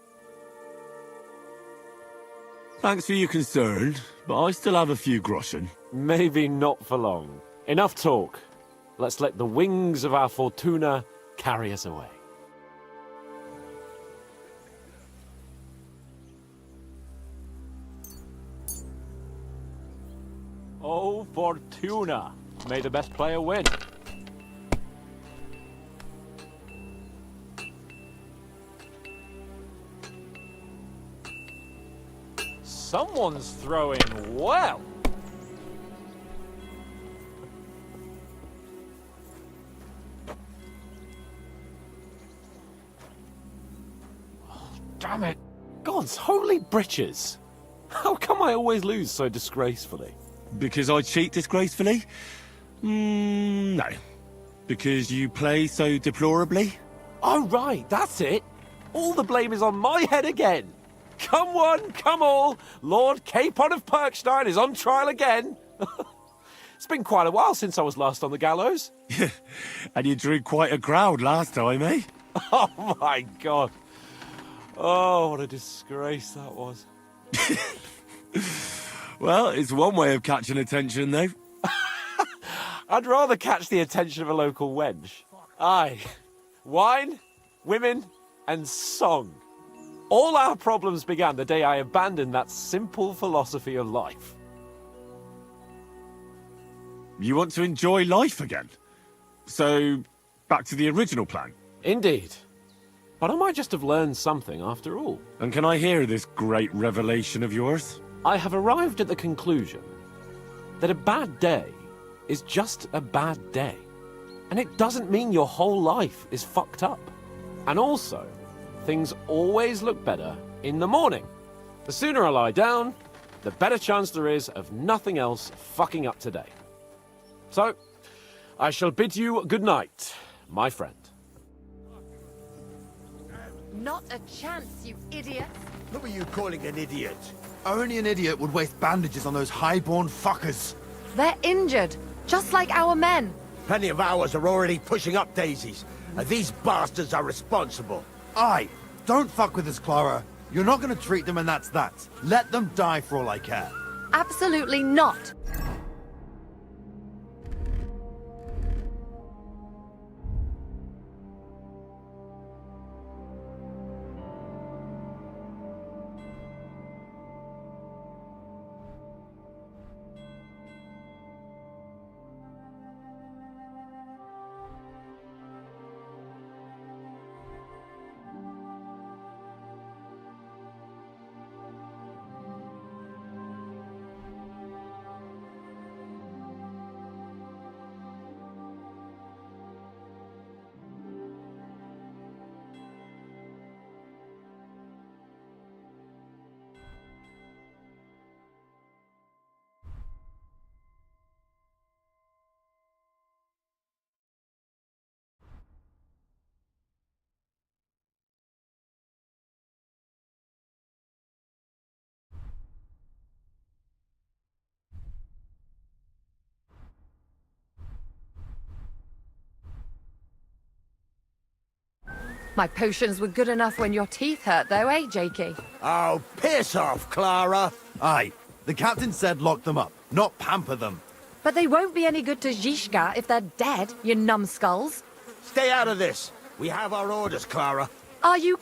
Thanks for your concern, but I still have a few groschen.
Maybe not for long. Enough talk. Let's let the wings of our Fortuna carry us away. Oh, Fortuna! May the best player win. Someone's throwing well. Oh, damn it. God's holy britches. How come I always lose so disgracefully?
Because I cheat disgracefully? No. Because you play so deplorably?
Oh, right, that's it. All the blame is on my head again. Come one, come all. Lord Capon of Perkstein is on trial again. It's been quite a while since I was last on the gallows.
And you drew quite a crowd last time, eh?
Oh, my God. Oh, what a disgrace that was.
Well, it's one way of catching attention, though.
I'd rather catch the attention of a local wench. Aye. Wine, women, and song. All our problems began the day I abandoned that simple philosophy of life.
You want to enjoy life again? So, back to the original plan?
Indeed. But I might just have learned something after all.
And can I hear this great revelation of yours?
I have arrived at the conclusion that a bad day is just a bad day. And it doesn't mean your whole life is fucked up. And also, things always look better in the morning. The sooner I lie down, the better chance there is of nothing else fucking up today. So, I shall bid you good night, my friend.
Not a chance, you idiot.
Who are you calling an idiot? Only an idiot would waste bandages on those highborn fuckers.
They're injured, just like our men.
Plenty of ours are already pushing up daisies, and these bastards are responsible.
Aye, don't fuck with us, Clara. You're not gonna treat them and that's that. Let them die for all I care.
Absolutely not. My potions were good enough when your teeth hurt, though, eh, Jakey?
Oh, piss off, Clara!
Aye, the captain said lock them up, not pamper them.
But they won't be any good to Zhishka if they're dead, you numbskulls.
Stay out of this. We have our orders, Clara.
Are you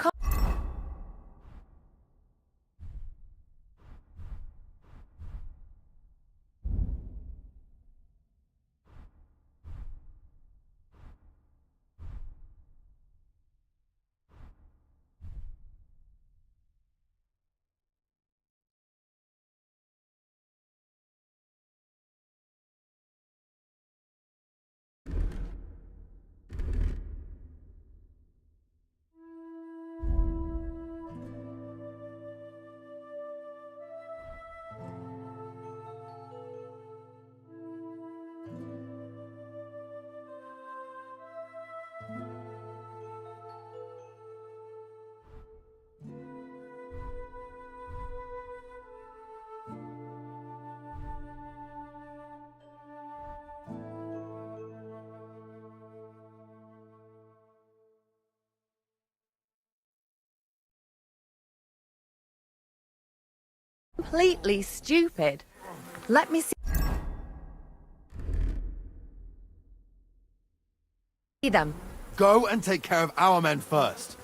completely stupid. Let me see them.
Go and take care of our men first.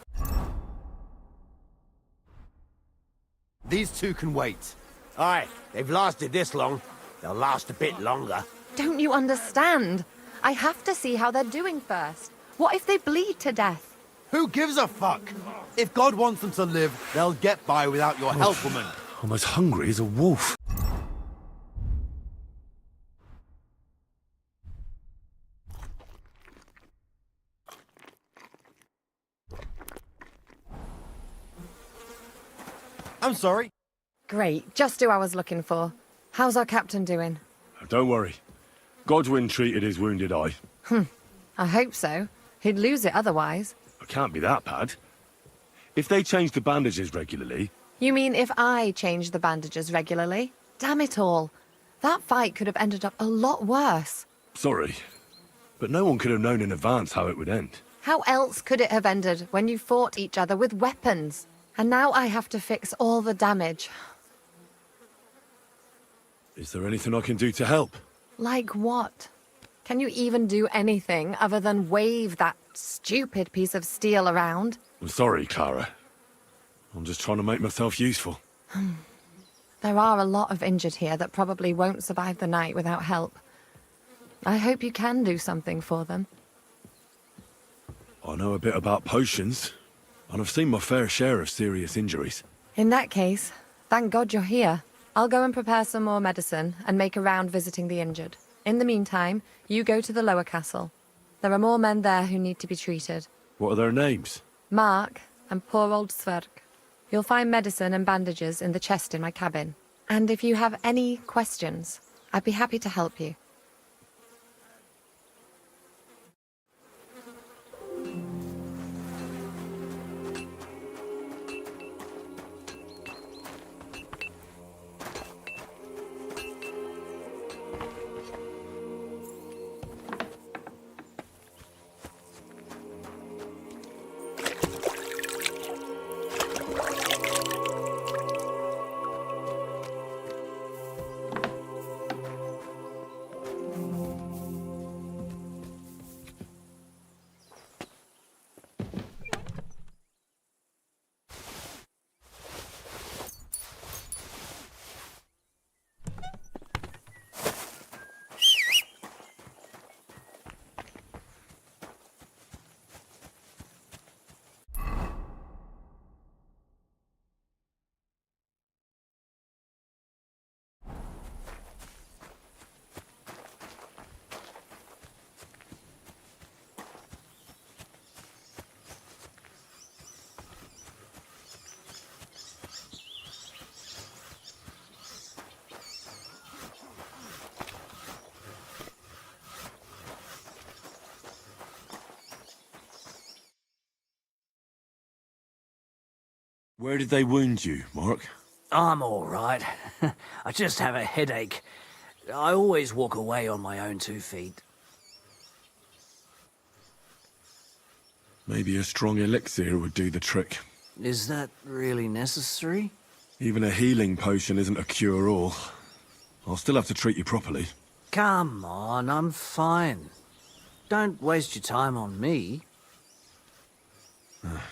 These two can wait.
Aye, they've lasted this long. They'll last a bit longer.
Don't you understand? I have to see how they're doing first. What if they bleed to death?
Who gives a fuck? If God wants them to live, they'll get by without your help, woman.
I'm as hungry as a wolf.
I'm sorry.
Great, just who I was looking for. How's our captain doing?
Don't worry. Godwin treated his wounded eye.
I hope so. He'd lose it otherwise.
It can't be that bad. If they change the bandages regularly...
You mean if I change the bandages regularly? Damn it all. That fight could have ended up a lot worse.
Sorry, but no one could have known in advance how it would end.
How else could it have ended when you fought each other with weapons? And now I have to fix all the damage.
Is there anything I can do to help?
Like what? Can you even do anything other than wave that stupid piece of steel around?
I'm sorry, Clara. I'm just trying to make myself useful.
There are a lot of injured here that probably won't survive the night without help. I hope you can do something for them.
I know a bit about potions, and I've seen my fair share of serious injuries.
In that case, thank God you're here. I'll go and prepare some more medicine and make a round visiting the injured. In the meantime, you go to the lower castle. There are more men there who need to be treated.
What are their names?
Mark and poor old Sverk. You'll find medicine and bandages in the chest in my cabin. And if you have any questions, I'd be happy to help you.
Where did they wound you, Mark?
I'm all right. I just have a headache. I always walk away on my own 2 feet.
Maybe a strong elixir would do the trick.
Is that really necessary?
Even a healing potion isn't a cure-all. I'll still have to treat you properly.
Come on, I'm fine. Don't waste your time on me.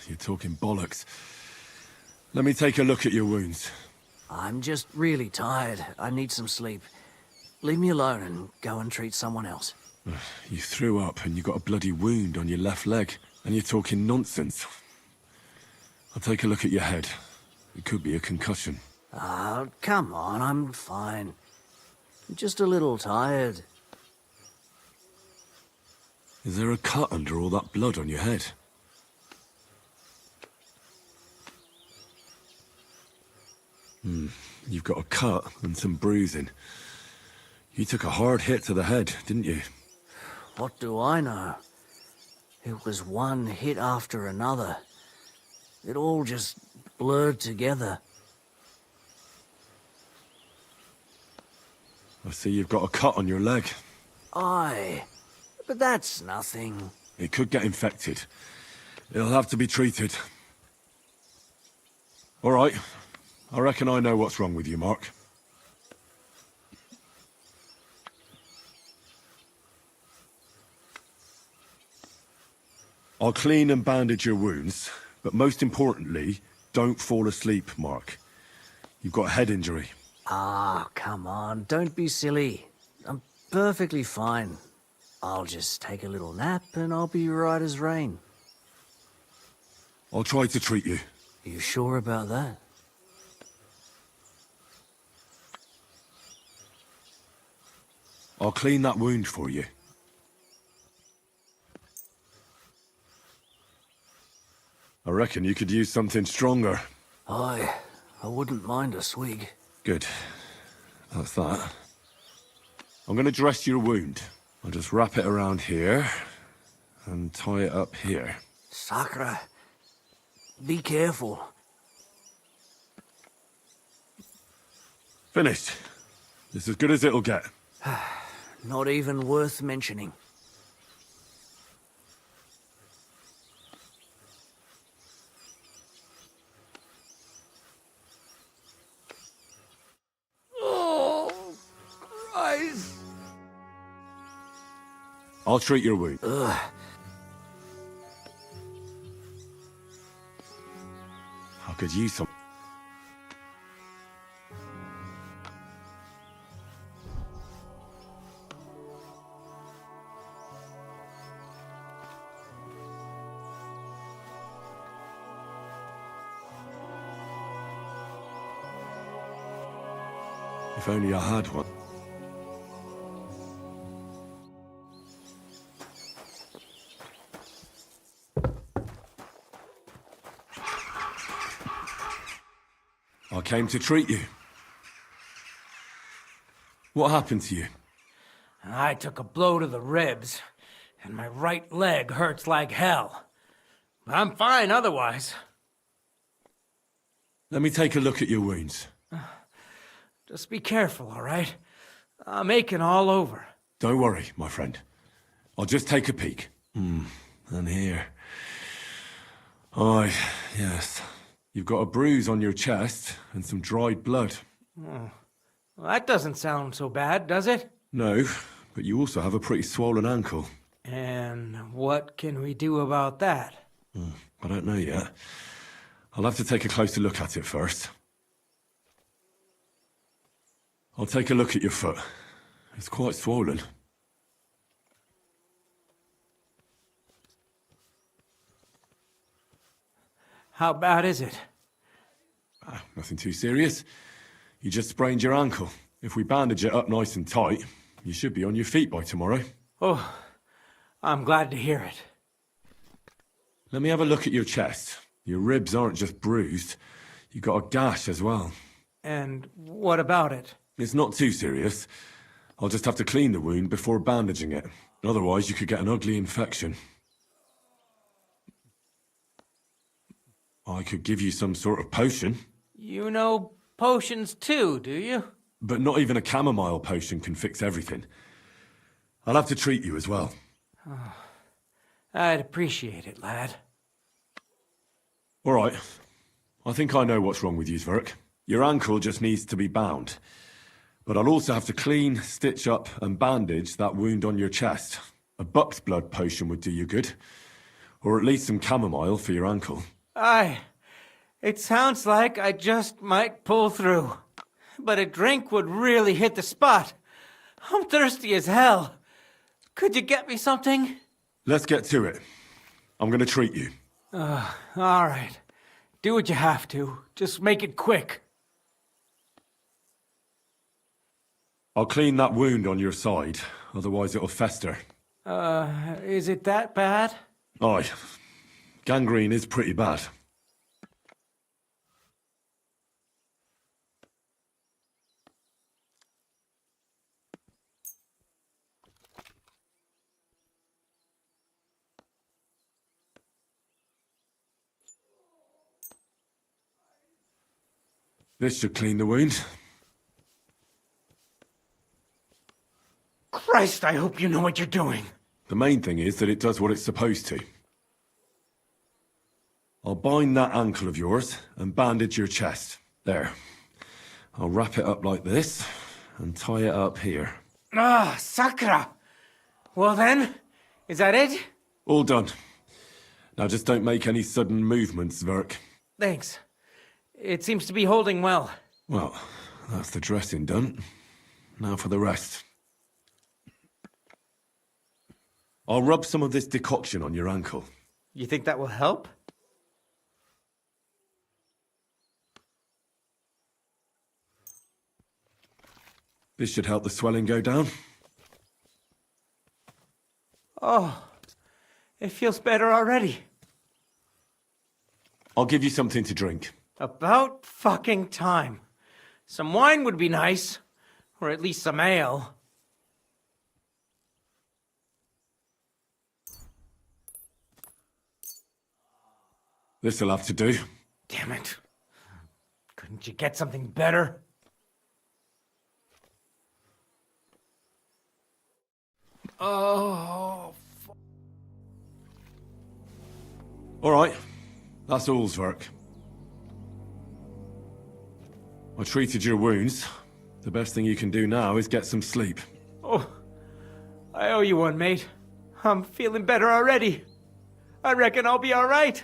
You're talking bollocks. Let me take a look at your wounds.
I'm just really tired. I need some sleep. Leave me alone and go and treat someone else.
You threw up and you got a bloody wound on your left leg, and you're talking nonsense. I'll take a look at your head. It could be a concussion.
Ah, come on, I'm fine. I'm just a little tired.
Is there a cut under all that blood on your head? You've got a cut and some bruising. You took a hard hit to the head, didn't you?
What do I know? It was one hit after another. It all just blurred together.
I see you've got a cut on your leg.
Aye, but that's nothing.
It could get infected. It'll have to be treated. All right, I reckon I know what's wrong with you, Mark. I'll clean and bandage your wounds, but most importantly, don't fall asleep, Mark. You've got a head injury.
Ah, come on, don't be silly. I'm perfectly fine. I'll just take a little nap and I'll be right as rain.
I'll try to treat you.
You sure about that?
I'll clean that wound for you. I reckon you could use something stronger.
Aye, I wouldn't mind a swig.
Good. That's that. I'm gonna dress your wound. I'll just wrap it around here and tie it up here.
Sakra, be careful.
Finished. It's as good as it'll get.
Not even worth mentioning.
Oh, Christ.
I'll treat your wound.
Ugh.
I could use some. If only I had one. I came to treat you. What happened to you?
I took a blow to the ribs, and my right leg hurts like hell. I'm fine otherwise.
Let me take a look at your wounds.
Just be careful, all right? I'm aching all over.
Don't worry, my friend. I'll just take a peek. And here. Aye, yes. You've got a bruise on your chest and some dried blood.
Oh. Well, that doesn't sound so bad, does it?
No, but you also have a pretty swollen ankle.
And what can we do about that?
I don't know yet. I'll have to take a closer look at it first. I'll take a look at your foot. It's quite swollen.
How bad is it?
Nothing too serious. You just sprained your ankle. If we bandage it up nice and tight, you should be on your feet by tomorrow.
Oh, I'm glad to hear it.
Let me have a look at your chest. Your ribs aren't just bruised. You got a gash as well.
And what about it?
It's not too serious. I'll just have to clean the wound before bandaging it. Otherwise, you could get an ugly infection. I could give you some sort of potion.
You know potions too, do you?
But not even a chamomile potion can fix everything. I'll have to treat you as well.
Oh, I'd appreciate it, lad.
All right. I think I know what's wrong with you, Zverk. Your ankle just needs to be bound. But I'll also have to clean, stitch up, and bandage that wound on your chest. A buck's blood potion would do you good. Or at least some chamomile for your ankle.
Aye. It sounds like I just might pull through. But a drink would really hit the spot. I'm thirsty as hell. Could you get me something?
Let's get to it. I'm gonna treat you.
All right. Do what you have to. Just make it quick.
I'll clean that wound on your side, otherwise it'll fester.
Is it that bad?
Aye. Gangrene is pretty bad. This should clean the wound.
Christ, I hope you know what you're doing.
The main thing is that it does what it's supposed to. I'll bind that ankle of yours and bandage your chest. There. I'll wrap it up like this and tie it up here.
Ah, Sakra! Well then, is that it?
All done. Now just don't make any sudden movements, Verk.
Thanks. It seems to be holding well.
Well, that's the dressing done. Now for the rest. I'll rub some of this decoction on your ankle.
You think that will help?
This should help the swelling go down.
Oh, it feels better already.
I'll give you something to drink.
About fucking time. Some wine would be nice. Or at least some ale.
This'll have to do.
Damn it. Couldn't you get something better? Oh.
All right. That's all's work. I treated your wounds. The best thing you can do now is get some sleep.
Oh, I owe you one, mate. I'm feeling better already. I reckon I'll be all right.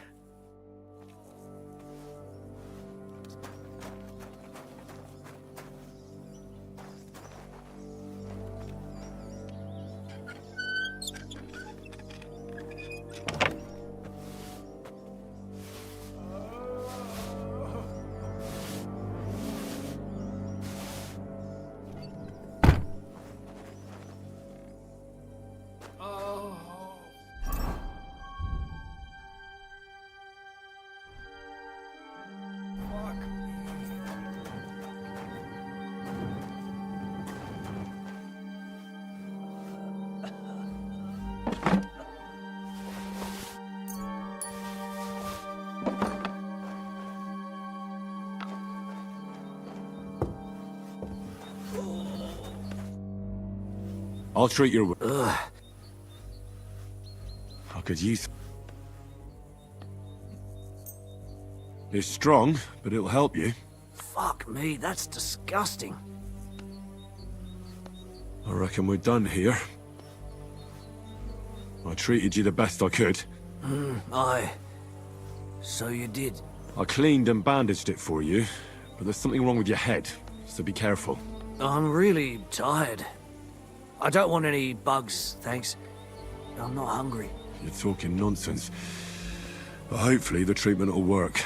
I'll treat your... I could use... It's strong, but it'll help you.
Fuck me, that's disgusting.
I reckon we're done here. I treated you the best I could.
Aye. So you did.
I cleaned and bandaged it for you, but there's something wrong with your head, so be careful.
I'm really tired. I don't want any bugs, thanks. I'm not hungry.
You're talking nonsense. But hopefully the treatment will work.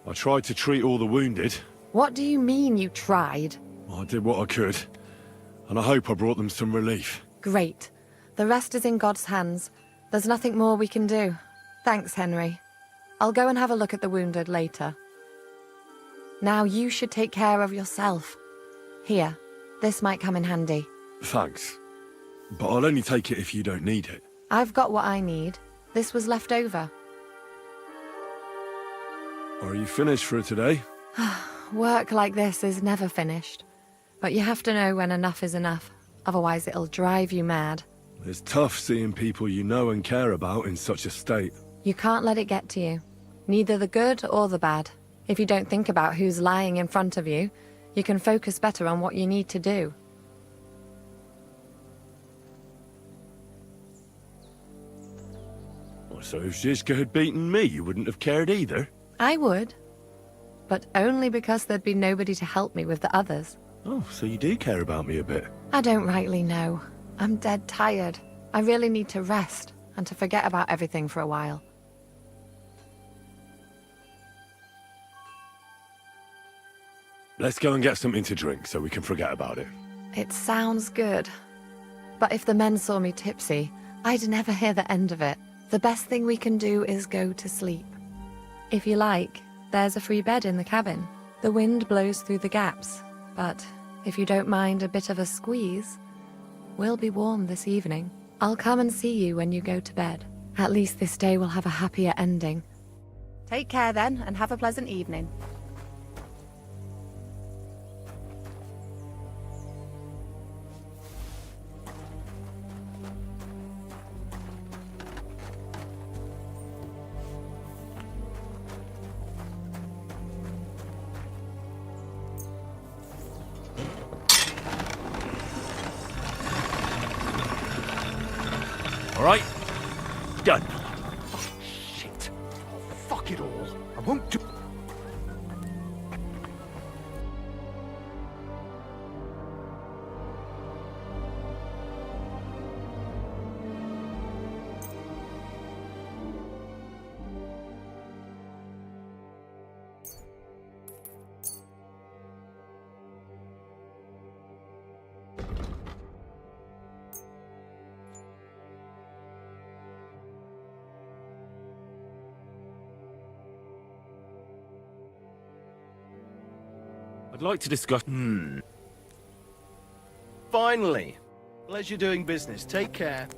I tried to treat all the wounded.
What do you mean you tried?
I did what I could, and I hope I brought them some relief.
Great. The rest is in God's hands. There's nothing more we can do. Thanks, Henry. I'll go and have a look at the wounded later. Now you should take care of yourself. Here, this might come in handy.
Thanks. But I'll only take it if you don't need it.
I've got what I need. This was left over.
Are you finished for today?
Work like this is never finished. But you have to know when enough is enough. Otherwise it'll drive you mad.
It's tough seeing people you know and care about in such a state.
You can't let it get to you. Neither the good or the bad. If you don't think about who's lying in front of you, you can focus better on what you need to do.
So if Zizka had beaten me, you wouldn't have cared either?
I would. But only because there'd be nobody to help me with the others.
Oh, so you do care about me a bit?
I don't rightly know. I'm dead tired. I really need to rest and to forget about everything for a while.
Let's go and get something to drink so we can forget about it.
It sounds good. But if the men saw me tipsy, I'd never hear the end of it. The best thing we can do is go to sleep. If you like, there's a free bed in the cabin. The wind blows through the gaps, but if you don't mind a bit of a squeeze, we'll be warm this evening. I'll come and see you when you go to bed. At least this day will have a happier ending. Take care then, and have a pleasant evening.
All right. Done. Oh, shit. Oh, fuck it all. I won't do...
I'd like to discuss...
Finally. Pleasure doing business. Take care.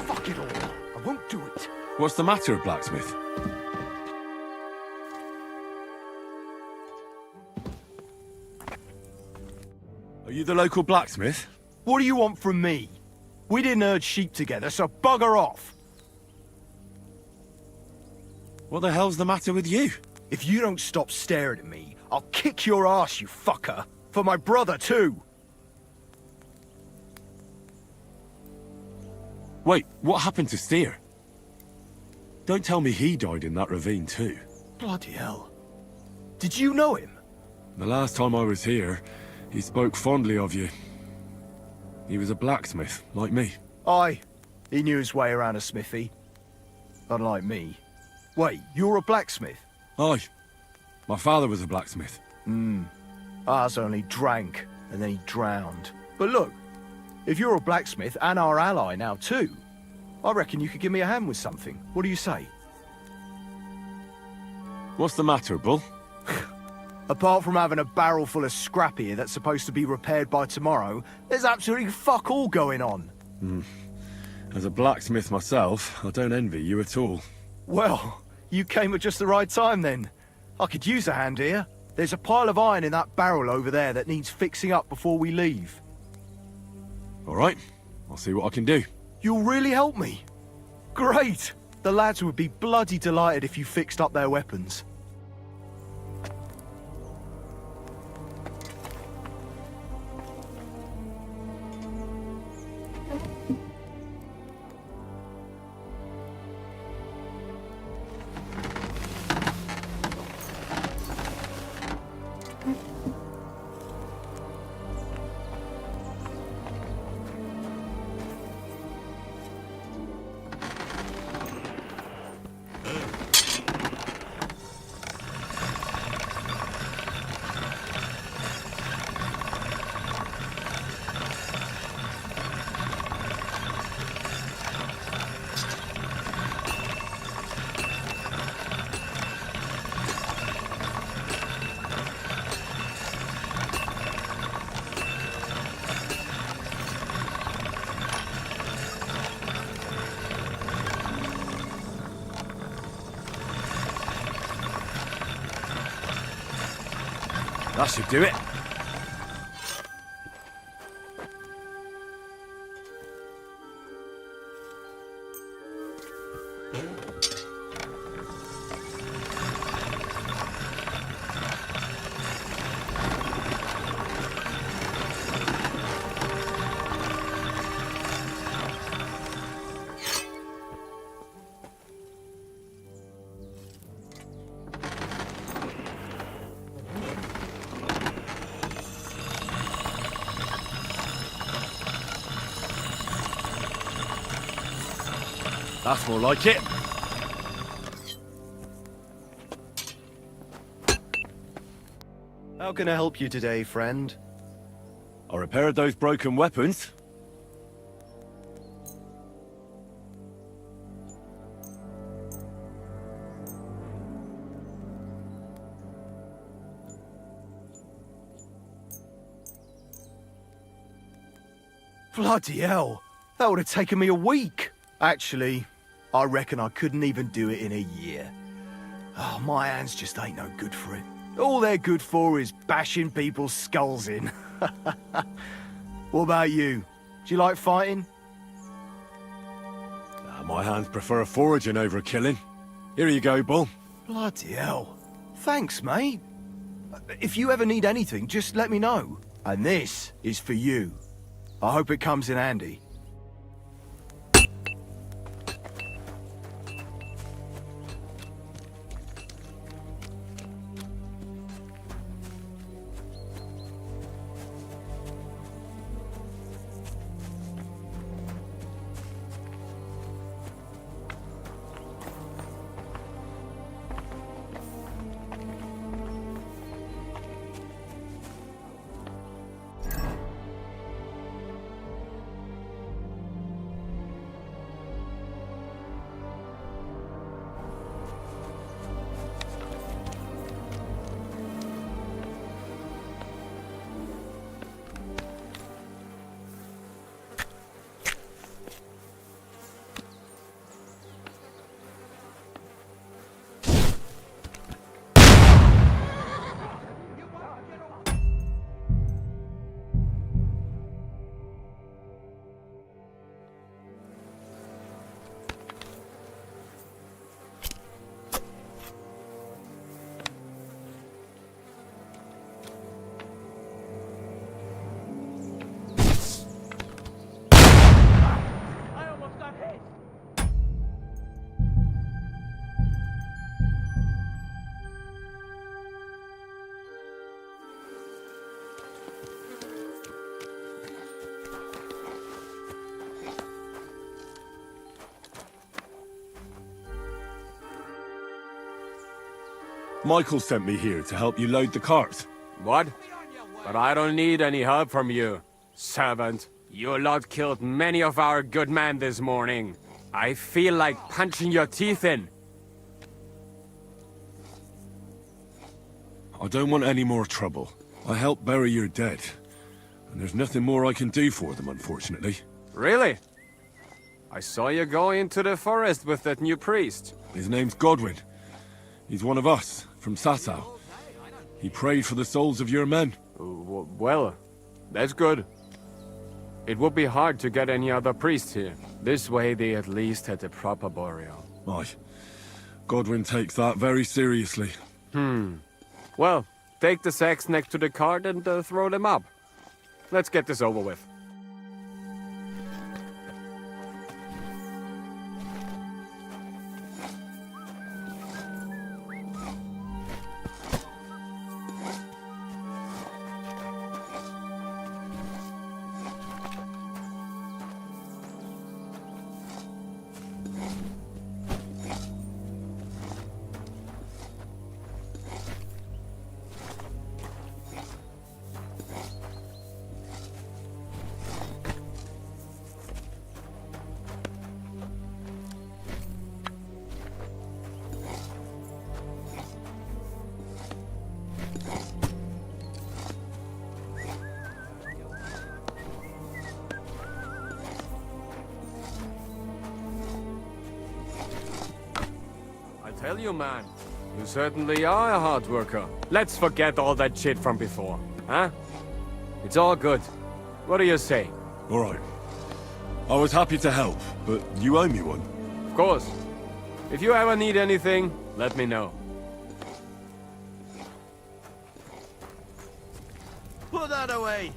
Fuck it all. I won't do it.
What's the matter, blacksmith? Are you the local blacksmith?
What do you want from me? We didn't herd sheep together, so bugger off.
What the hell's the matter with you?
If you don't stop staring at me, I'll kick your ass, you fucker. For my brother, too.
Wait, what happened to Steer? Don't tell me he died in that ravine too.
Bloody hell. Did you know him?
The last time I was here, he spoke fondly of you. He was a blacksmith, like me.
Aye. He knew his way around a smithy. Unlike me. Wait, you're a blacksmith?
Aye. My father was a blacksmith.
Ours only drank, and then he drowned. But look, if you're a blacksmith and our ally now too, I reckon you could give me a hand with something. What do you say?
What's the matter, Bull?
Apart from having a barrel full of scrap here that's supposed to be repaired by tomorrow, there's absolutely fuck all going on.
As a blacksmith myself, I don't envy you at all.
Well, you came at just the right time then. I could use a hand here. There's a pile of iron in that barrel over there that needs fixing up before we leave.
All right, I'll see what I can do.
You'll really help me? Great! The lads would be bloody delighted if you fixed up their weapons.
That should do it.
That's more like it.
How can I help you today, friend?
I repaired those broken weapons.
Bloody hell! That would have taken me a week! Actually, I reckon I couldn't even do it in a year. Oh, my hands just ain't no good for it. All they're good for is bashing people's skulls in. What about you? Do you like fighting?
My hands prefer foraging over killing. Here you go, Bull.
Bloody hell. Thanks, mate. If you ever need anything, just let me know. And this is for you. I hope it comes in handy.
Michael sent me here to help you load the cart.
What? But I don't need any help from you, servant. You lot killed many of our good men this morning. I feel like punching your teeth in.
I don't want any more trouble. I helped bury your dead. And there's nothing more I can do for them, unfortunately.
Really? I saw you go into the forest with that new priest.
His name's Godwin. He's one of us, from Sasau. He prayed for the souls of your men.
Well, that's good. It would be hard to get any other priests here. This way they at least had a proper burial.
Aye. Godwin takes that very seriously.
Well, take the sacks next to the cart and throw them up. Let's get this over with. Tell you, man, you certainly are a hard worker. Let's forget all that shit from before, huh? It's all good. What do you say?
All right. I was happy to help, but you owe me one.
Of course. If you ever need anything, let me know.
Put that away!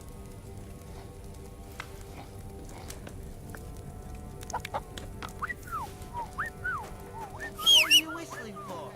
What are you whistling for?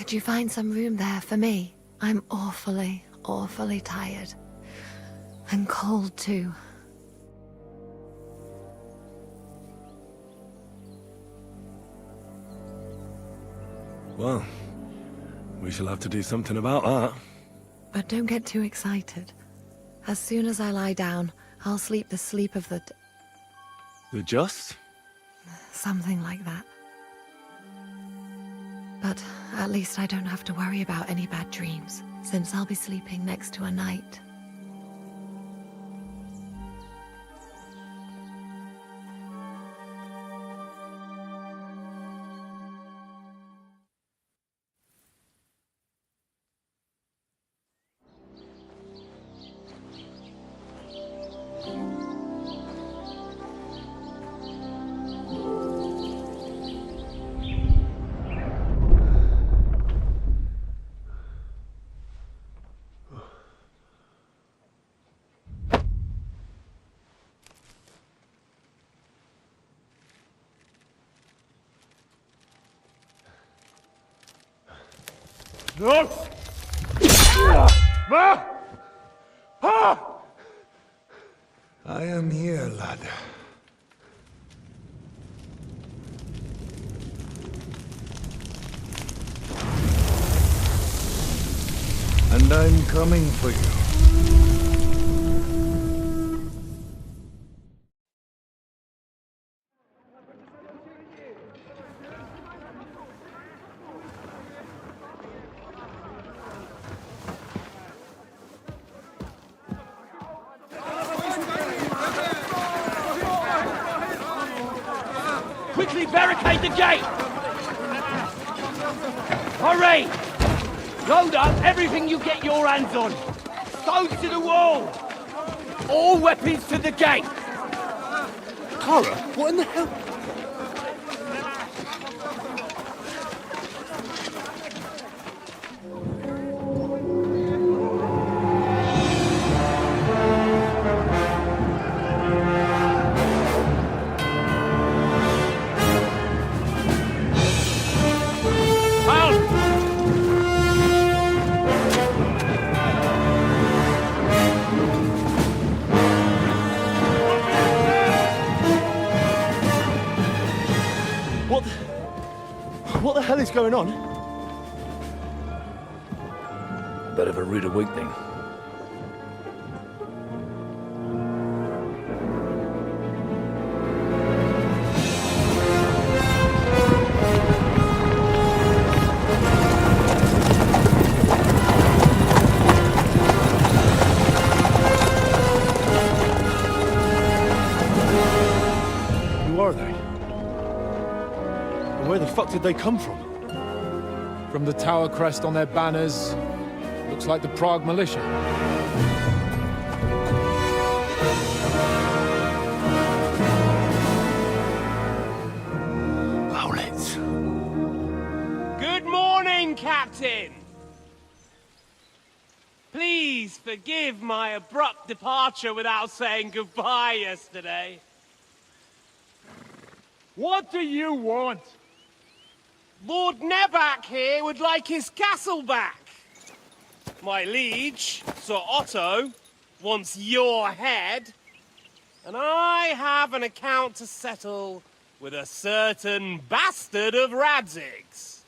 Could you find some room there for me? I'm awfully, awfully tired. And cold, too.
Well, we shall have to do something about that.
But don't get too excited. As soon as I lie down, I'll sleep the sleep of the...
The just?
Something like that. But at least I don't have to worry about any bad dreams, since I'll be sleeping next to a knight.
No!
I am here, lad. And I'm coming for you.
Quickly barricade the gate! Hurry! Load up everything you get your hands on. Stones to the wall! All weapons to the gate!
Clara, what in the hell? What the hell is going on?
Bit of a rude awakening.
Who are they? And where the fuck did they come from?
From the tower crest on their banners, looks like the Prague militia.
Owlets.
Good morning, Captain! Please forgive my abrupt departure without saying goodbye yesterday.
What do you want?
Lord Nebak here would like his castle back. My liege, Sir Otto, wants your head. And I have an account to settle with a certain bastard of Radzig's.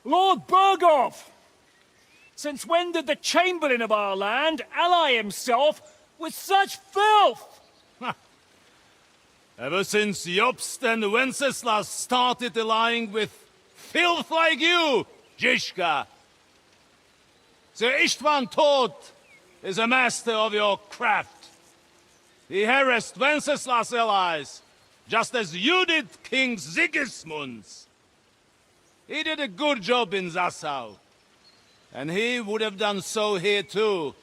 Lord Berghoff! Since when did the Chamberlain of our land ally himself with such filth?
Ever since Jobst and Wenceslas started allying with filth like you, Zizka. Sir Istvan Tod is a master of your craft. He harassed Wenceslas' allies, just as you did King Sigismund's. He did a good job in Zassau, and he would have done so here too,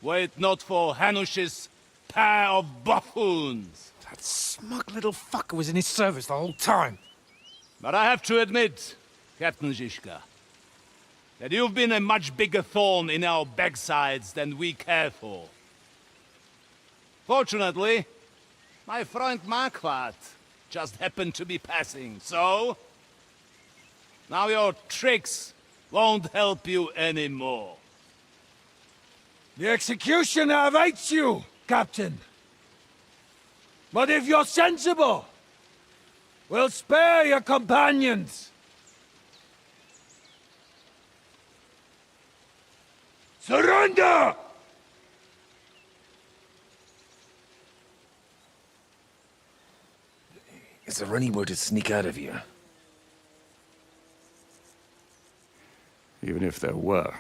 were it not for Hanush's pair of buffoons.
That smug little fucker was in his service the whole time.
But I have to admit, Captain Zizka, that you've been a much bigger thorn in our backsides than we care for. Fortunately, my friend Marquardt just happened to be passing, so Now your tricks won't help you anymore.
The executioner awaits you, Captain. But if you're sensible, we'll spare your companions. Surrender!
Is there any way to sneak out of here?
Even if there were,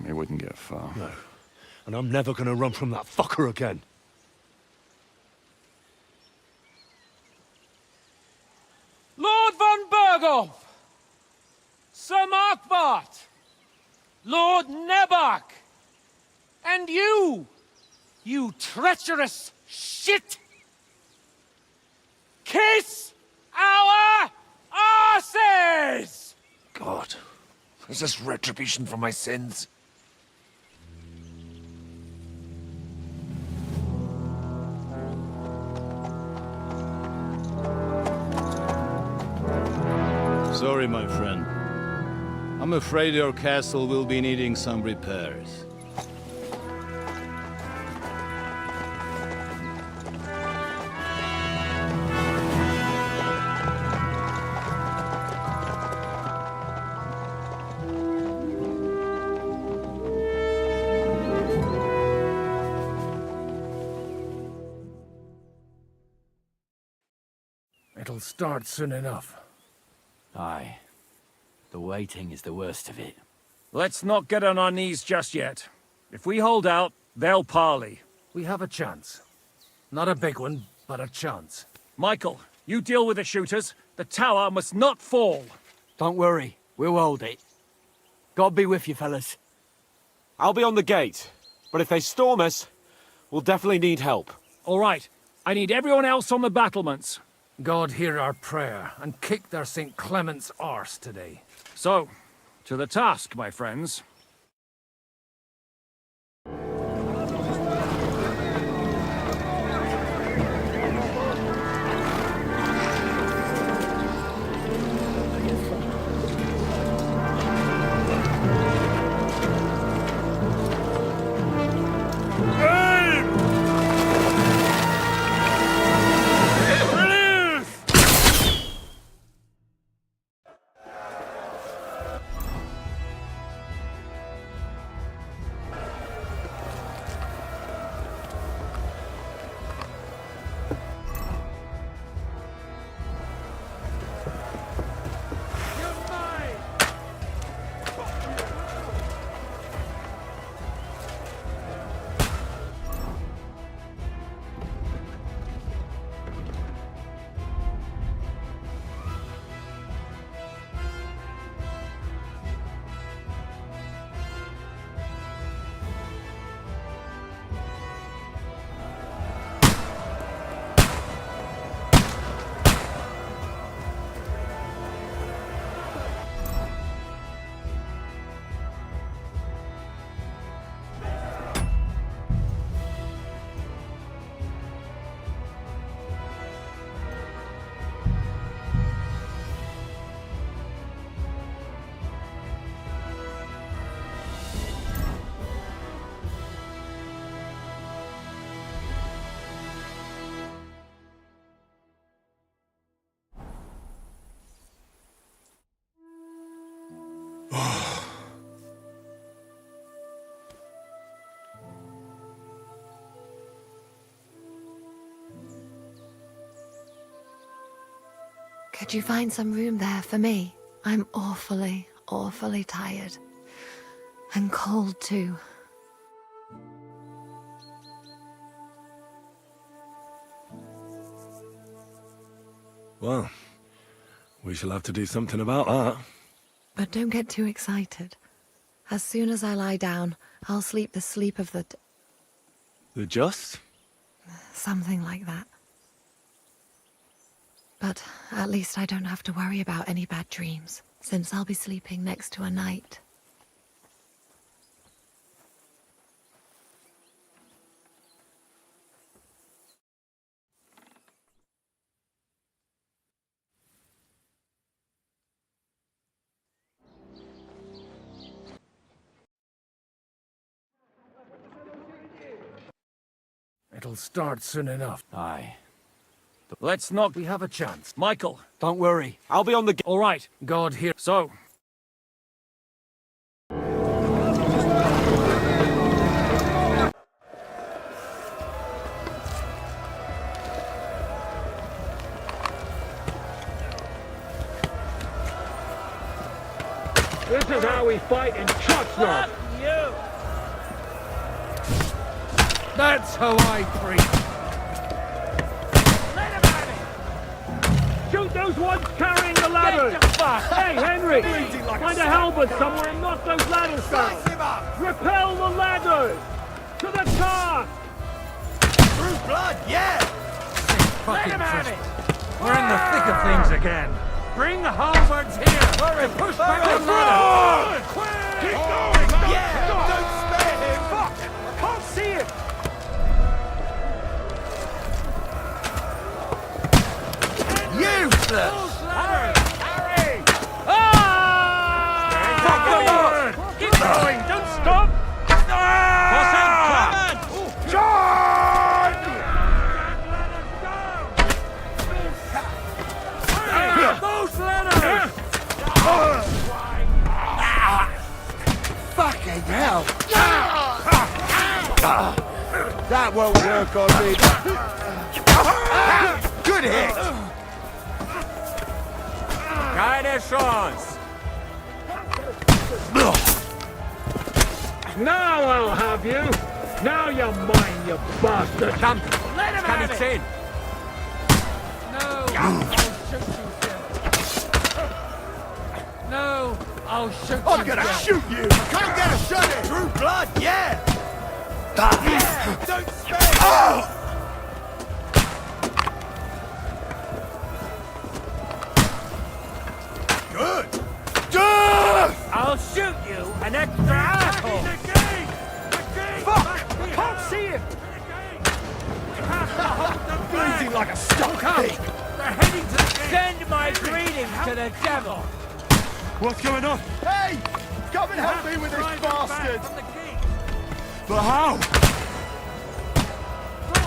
we wouldn't get far.
No. And I'm never gonna run from that fucker again.
Lord von Berghoff! Sir Markbart! Lord Nebach! And you treacherous shit! Kiss our asses!
God, is this retribution for my sins?
Sorry, my friend. I'm afraid your castle will be needing some repairs.
It'll start soon enough.
Aye. The waiting is the worst of it.
Let's not get on our knees just yet. If we hold out, they'll parley.
We have a chance. Not a big one, but a chance.
Michael, you deal with the shooters. The tower must not fall.
Don't worry. We'll hold it. God be with you, fellas.
I'll be on the gate, but if they storm us, we'll definitely need help.
All right. I need everyone else on the battlements.
God hear our prayer, and kick their St. Clement's arse today.
So, to the task, my friends.
Could you find some room there for me? I'm awfully tired. And cold too.
Well, we shall have to do something about that.
But don't get too excited. As soon as I lie down, I'll sleep the sleep of the...
The just?
something like that. But at least I don't have to worry about any bad dreams, since I'll be sleeping next to a knight.
It'll start soon enough.
Aye. Let's not...
We have a chance.
Michael!
Don't worry, I'll be on the...
All right.
God here.
So... This is how we fight in Chutnut!
You!
That's how I preach.
Let him have it!
Shoot those ones carrying the ladders!
Get the fuck!
Hey, Henry! Find a halberd somewhere and knock those ladders down! Repel the ladders! To the car!
Through blood, yeah!
Let him have it!
We're in the thick of things again.
Bring the halberds here!
Hurry, push back the ladder!
Keep
going! Yeah! Don't spare him!
Fuck! I can't see it!
Useless!
Harry! Ah! Fuck the Lord! Keep going! Don't stop! Those ladders!
Fucking hell! That won't work on me. Good hit!
Keine Chance!
Now I'll have you! Now you're mine, you bastard!
Come!
Let him
Kann
have
ich
it!
sehen!
No, I'll shoot
I'm gonna shoot you!
Can't get a shot in!
Through blood, yeah!
Yeah! Don't spare!
Good!
I'll shoot you an extra asshole!
Fuck! I can't see him!
Bleeding like a stuck pig!
They're heading to the gate! Send my greetings to the devil!
What's going on?
Hey! Come and help me with this bastard!
From the gate!
But how?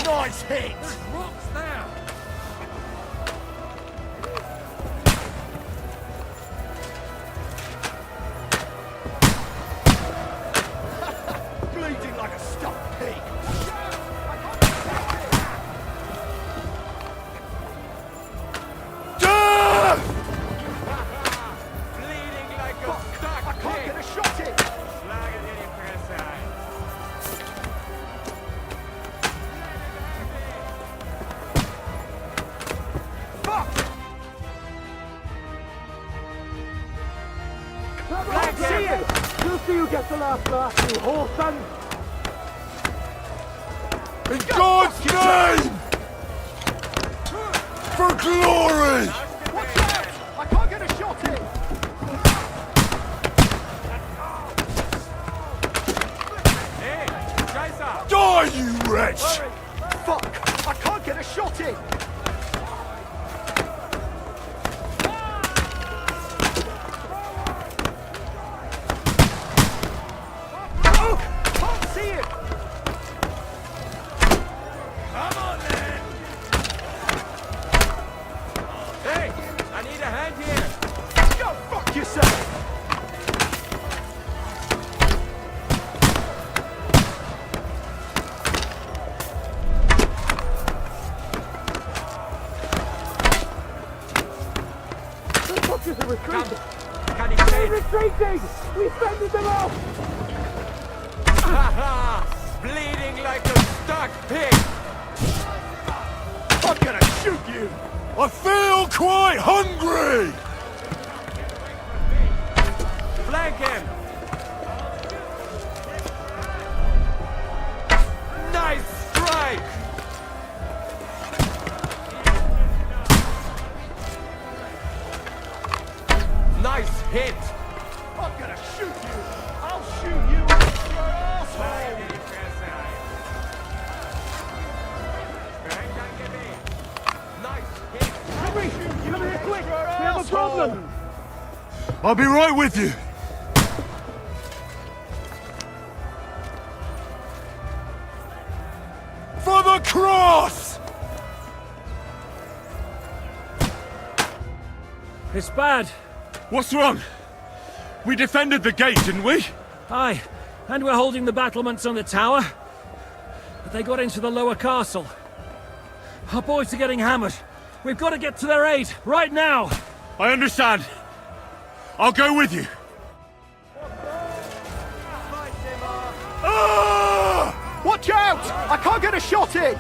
Nice hit!
There's rocks there!
Bleeding like a stuck pig!
Bleeding like a stuck
I can't get a shot in!
Schlagen in die Fresse ein.
Fuck!
I can't see it! Till see you get the last laugh, you whoreson!
In God's name! For glory!
Watch out! I can't get a shot in!
Hey, Scheiße!
Die, you wretch!
Fuck! I can't get a shot in! Oh! Can't see it!
Come on, then! Hey, I need a hand here!
Go fuck yourself!
Come! Kann ich sehen?
Retreating! We fended them off!
Haha! Bleeding like a stuck pig!
I'm gonna shoot you!
I feel quite hungry!
Flank him! Nice strike! Nice hit!
I'm gonna shoot you! I'll shoot you in your asshole!
Nice hit!
Henry! Come here quick! We have a problem!
I'll be right with you. For the cross!
It's bad.
What's wrong? We defended the gate, didn't we?
Aye, and we're holding the battlements on the tower. But they got into the lower castle. Our boys are getting hammered. We've got to get to their aid, right now!
I understand. I'll go with you.
Ah! Watch out! I can't get a shot in!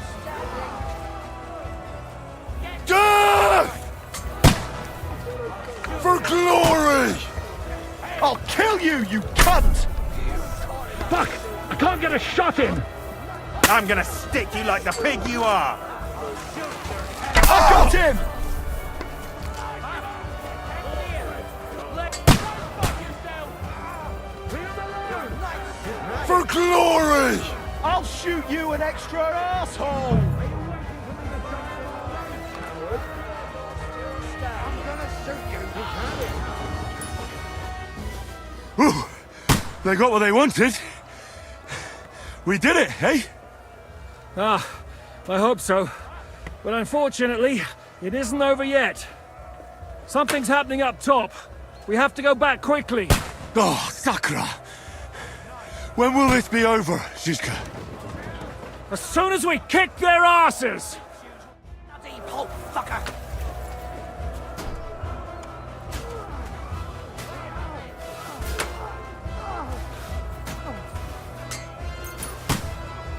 Death! For glory!
I'll kill you, you cunt!
Fuck! I can't get a shot in!
I'm gonna stick you like the pig you are!
I got him!
For glory!
I'll shoot you an extra asshole!
Whew. They got what they wanted. We did it, eh?
Ah, I hope so. But unfortunately, it isn't over yet. Something's happening up top. We have to go back quickly.
Oh, Sakra! When will this be over, Zizka?
As soon as we kick their asses!
Bloody pulp fucker!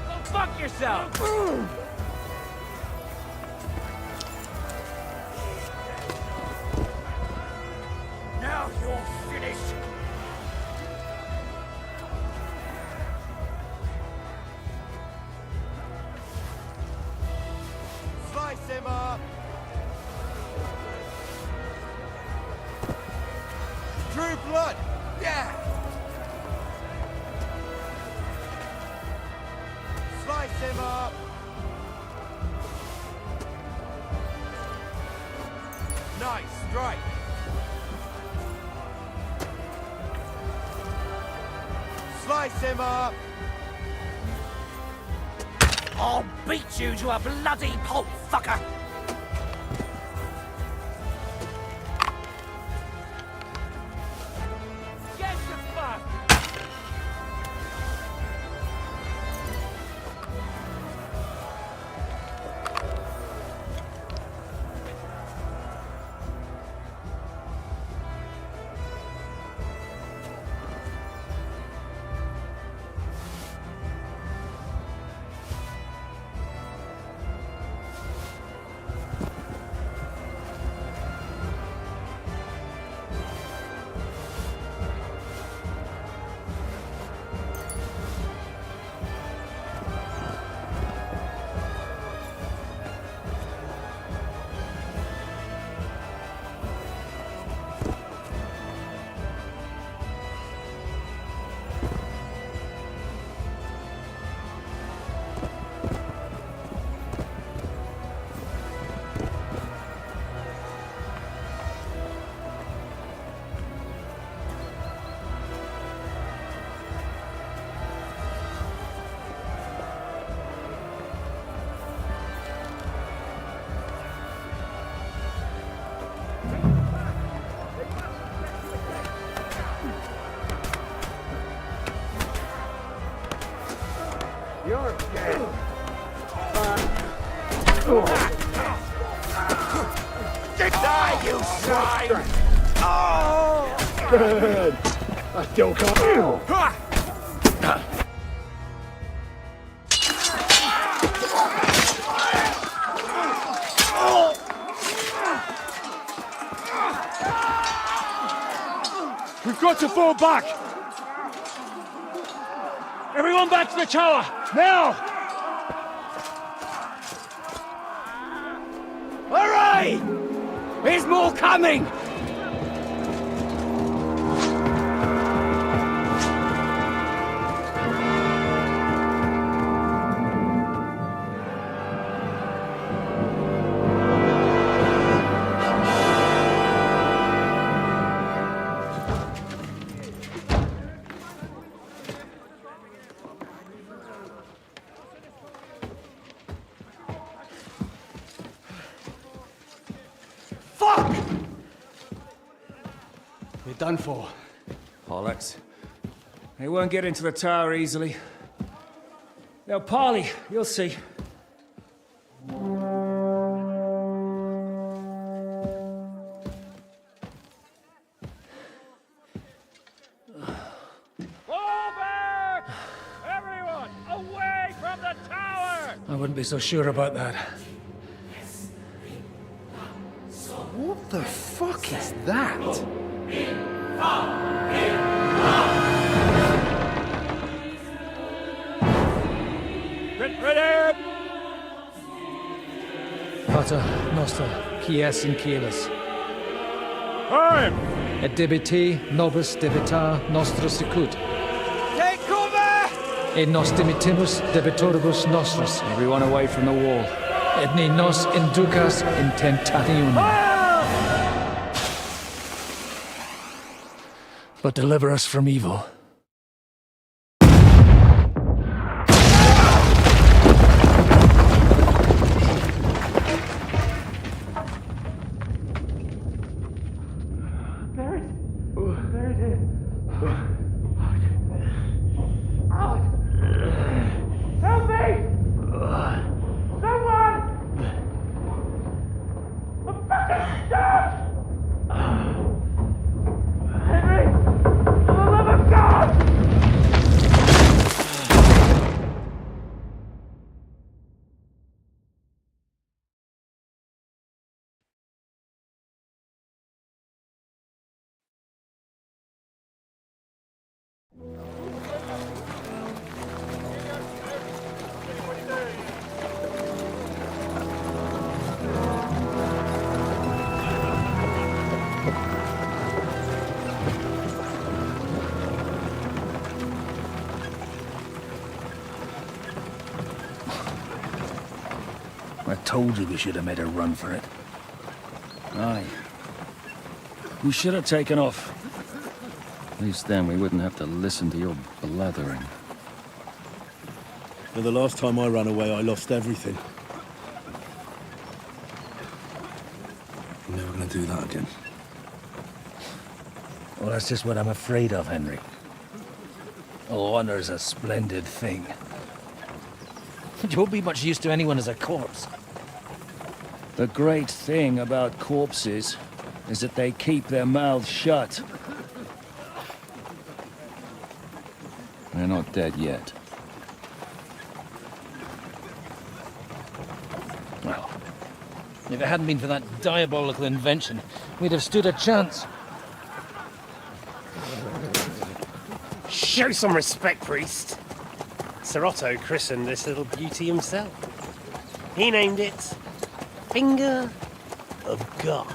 Go fuck yourself! Now you're finished!
Slice him up! Drew blood! Yeah! Slice him up! Nice strike! Slice him up!
I'll beat you to a bloody pulp fucker! Get the fuck!
You're dead!
Die, you swine! Oh!
Good! I still can't...
We've got to fall back! Everyone back to the tower! Now!
All right! There's more coming!
Fuck! You're done for.
Bollocks. They won't get into the tower easily. Now, Parley, you'll see.
I wouldn't be so sure about that.
What the fuck is that?
Ready!
Pater Noster, Quies in Cielis.
Time!
Et debite nobis debitar nostra sicut.
Take cover!
Et nos dimitimus debitoribus nostris.
Everyone away from the wall.
Et ne nos inducas in tentationem. But deliver us from evil.
I told you we should have made a run for it.
Aye. We should have taken off. At least then we wouldn't have to listen to your blathering.
The last time I ran away, I lost everything. I'm never gonna do that again.
Well, that's just what I'm afraid of, Henry. Honor's a splendid thing. You won't be much use to anyone as a corpse.
The great thing about corpses is that they keep their mouths shut. They're not dead yet.
Well, if it hadn't been for that diabolical invention, we'd have stood a chance.
Show some respect, priest. Sir Otto christened this little beauty himself. He named it Finger of God.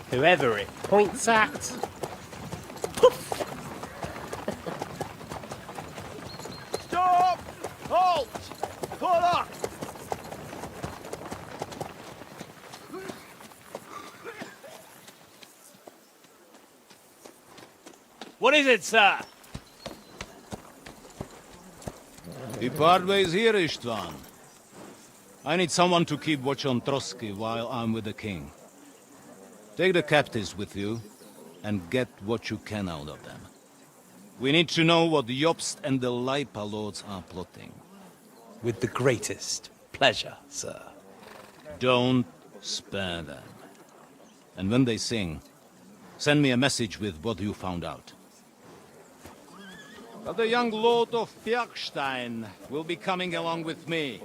Whoever it points at, poof!
Stop! Halt! Pull up! What is it, sir? We part ways here, Istvan. I need someone to keep watch on Trotsky while I'm with the king. Take the captives with you, and get what you can out of them. We need to know what Jobst and the Leipa lords are plotting.
With the greatest pleasure, sir.
Don't spare them. And when they sing, send me a message with what you found out. But the young lord of Bjergstein will be coming along with me.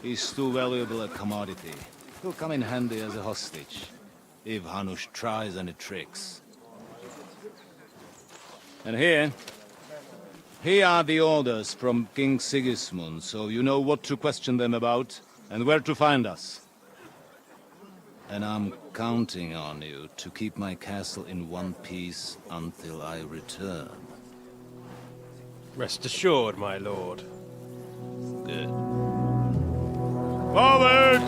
He's too valuable a commodity. He'll come in handy as a hostage, if Hanush tries any tricks. And here are the orders from King Sigismund, so you know what to question them about, and where to find us. And I'm counting on you to keep my castle in one piece until I return.
Rest assured, my lord.
Good. Forward!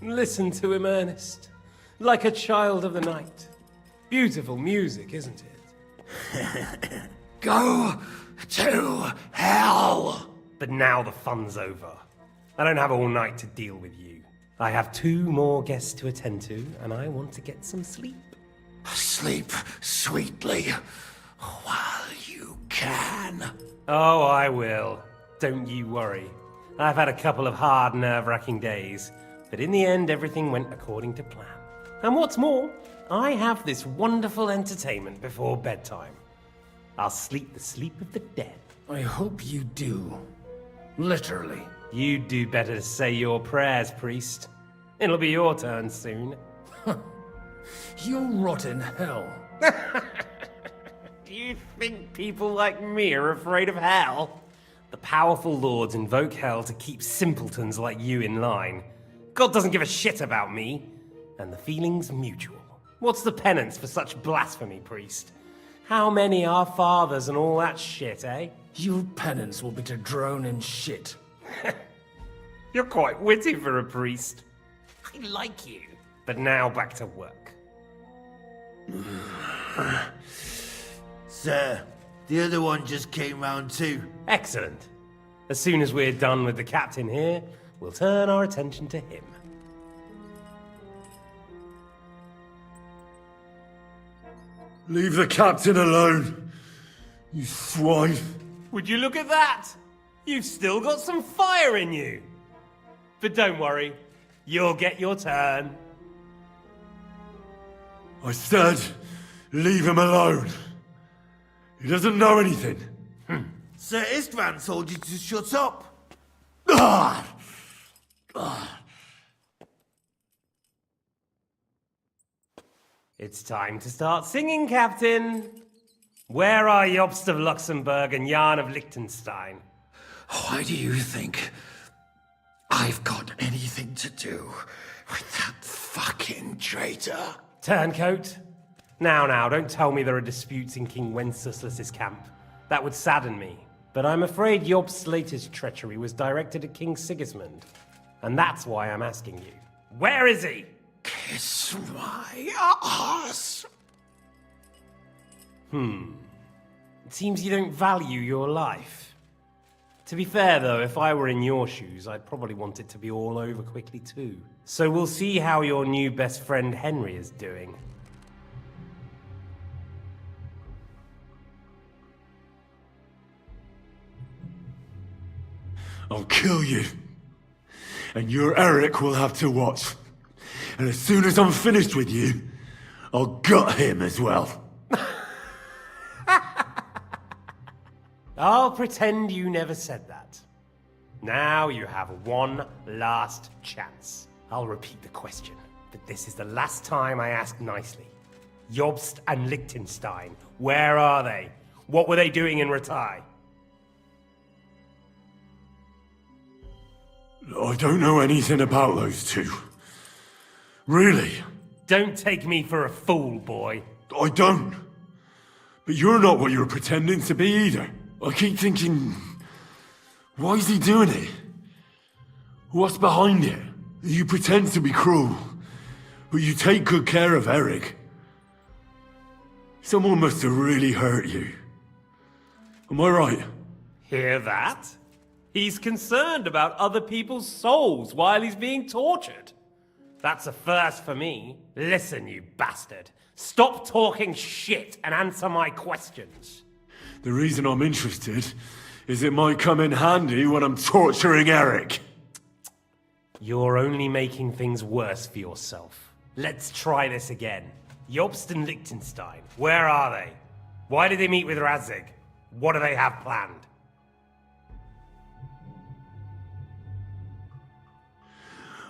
Listen to him, Ernest. like a child of the night. Beautiful music, isn't it?
Go to hell!
But now the fun's over. I don't have all night to deal with you. I have 2 more guests to attend to, and I want to get some sleep.
Sleep sweetly while you can.
Oh, I will. Don't you worry. I've had a couple of hard, nerve-wracking days, but in the end, everything went according to plan. And what's more, I have this wonderful entertainment before bedtime. I'll sleep the sleep of the dead.
I hope you do. Literally.
You'd do better to say your prayers, priest. It'll be your turn soon.
You'll rot in hell.
Do you think people like me are afraid of hell? The powerful lords invoke hell to keep simpletons like you in line. God doesn't give a shit about me. And the feeling's mutual. What's the penance for such blasphemy, priest? How many are fathers and all that shit, eh?
Your penance will be to drown in shit.
You're quite witty for a priest. I like you. But now back to work.
Sir, the other one just came round too.
Excellent. As soon as we're done with the captain here, we'll turn our attention to him.
Leave the captain alone, you swine.
Would you look at that? You've still got some fire in you. But don't worry, you'll get your turn.
I said, leave him alone. He doesn't know anything.
Sir Istvan told you to shut up.
It's time to start singing, Captain. Where are Jobst of Luxembourg and Jan of Liechtenstein?
Why do you think I've got anything to do with that fucking traitor?
Turncoat. Now, don't tell me there are disputes in King Wenceslas's camp. That would sadden me. But I'm afraid Jobst's latest treachery was directed at King Sigismund. And that's why I'm asking you. Where is he?
Kiss my ass.
It seems you don't value your life. To be fair, though, if I were in your shoes, I'd probably want it to be all over quickly, too. So we'll see how your new best friend Henry is doing.
I'll kill you. And your Eric will have to watch. And as soon as I'm finished with you, I'll gut him as well.
I'll pretend you never said that. Now you have one last chance. I'll repeat the question, but this is the last time I ask nicely. Jobst and Liechtenstein, where are they? What were they doing in Ratai?
I don't know anything about those two. Really?
Don't take me for a fool, boy.
I don't. But you're not what you're pretending to be either. I keep thinking, why is he doing it? What's behind it? You pretend to be cruel, but you take good care of Eric. Someone must have really hurt you. Am I right?
Hear that? He's concerned about other people's souls while he's being tortured. That's a first for me. Listen, you bastard. Stop talking shit and answer my questions.
The reason I'm interested is it might come in handy when I'm torturing Eric.
You're only making things worse for yourself. Let's try this again. Jobst and Liechtenstein, where are they? Why did they meet with Radzig? What do they have planned?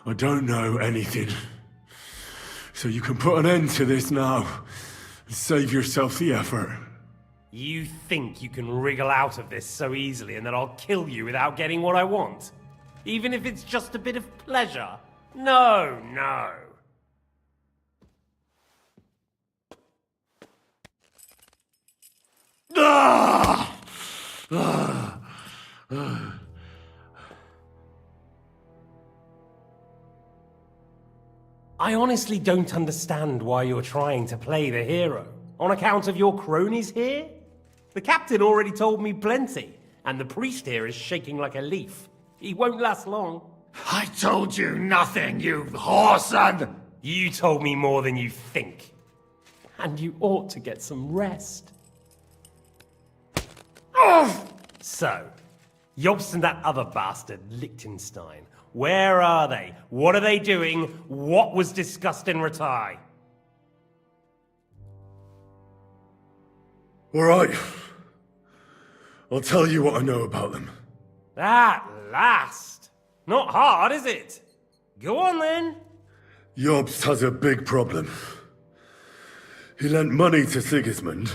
I don't know anything. So you can put an end to this now and save yourself the effort.
You think you can wriggle out of this so easily and that I'll kill you without getting what I want? Even if it's just a bit of pleasure? No. I honestly don't understand why you're trying to play the hero. On account of your cronies here? The captain already told me plenty, and the priest here is shaking like a leaf. He won't last long.
I told you nothing, you whoreson!
You told me more than you think. And you ought to get some rest. So, Jobst and that other bastard, Liechtenstein, where are they? What are they doing? What was discussed in Ratai?
All right. I'll tell you what I know about them.
At last! Not hard, is it? Go on then.
Jobst has a big problem. He lent money to Sigismund,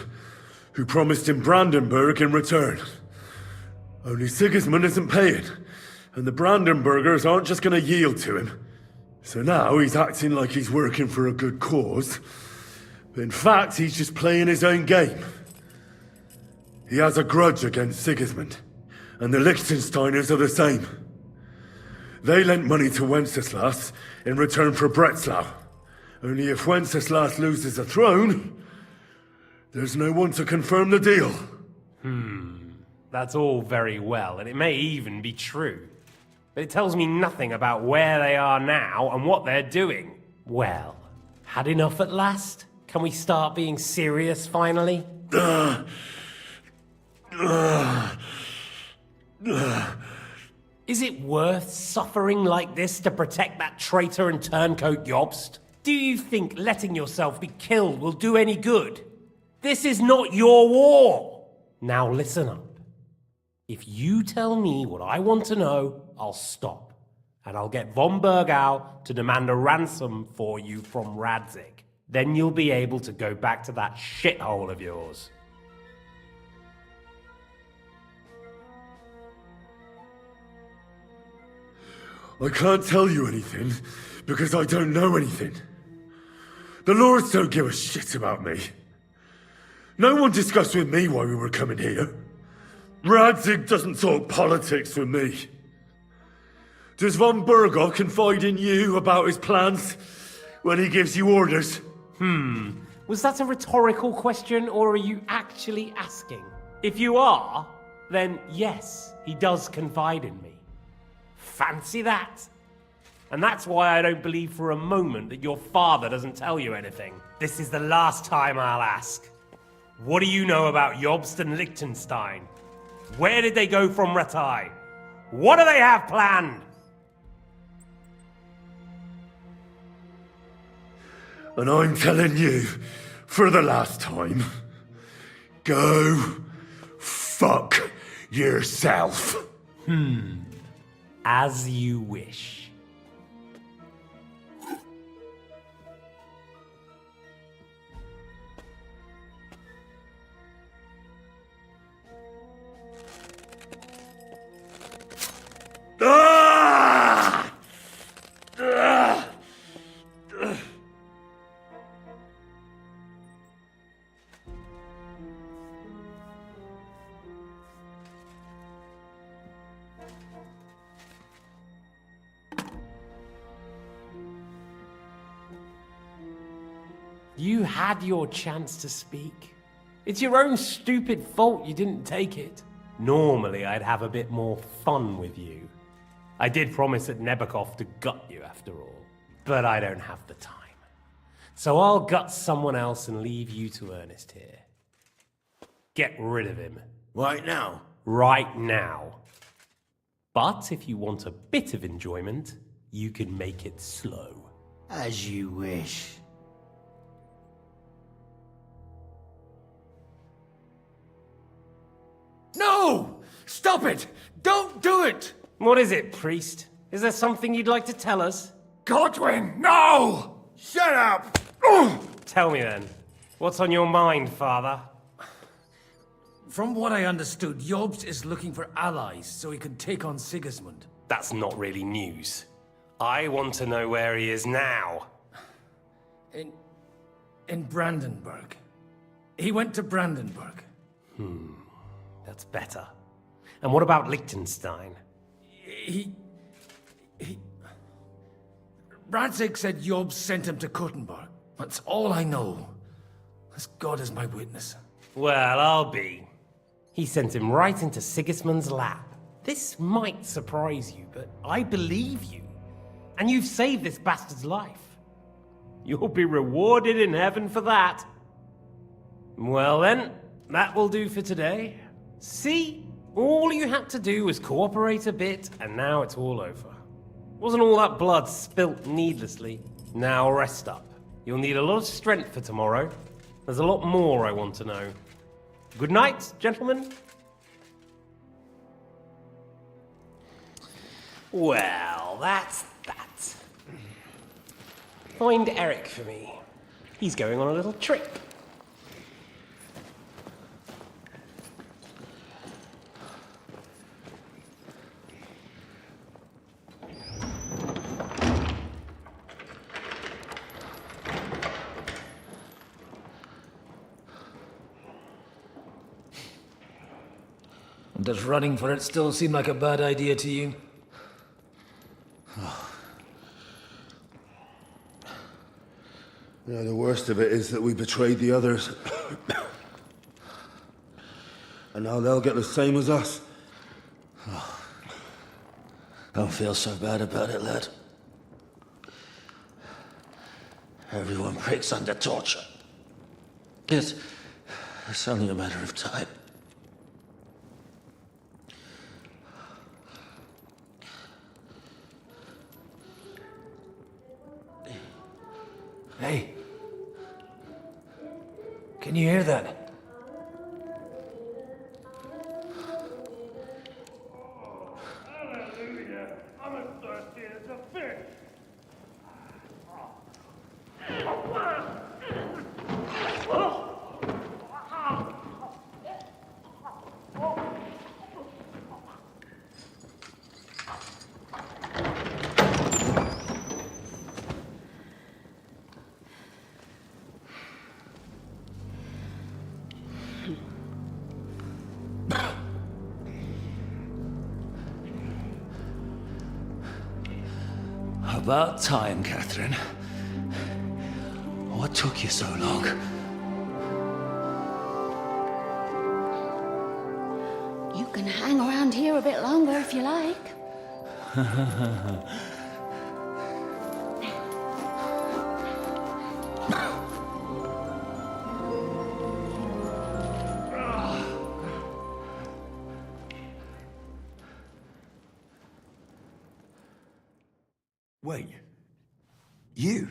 who promised him Brandenburg in return. Only Sigismund isn't paying, and the Brandenburgers aren't just going to yield to him. So now he's acting like he's working for a good cause, but in fact he's just playing his own game. He has a grudge against Sigismund, and the Liechtensteiners are the same. They lent money to Wenceslas in return for Breslau. Only if Wenceslas loses the throne, there's no one to confirm the deal.
That's all very well, and it may even be true. But it tells me nothing about where they are now and what they're doing. Well, had enough at last? Can we start being serious finally? Is it worth suffering like this to protect that traitor and turncoat Jobst? Do you think letting yourself be killed will do any good? This is not your war! Now listen up. If you tell me what I want to know, I'll stop. And I'll get von Bergau to demand a ransom for you from Radzig. Then you'll be able to go back to that shithole of yours.
I can't tell you anything, because I don't know anything. The lords don't give a shit about me. No one discussed with me why we were coming here. Radzig doesn't talk politics with me. Does von Bergau confide in you about his plans when he gives you orders?
Was that a rhetorical question, or are you actually asking? If you are, then yes, he does confide in me. Fancy that? And that's why I don't believe for a moment that your father doesn't tell you anything. This is the last time I'll ask. What do you know about Jobst and Liechtenstein? Where did they go from Ratai? What do they have planned?
And I'm telling you, for the last time, go fuck yourself.
As you wish.
Ah! Ah!
You had your chance to speak. It's your own stupid fault you didn't take it. Normally, I'd have a bit more fun with you. I did promise at Nebakov to gut you after all, but I don't have the time. So I'll gut someone else and leave you to Ernest here. Get rid of him.
Right now?
Right now. But if you want a bit of enjoyment, you can make it slow.
As you wish.
No! Stop it! Don't do it!
What is it, priest? Is there something you'd like to tell us?
Godwin, no!
Shut up!
Tell me then. What's on your mind, father?
From what I understood, Jobst is looking for allies so he can take on Sigismund.
That's not really news. I want to know where he is now.
In Brandenburg. He went to Brandenburg.
That's better. And what about Liechtenstein?
Radzig said Job sent him to Kuttenberg. That's all I know. As God is my witness.
Well, I'll be. He sent him right into Sigismund's lap. This might surprise you, but I believe you. And you've saved this bastard's life. You'll be rewarded in heaven for that. Well then, that will do for today. See? All you had to do was cooperate a bit, and now it's all over. Wasn't all that blood spilt needlessly. Now rest up. You'll need a lot of strength for tomorrow. There's a lot more I want to know. Good night, gentlemen. Well, that's that. Find Eric for me. He's going on a little trip.
Does running for it still seem like a bad idea to you?
The worst of it is that we betrayed the others. And now they'll get the same as us.
Don't feel so bad about it, lad. Everyone breaks under torture. It's only a matter of time. Hey. Can you hear that?
I'm as thirsty as a fish.
About time, Catherine. What took you so long?
You can hang around here a bit longer if you like.
Wait. You?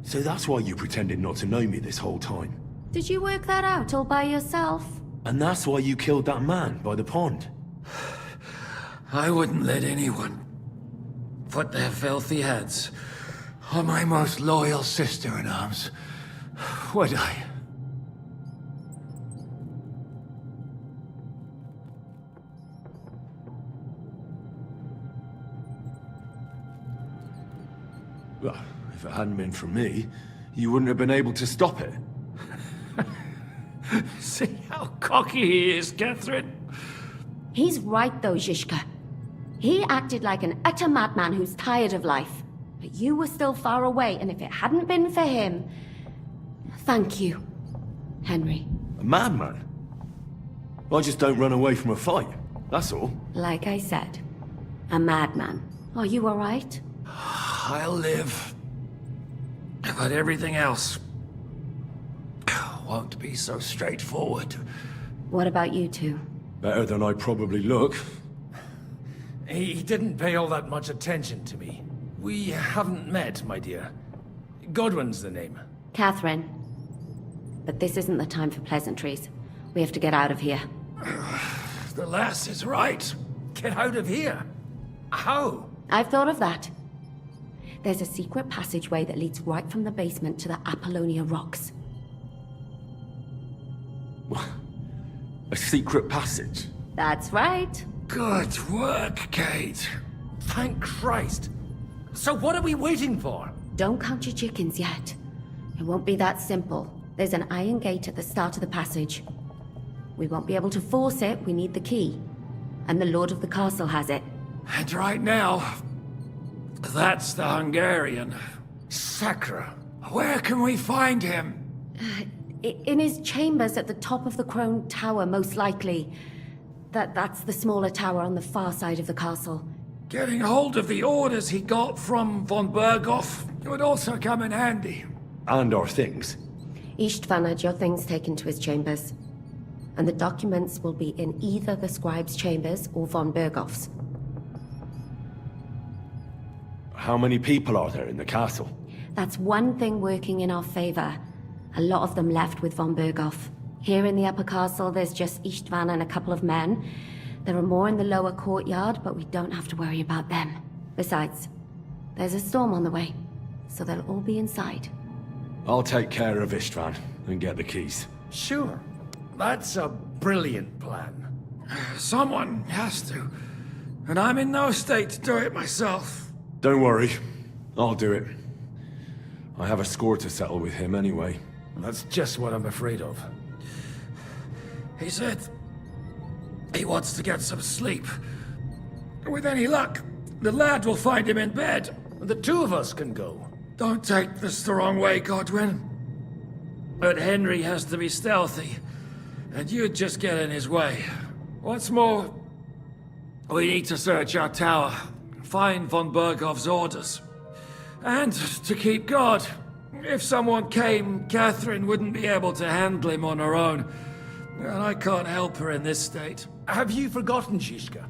So that's why you pretended not to know me this whole time?
Did you work that out all by yourself?
And that's why you killed that man by the pond?
I wouldn't let anyone put their filthy hands on my most loyal sister-in-arms, would I?
Well, if it hadn't been for me, you wouldn't have been able to stop it.
See how cocky he is, Catherine?
He's right though, Zizka. He acted like an utter madman who's tired of life. But you were still far away, and if it hadn't been for him... Thank you, Henry.
A madman? I just don't run away from a fight, that's all.
Like I said, a madman. Are you all right?
I'll live. But everything else won't be so straightforward.
What about you two?
Better than I probably look.
He didn't pay all that much attention to me. We haven't met, my dear. Godwin's the name.
Catherine. But this isn't the time for pleasantries. We have to get out of here.
The lass is right.
Get out of here? How?
I've thought of that. There's a secret passageway that leads right from the basement to the Apollonia Rocks.
A secret passage?
That's right.
Good work, Kate.
Thank Christ. So what are we waiting for?
Don't count your chickens yet. It won't be that simple. There's an iron gate at the start of the passage. We won't be able to force it, we need the key. And the Lord of the Castle has it.
And right now,
That's the Hungarian.
Sacra.
Where can we find him?
In his chambers at the top of the Crone Tower, most likely. That's the smaller tower on the far side of the castle.
Getting hold of the orders he got from von Berghoff would also come in handy.
And our things.
Istvan had your things taken to his chambers. And the documents will be in either the scribe's chambers or von Berghoff's.
How many people are there in the castle?
That's one thing working in our favor. A lot of them left with von Berghoff. Here in the upper castle, there's just Istvan and a couple of men. There are more in the lower courtyard, but we don't have to worry about them. Besides, there's a storm on the way, so they'll all be inside.
I'll take care of Istvan and get the keys.
Sure. That's a brilliant plan.
Someone has to. And I'm in no state to do it myself.
Don't worry. I'll do it. I have a score to settle with him anyway.
That's just what I'm afraid of.
He said he wants to get some sleep. With any luck, the lad will find him in bed.
The two of us can go.
Don't take this the wrong way, Godwin. But Henry has to be stealthy, and you'd just get in his way. What's more, we need to search our tower, find von Berghoff's orders. And to keep guard. If someone came, Catherine wouldn't be able to handle him on her own. And I can't help her in this state.
Have you forgotten, Zizka?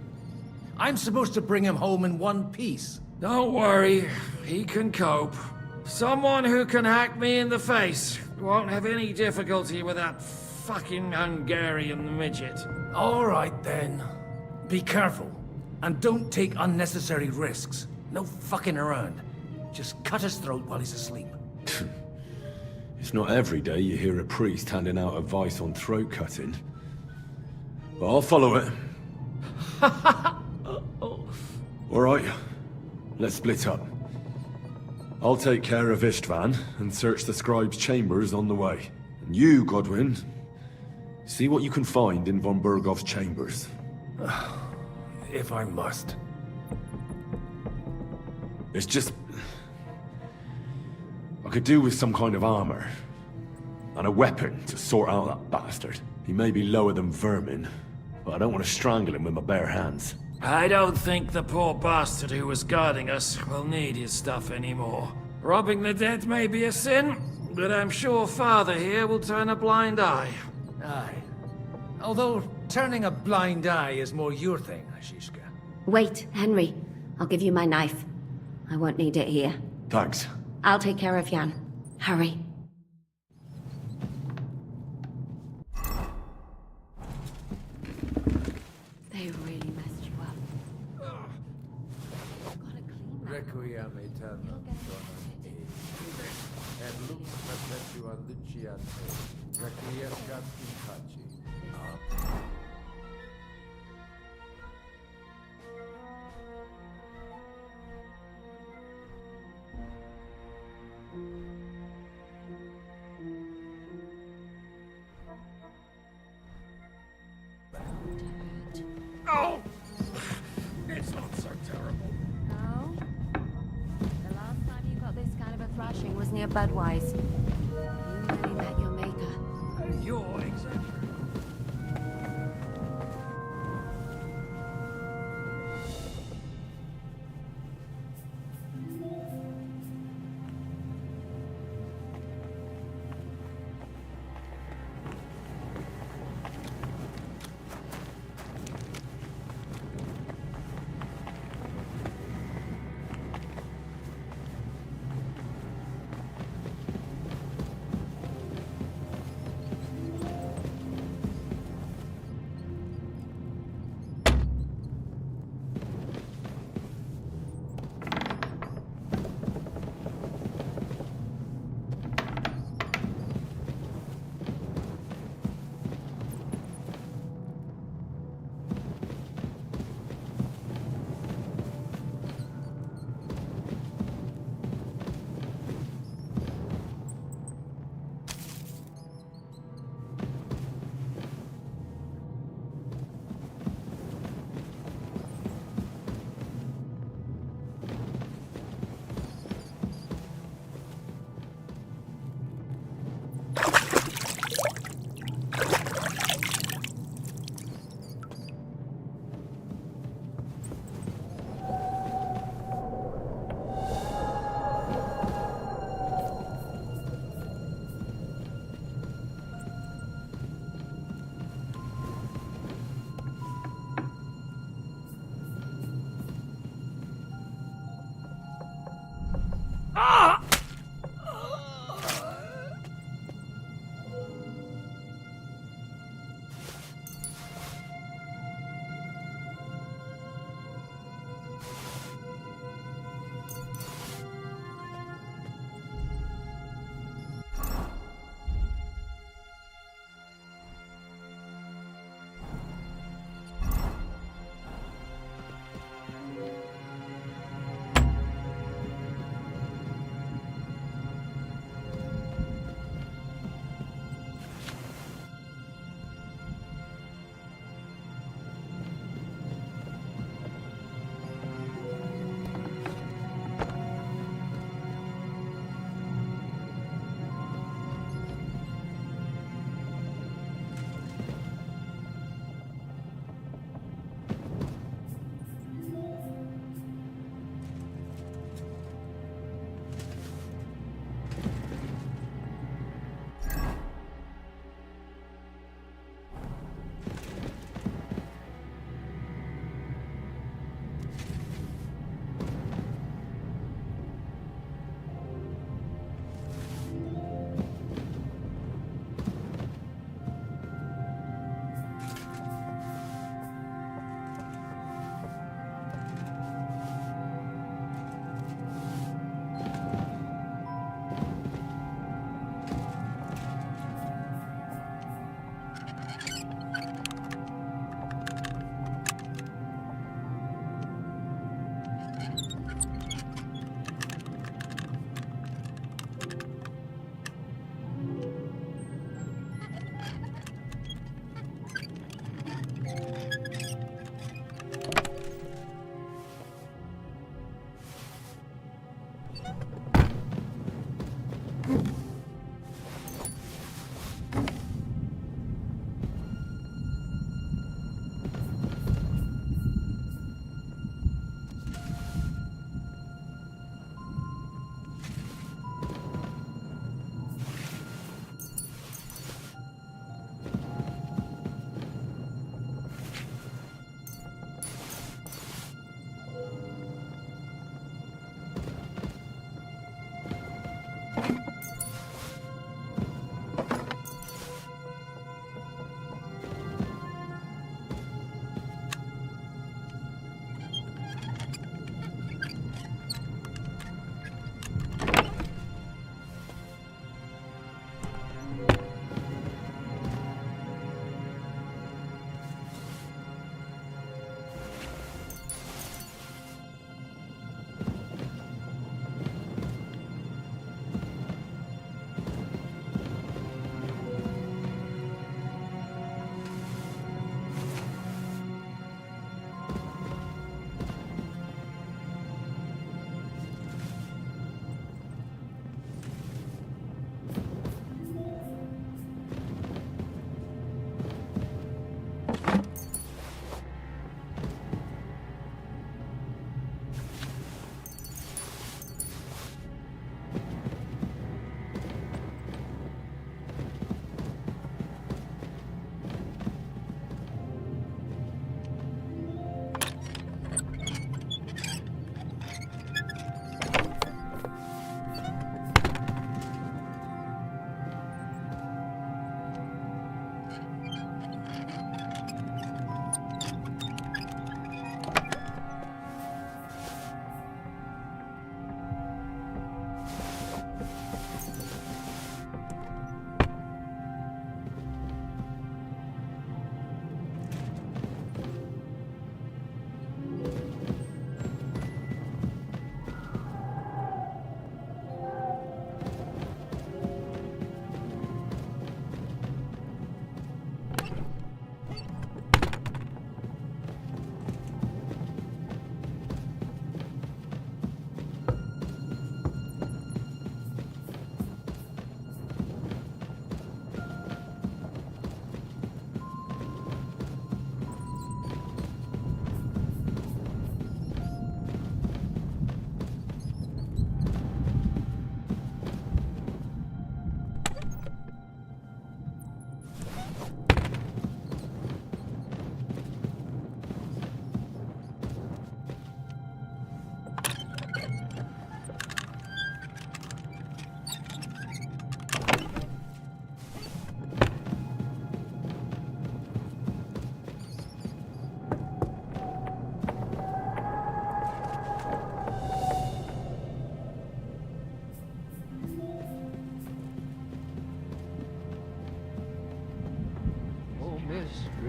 I'm supposed to bring him home in one piece.
Don't worry, he can cope. Someone who can hack me in the face won't have any difficulty with that fucking Hungarian midget.
All right, then. Be careful. And don't take unnecessary risks. No fucking around. Just cut his throat while he's asleep.
It's not every day you hear a priest handing out advice on throat cutting. But I'll follow it. Alright, let's split up. I'll take care of Istvan and search the scribe's chambers on the way. And you, Godwin, see what you can find in von Berghoff's chambers.
If I must.
It's just... I could do with some kind of armor. And a weapon to sort out that bastard. He may be lower than vermin, but I don't want to strangle him with my bare hands.
I don't think the poor bastard who was guarding us will need his stuff anymore. Robbing the dead may be a sin, but I'm sure Father here will turn a blind eye.
Aye. Although turning a blind eye is more your thing, Zizka.
Wait, Henry. I'll give you my knife. I won't need it here.
Thanks.
I'll take care of Jan. Hurry. They really messed you up.
Requiem aeternam dona e. Et lux perpetua luciate. Requiescat in pace. Amen.
Oh! It's not so terrible.
No? The last time you got this kind of a thrashing was near Budweiser. You really met your maker.
You're exaggerating.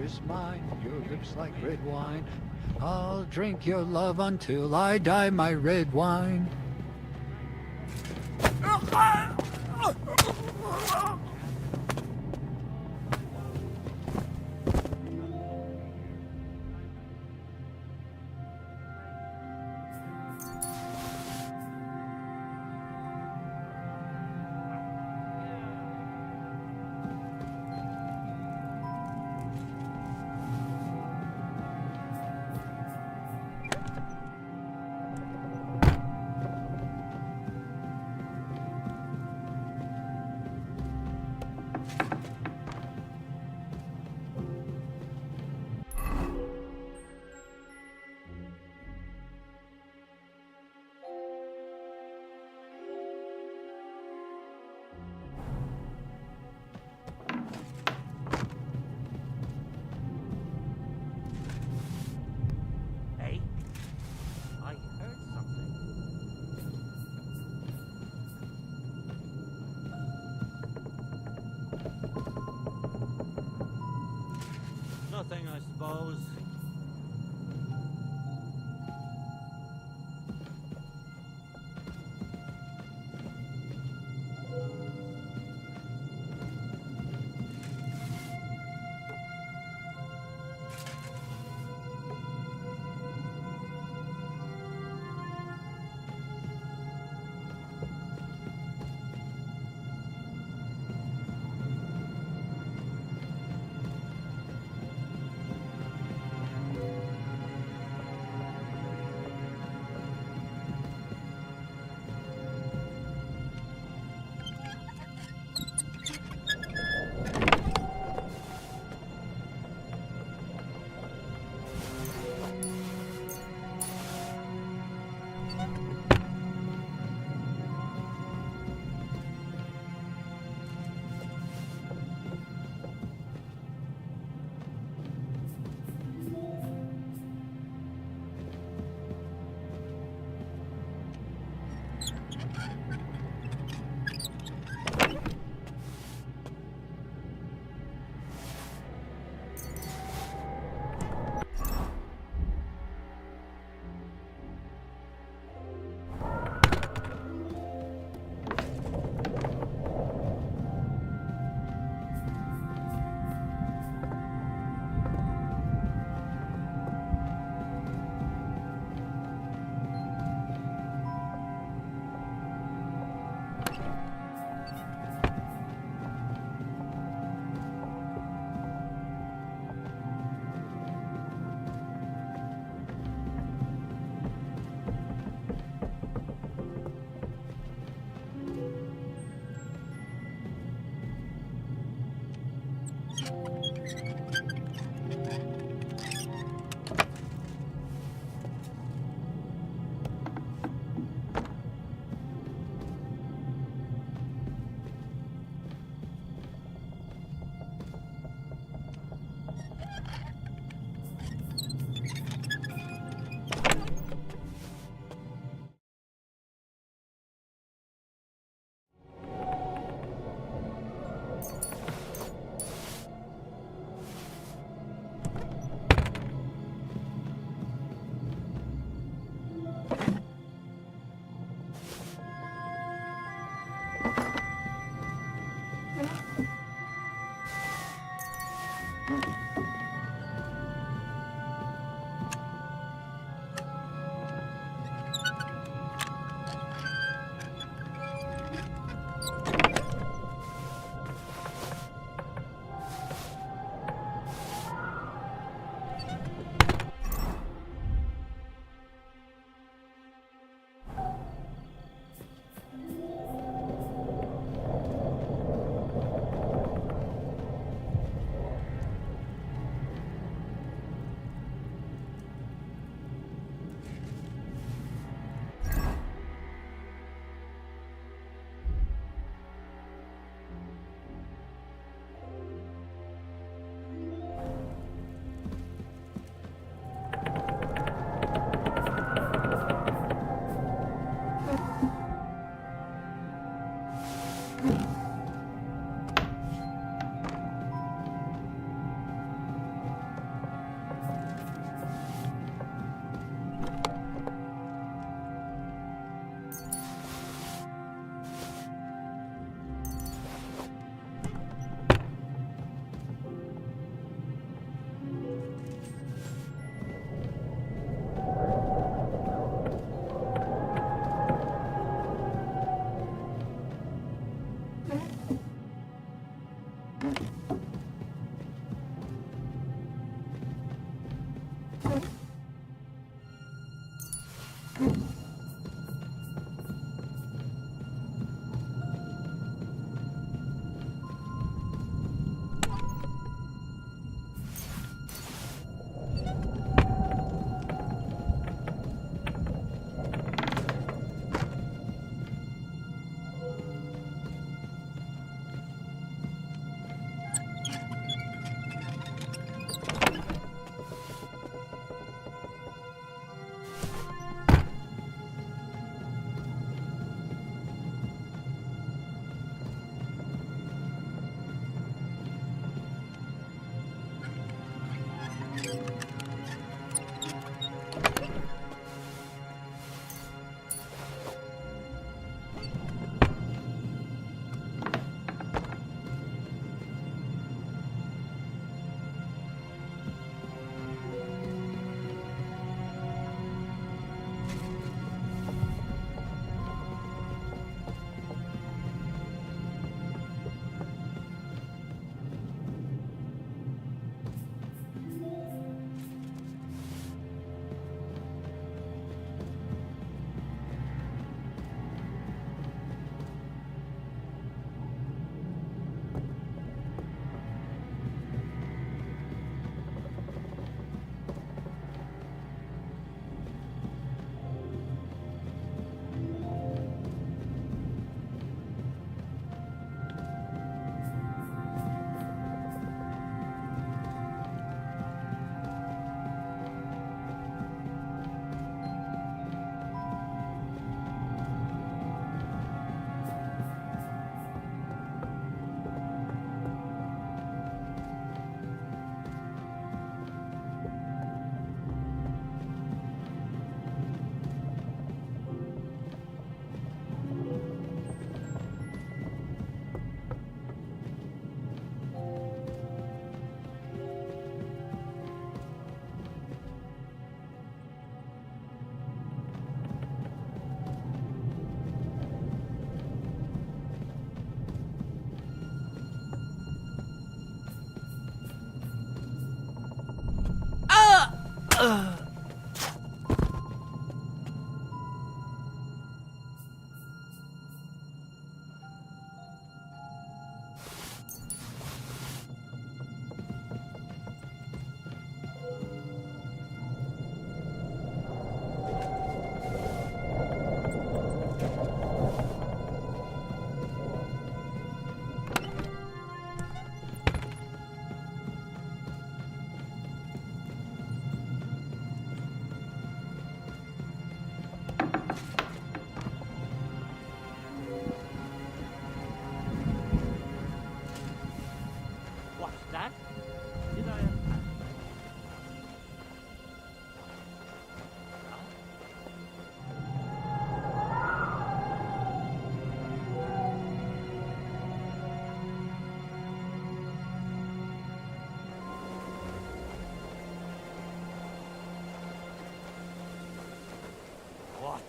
is mine, your lips like red wine. I'll drink your love until I die, my red wine.
Hey, I heard something. Nothing, I suppose.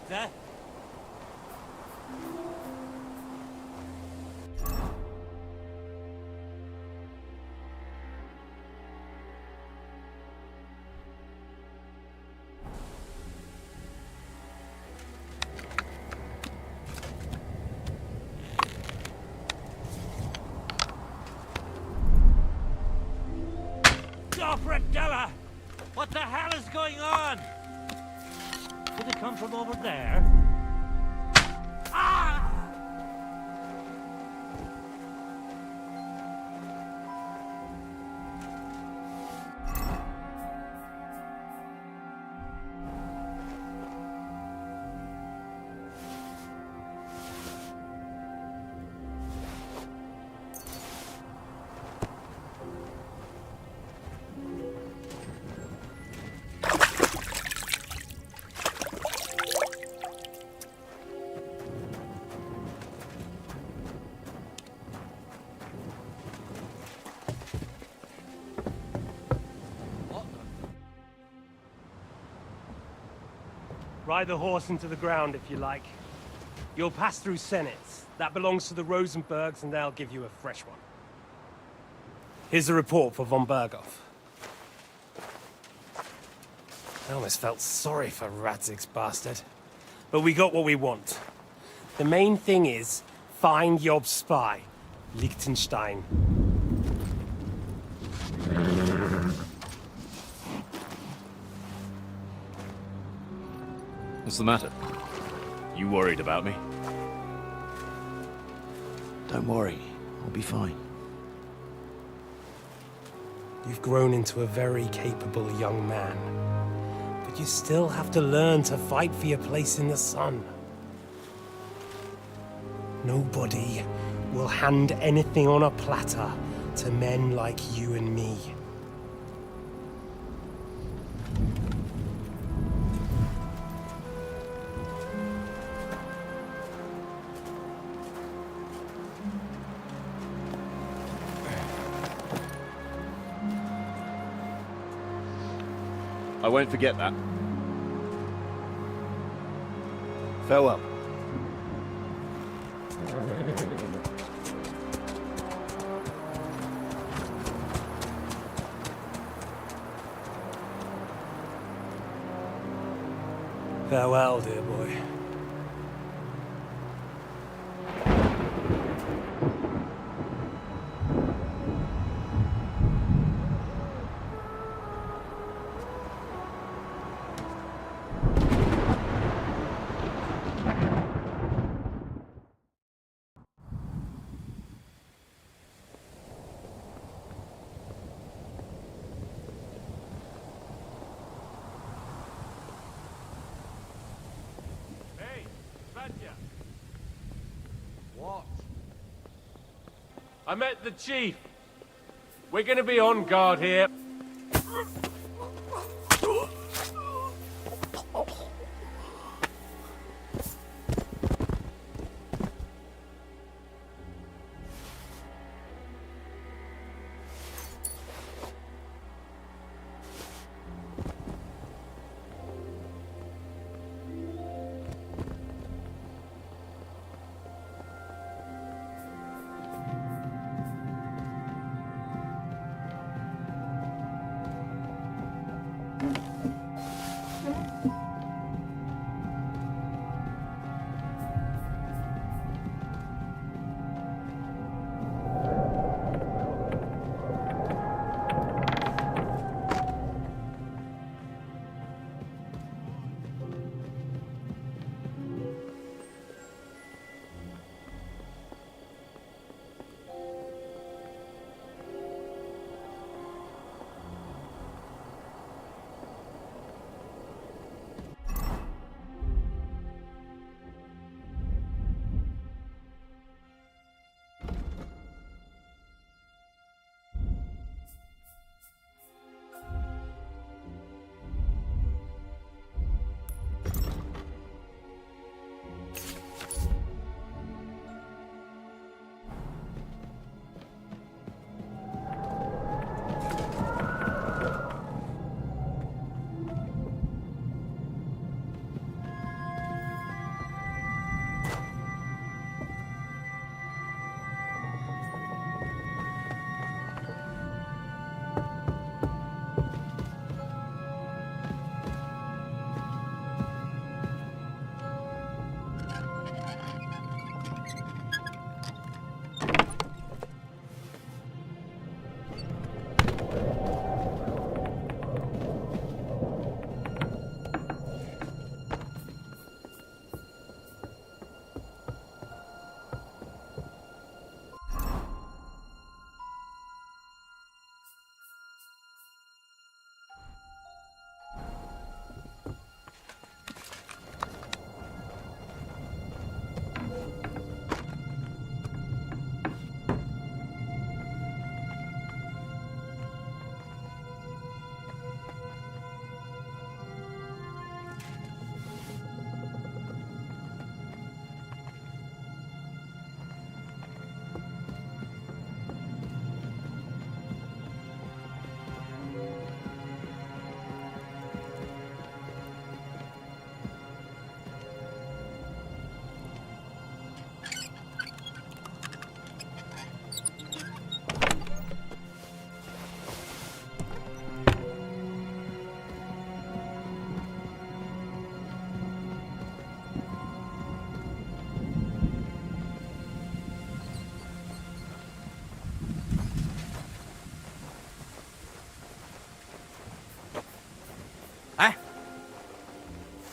That?
Della! What the hell is going on? Did it come from over there? Ah!
Ride the horse into the ground if you like. You'll pass through Senates. That belongs to the Rosenbergs, and they'll give you a fresh one. Here's a report for von Berghoff. I almost felt sorry for Radzig's bastard. But we got what we want. The main thing is, find Job's spy, Liechtenstein.
What's the matter? You worried about me?
Don't worry, I'll be fine.
You've grown into a very capable young man. But you still have to learn to fight for your place in the sun. Nobody will hand anything on a platter to men like you and me.
I won't forget that.
Farewell.
Farewell, dear boy.
What? I met the chief. We're gonna be on guard here.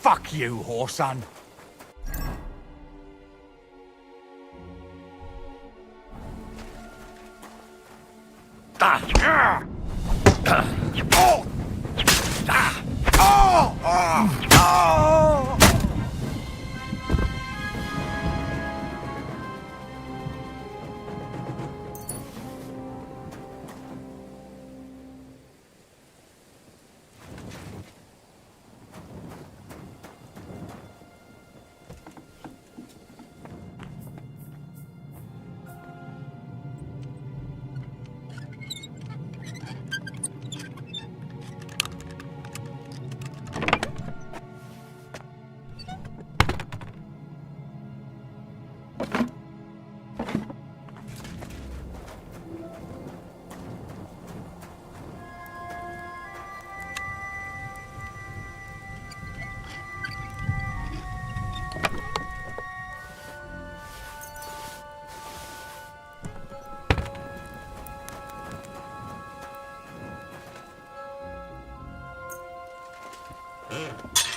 Fuck you, whoreson.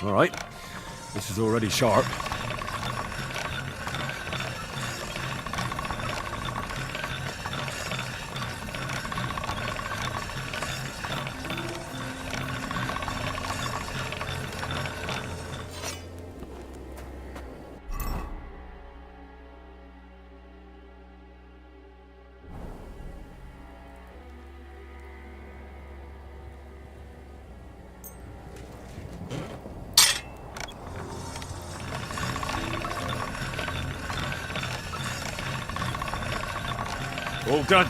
All right. This is already sharp.
All done.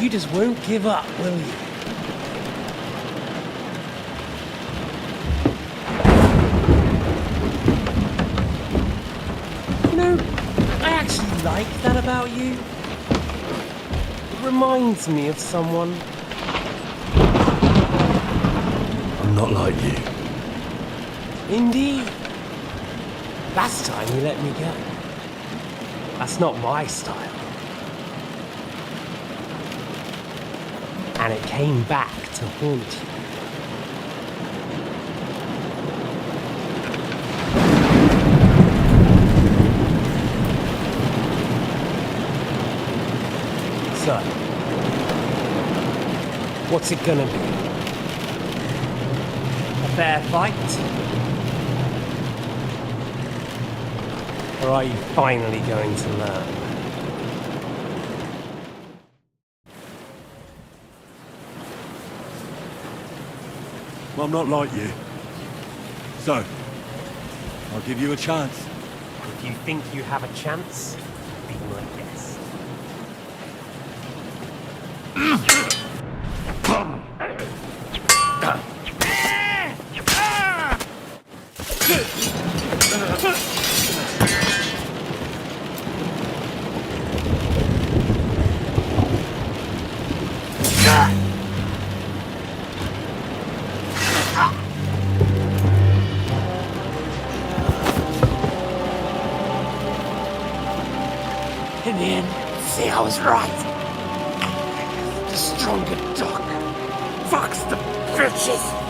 You just won't give up, will you?
You know, I actually like that about you. It reminds me of someone.
I'm not like you.
Indeed. Last time you let me go. That's not my style. And it came back to haunt you. So, what's it gonna be? A fair fight? Or are you finally going to learn?
I'm not like you. So, I'll give you a chance.
If you think you have a chance, be my guest.
In the end, see, I was right. The stronger dog. Fucks the bitches.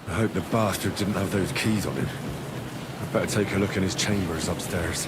I hope the bastard didn't have those keys on him. I'd better take a look in his chambers upstairs.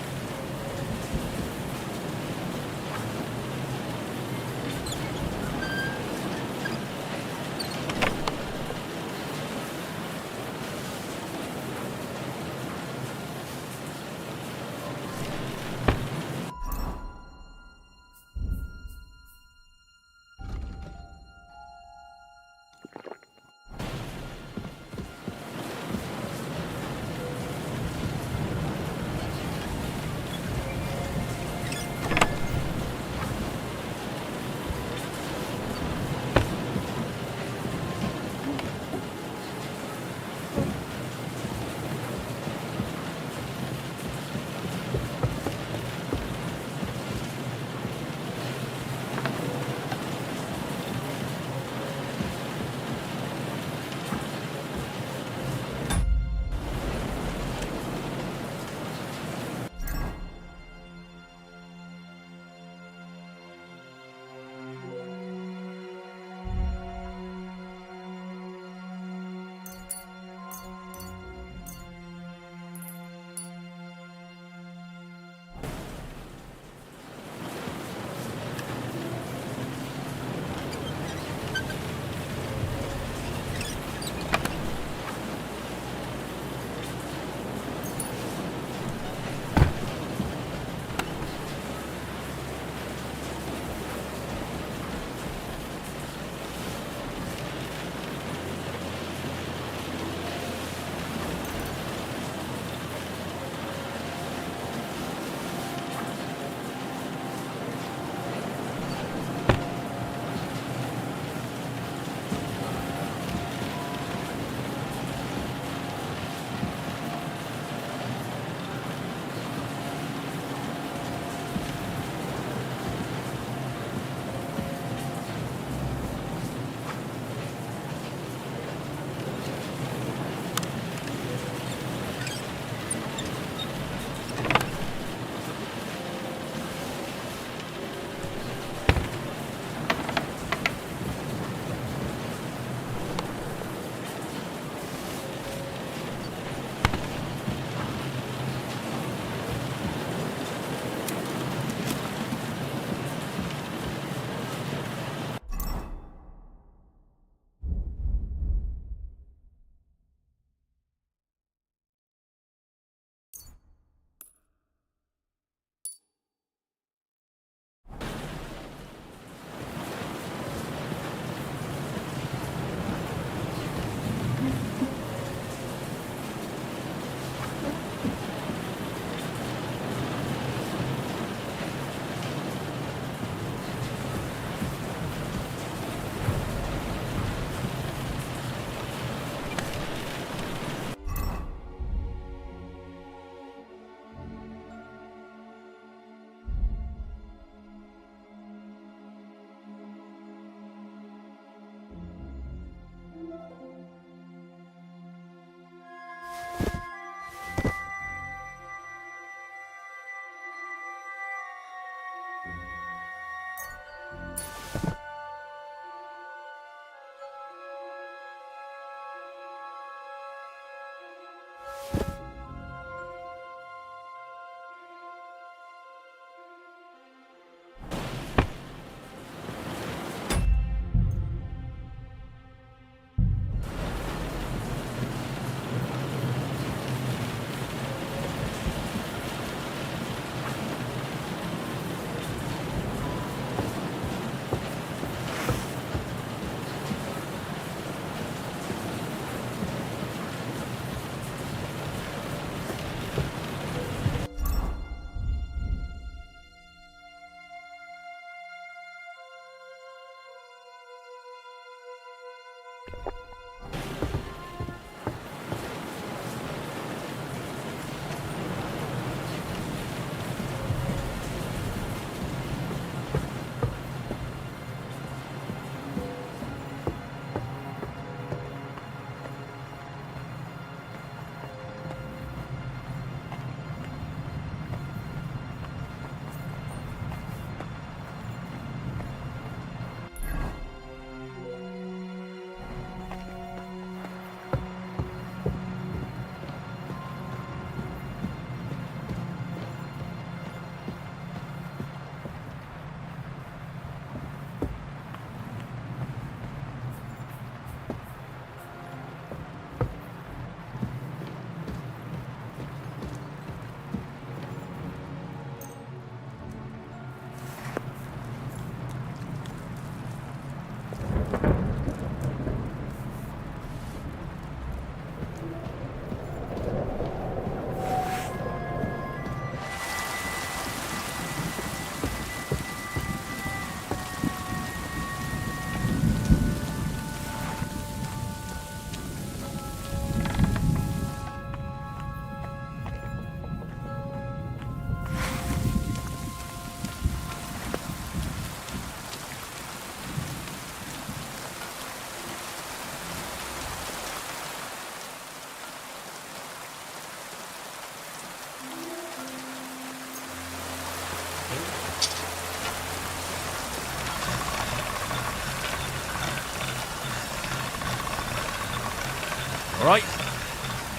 All right,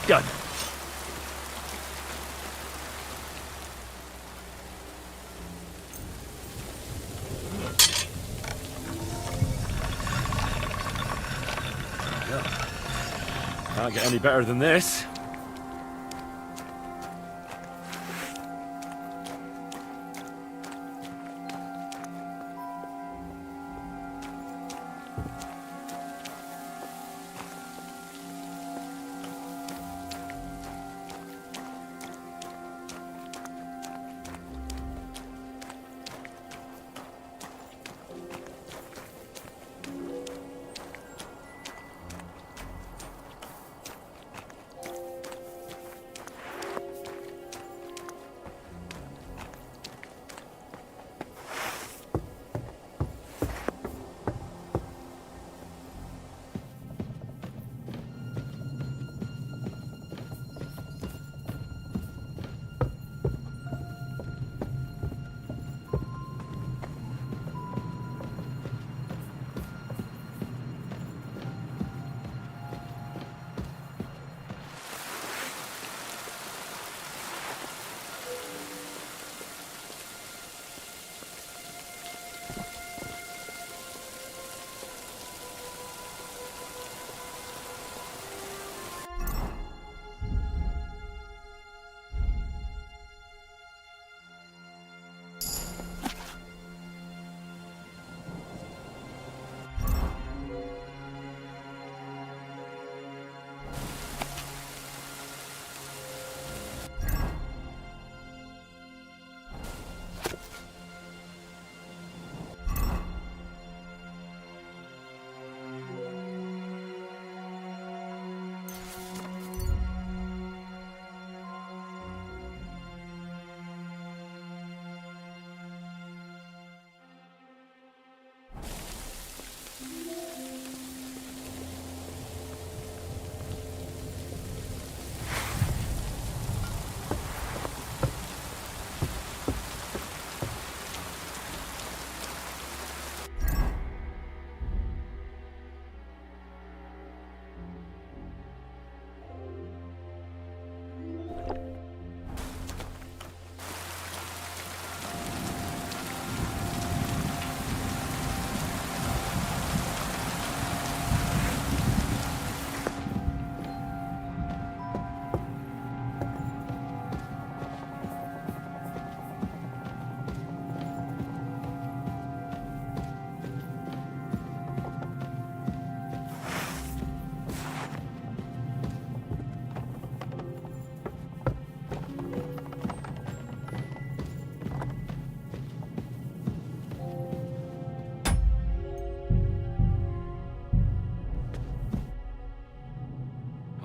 done.
Can't get any better than this.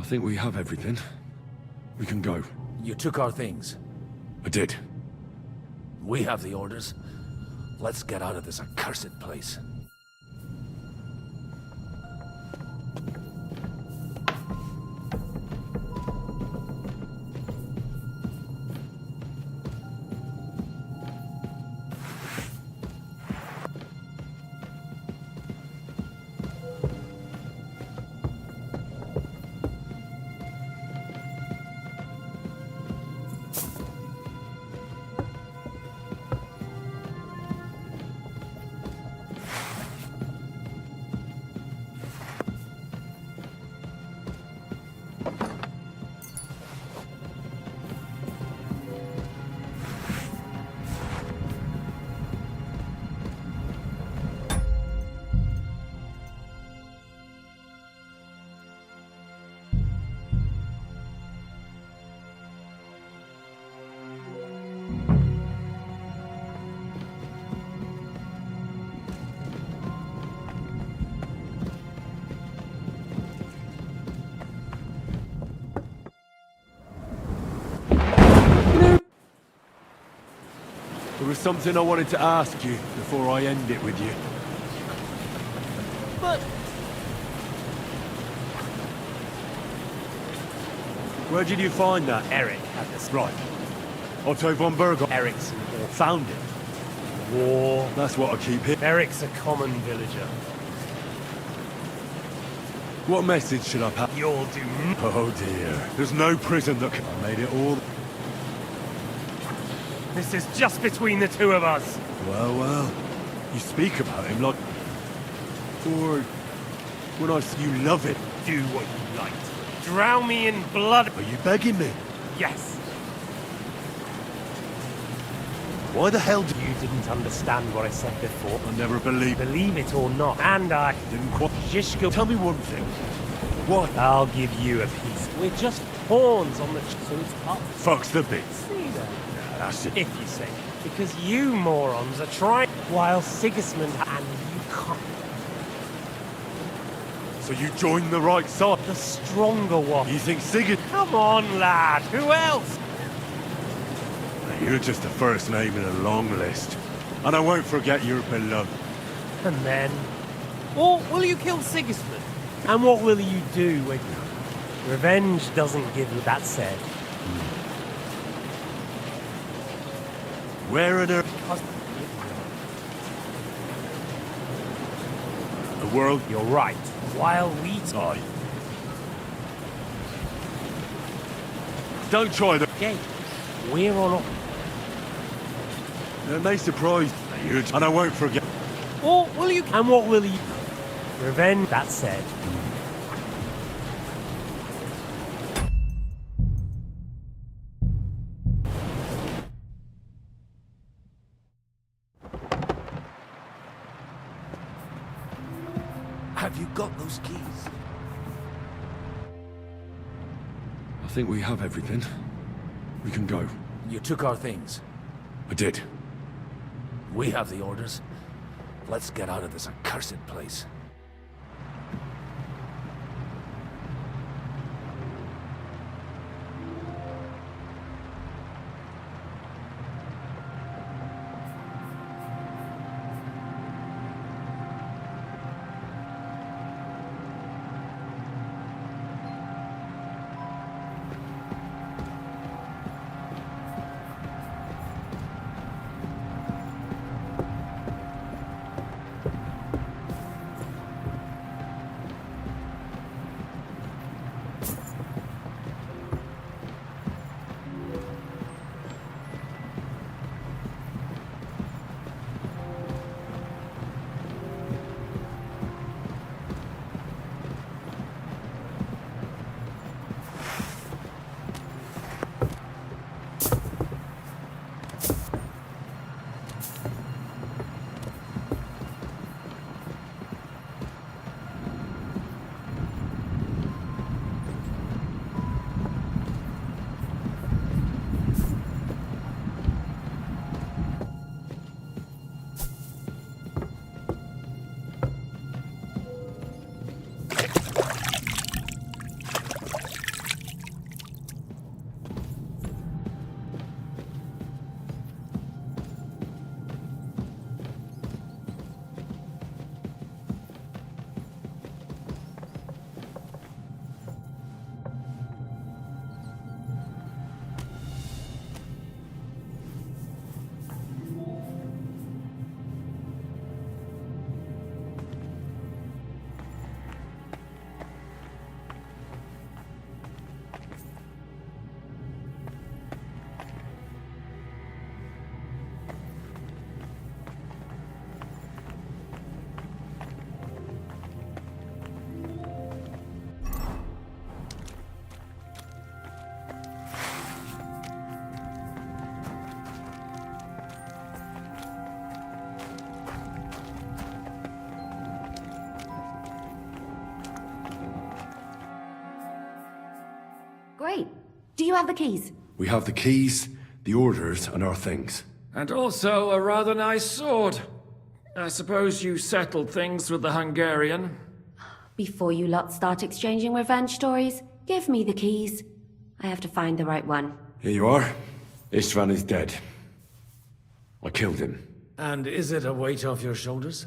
think we have everything. We can go.
You took our things.
I did.
We have the orders. Let's get out of this accursed place.
There was something I wanted to ask you before I end it with you.
But...
Where did you find that?
Eric had this.
Right. Otto von Berghoff.
Eric's
found it.
war.
That's what I keep here.
Eric's a common villager.
What message should I pass?
You'll do.
Oh dear. There's no prison that can... I made it all...
This is just between the two of us.
Well, well. You speak about him like... Or... When I see you love it.
Do what you like. Drown me in blood.
Are you begging me?
Yes.
Why the hell do
you didn't understand what I said before?
I never believed...
Believe it or not. And I...
Didn't quite...
Zhishka...
Tell me one thing. What?
I'll give you a piece. We're just pawns on the... So it's up.
Fucks the bits.
See that?
That's it.
If you say. Because you morons are trying... While Sigismund and you can't...
So you joined the right side?
The stronger one.
You think Sigurd...
Come on, lad. Who else?
You're just the first name in a long list. And I won't forget your beloved.
And then... Or will you kill Sigismund? And what will you do when... Revenge doesn't give you... That said...
Where on earth... The world...
You're right. While we...
Aye. Don't try the...
Game. We're on...
It may surprise you, and I won't forget...
Or will you... And what will you... Revenge... That said...
Have you got those keys?
I think we have everything. We can go.
You took our things.
I did.
We have the orders. Let's get out of this accursed place.
Great. Do you have the keys?
We have the keys, the orders, and our things.
And also a rather nice sword. I suppose you settled things with the Hungarian.
Before you lot start exchanging revenge stories, give me the keys. I have to find the right one.
Here you are. Istvan is dead. I killed him.
And is it a weight off your shoulders?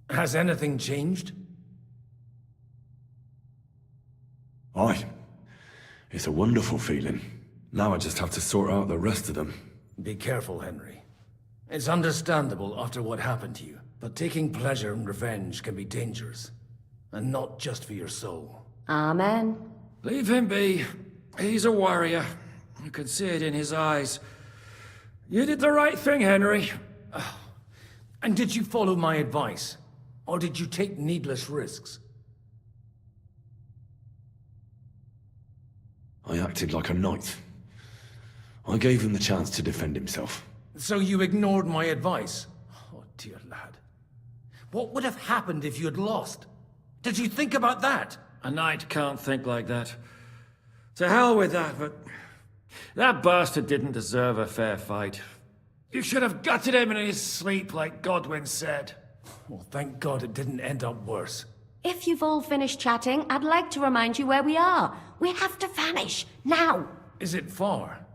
Has anything changed?
Aye. It's a wonderful feeling. Now I just have to sort out the rest of them.
Be careful, Henry. It's understandable after what happened to you, but taking pleasure in revenge can be dangerous. And not just for your soul.
Amen.
Leave him be. He's a warrior. You can see it in his eyes. You did the right thing, Henry.
And did you follow my advice? Or did you take needless risks?
I acted like a knight. I gave him the chance to defend himself.
So you ignored my advice? Oh, dear lad. What would have happened if you had lost? Did you think about that?
A knight can't think like that. To hell with that, but... that bastard didn't deserve a fair fight. You should have gutted him in his sleep, like Godwin said.
Well, thank God it didn't end up worse.
If you've all finished chatting, I'd like to remind you where we are. We have to vanish, now!
Is it far?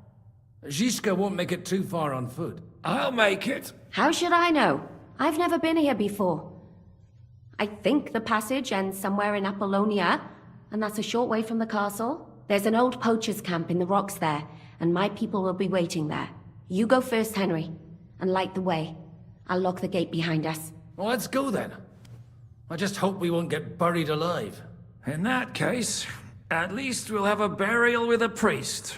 Zizka won't make it too far on foot.
I'll make it.
How should I know? I've never been here before. I think the passage ends somewhere in Apollonia, and that's a short way from the castle. There's an old poacher's camp in the rocks there, and my people will be waiting there. You go first, Henry, and light the way. I'll lock the gate behind us.
Well, let's go then. I just hope we won't get buried alive.
In that case, at least we'll have a burial with a priest.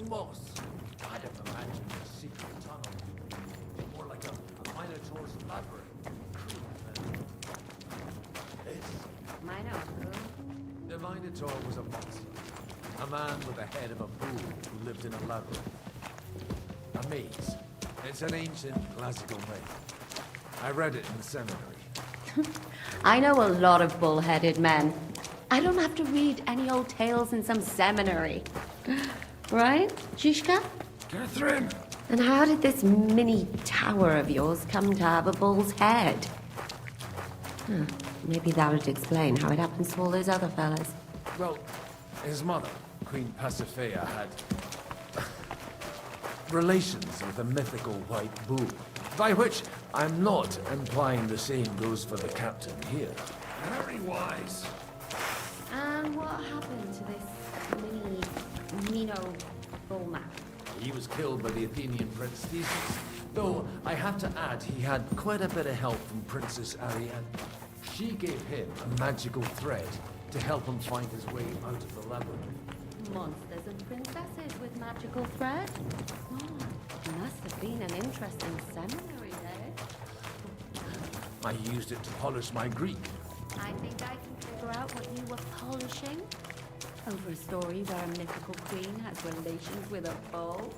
Moss. I'd have imagined a secret tunnel. More like a Minotaur's labyrinth. The Minotaur was a monster. A man with the head of a bull who lived in a labyrinth. A maze. It's an ancient classical myth. I read it in the seminary.
I know a lot of bull-headed men. I don't have to read any old tales in some seminary. Right, Zizka?
Catherine!
And how did this mini tower of yours come to have a bull's head? Maybe that would explain how it happens to all those other fellas.
Well, his mother, Queen Pasiphae, had relations with a mythical white bull. By which, I'm not implying the same goes for the captain here.
Very wise.
And what happened to this Mino bullman?
He was killed by the Athenian Prince Theseus. Though, I have to add, he had quite a bit of help from Princess Ariadne. She gave him a magical thread to help him find his way out of the labyrinth.
Monsters and princesses with magical thread? Oh, must have been an interesting seminary there.
I used it to polish my Greek.
I think I can figure out what you were polishing. Over a story where a mythical queen has relations with a bull?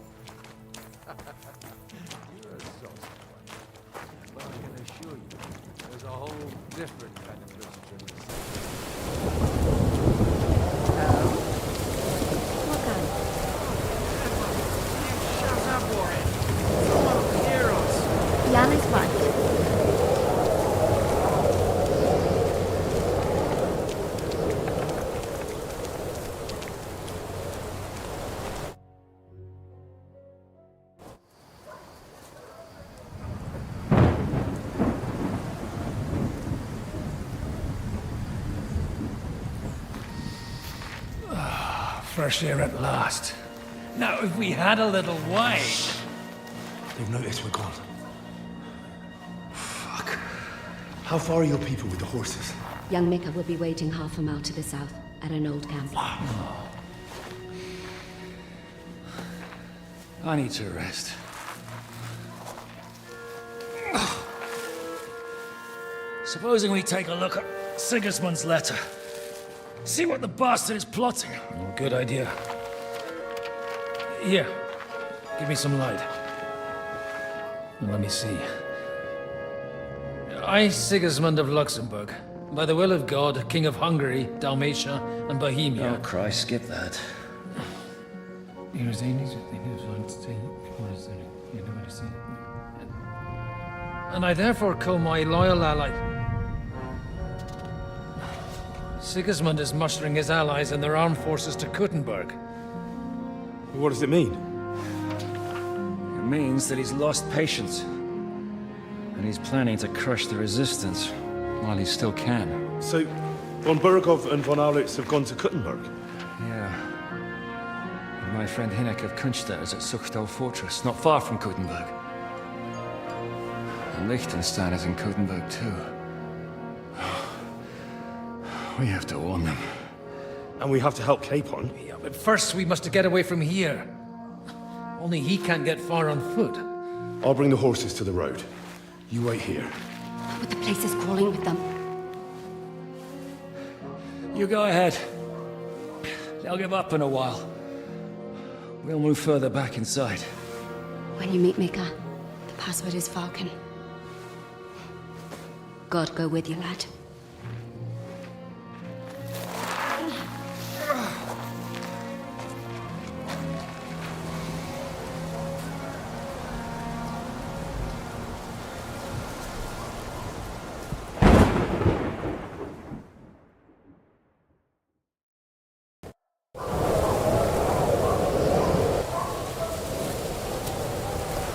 You're a saucy one. But I can assure you, there's a whole different kind of literature in this.
What kind?
Shut up, Warren. Someone will hear us.
Jan is right.
Fresh air at last. Now, if we had a little wine...
They've noticed we're gone. Fuck. How far are your people with the horses?
Young Mika will be waiting half a mile to the south, at an old camp.
I need to rest. Supposing we take a look at Sigismund's letter. See what the bastard is plotting. Oh, good idea. Here, give me some light. Let me see. I, Sigismund of Luxembourg, by the will of God, King of Hungary, Dalmatia, and Bohemia.
Oh, Christ, skip that.
And I therefore call my loyal ally... Sigismund is mustering his allies and their armed forces to Kuttenberg.
What does it mean?
It means that he's lost patience. And he's planning to crush the resistance while he still can.
So, von Burgov and von Aulitz have gone to Kuttenberg?
Yeah. And my friend Hinnek of Kunstad is at Suchtal Fortress, not far from Kuttenberg. And Liechtenstein is in Kuttenberg too. We have to warn them.
And we have to help Capon?
Yeah, but first we must get away from here. Only he can't get far on foot.
I'll bring the horses to the road. You wait here.
But the place is crawling with them.
You go ahead. They'll give up in a while. We'll move further back inside.
When you meet Mika, the password is Falcon. God go with you, lad.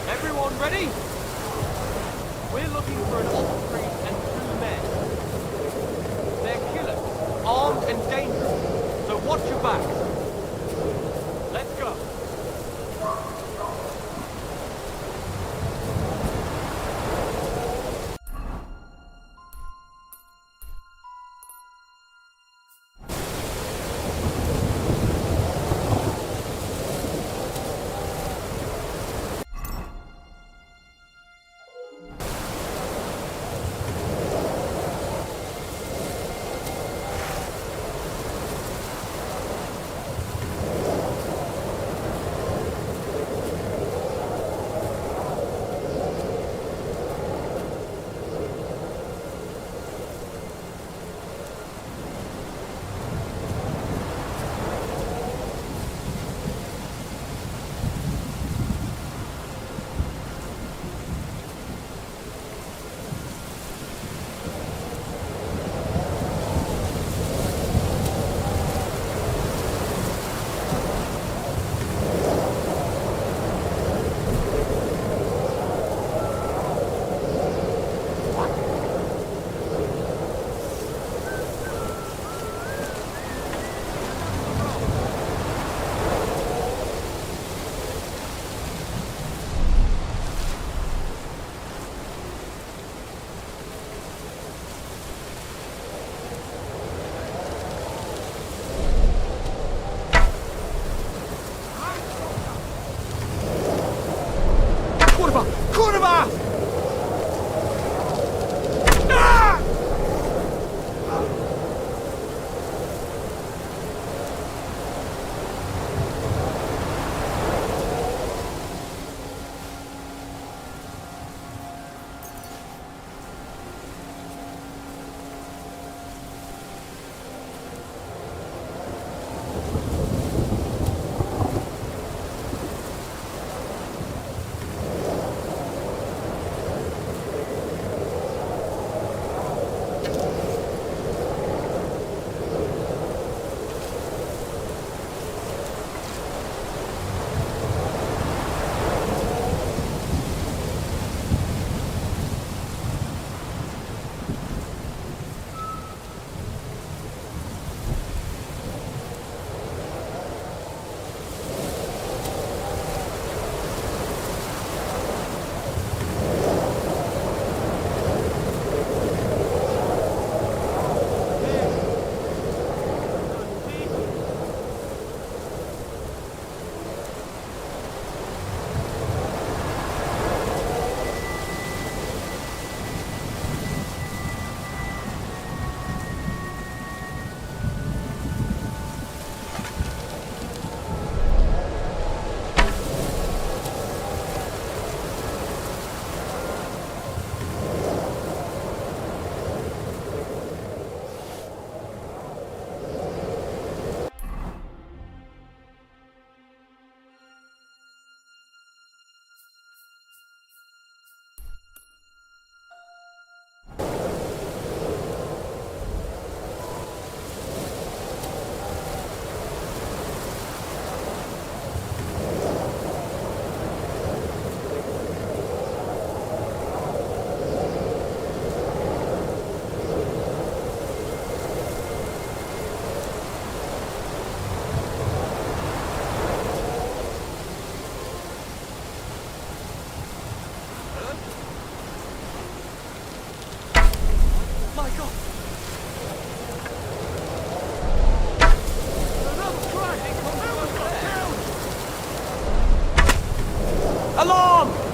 Everyone ready? We're looking for an Austrian and 2 men. They're killers, armed and dangerous, so watch your backs. Let's go.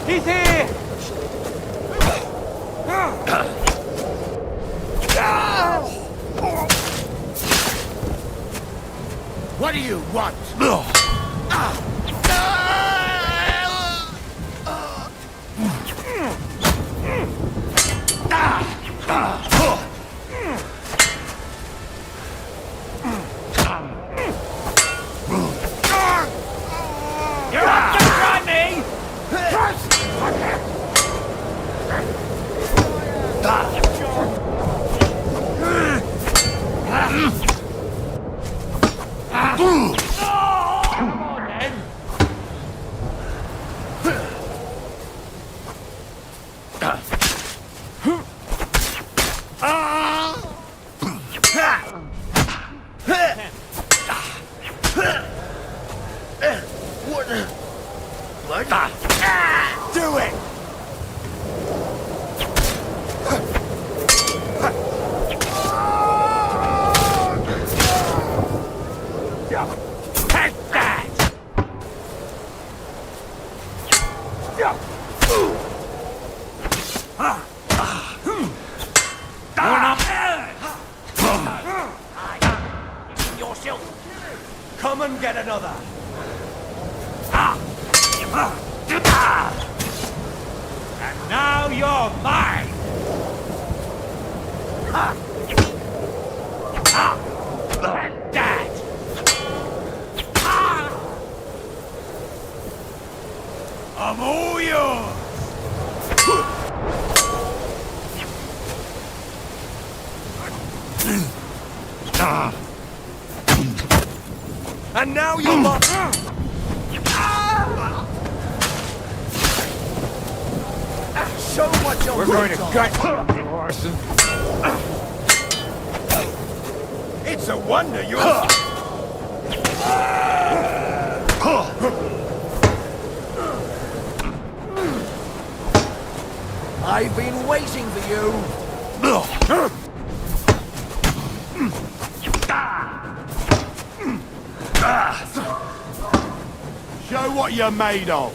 He's here!
What do you want?
You're not gonna try me! Come on, then.
What the... What? Do it! Take that!
Yourself! Come and get another!
And now you're mine! And that! I'm all yours!
And now you're mine! So much on
We're going to
Luton.
gut you, Orson.
It's a wonder you're... I've been waiting for you.
Show what you're made of.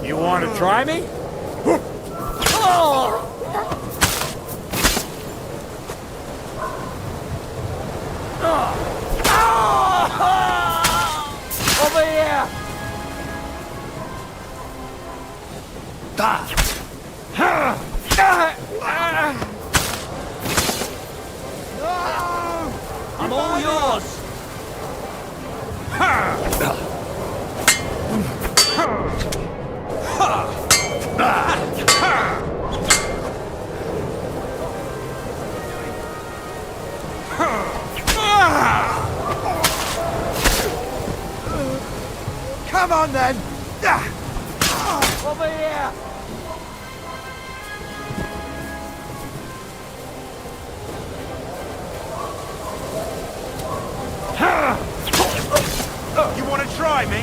You want to try me?
Over here!
I'm all yours.
Come on then! Over here! You want to try me?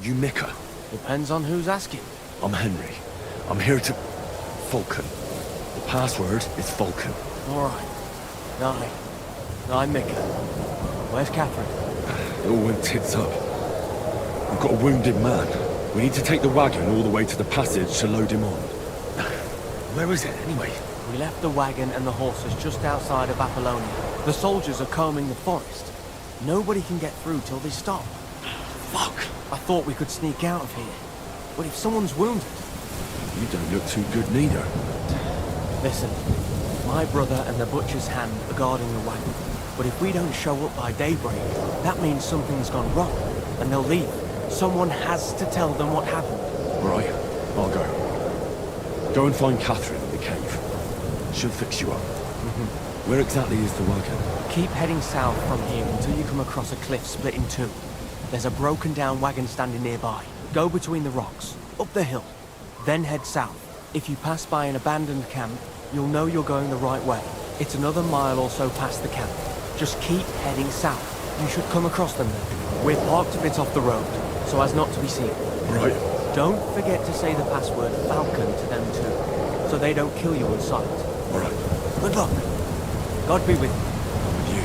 you Mika?
Depends on who's asking.
I'm Henry. I'm here to... Falcon. The password is Falcon.
Alright. I'm Mika. Where's Catherine?
It all went tits up. We've got a wounded man. We need to take the wagon all the way to the passage to load him on. Where is it, anyway?
We left the wagon and the horses just outside of Apollonia. The soldiers are combing the forest. Nobody can get through till they stop.
Fuck!
I thought we could sneak out of here. But if someone's wounded...
You don't look too good neither.
Listen, my brother and the butcher's hand are guarding the wagon. But if we don't show up by daybreak, that means something's gone wrong, and they'll leave. Someone has to tell them what happened.
Right, I'll go. Go and find Catherine in the cave. She'll fix you up. Where exactly is the wagon?
Keep heading south from here until you come across a cliff split in two. There's a broken down wagon standing nearby. Go between the rocks, up the hill, then head south. If you pass by an abandoned camp, you'll know you're going the right way. It's another mile or so past the camp. Just keep heading south. You should come across them then. We're parked a bit off the road, so as not to be seen.
Right.
Don't forget to say the password Falcon to them too, so they don't kill you on sight.
All right.
Good luck. God be with you.
With you.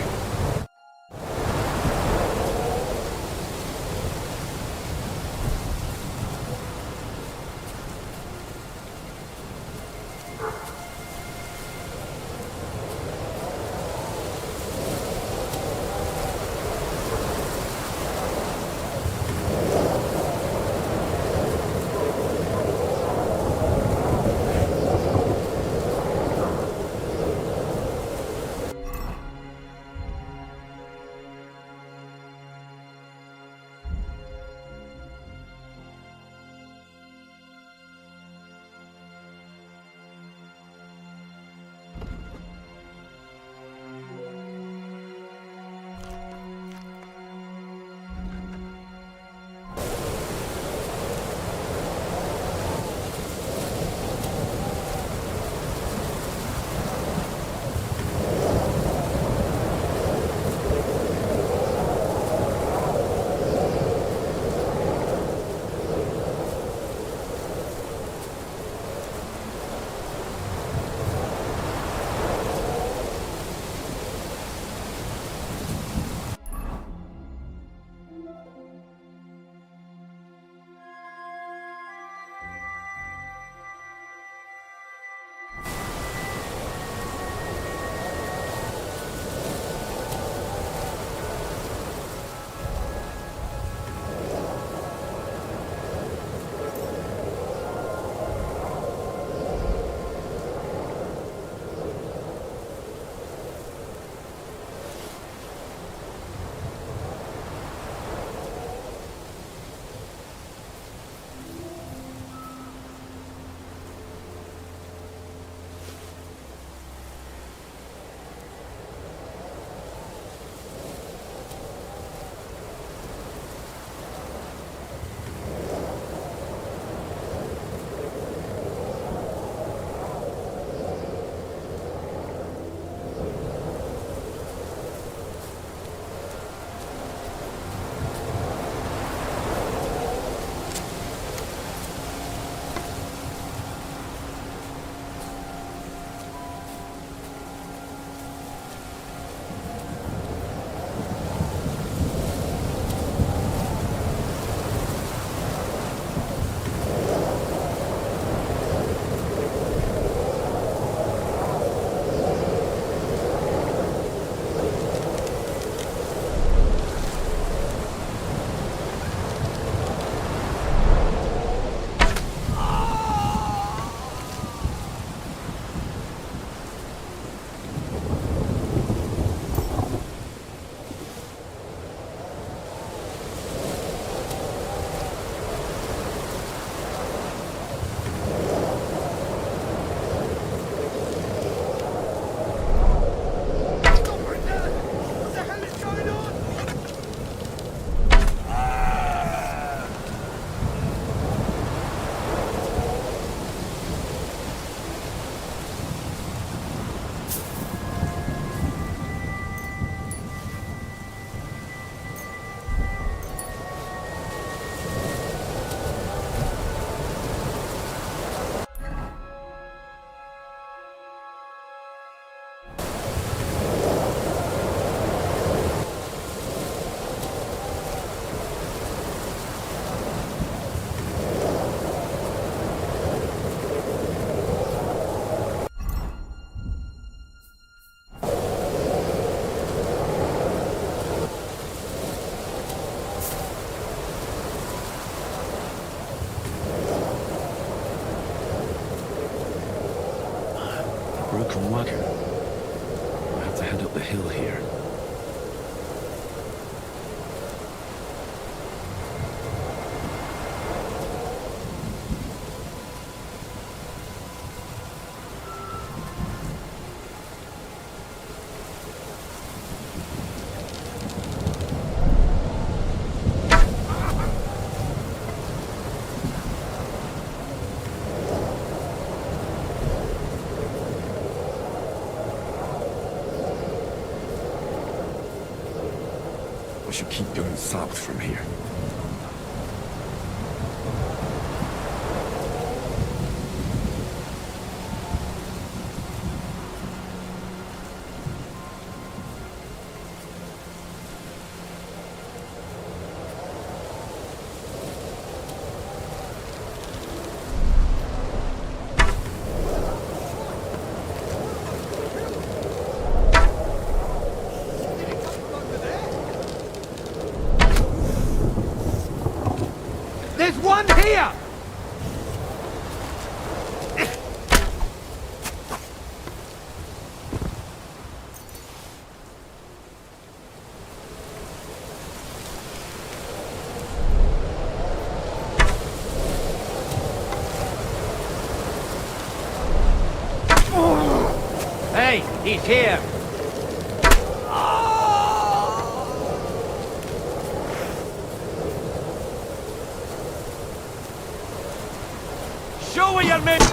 wagon. I have to head up the hill here.
We should keep going south from here.
There's one here!
Hey, he's here!
Show where you're meant.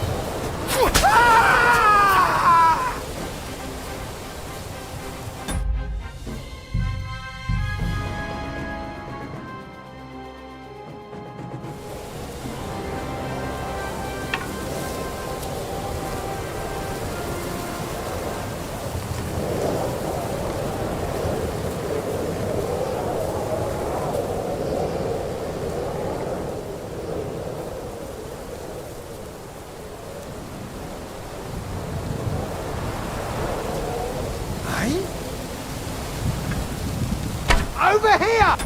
Over here!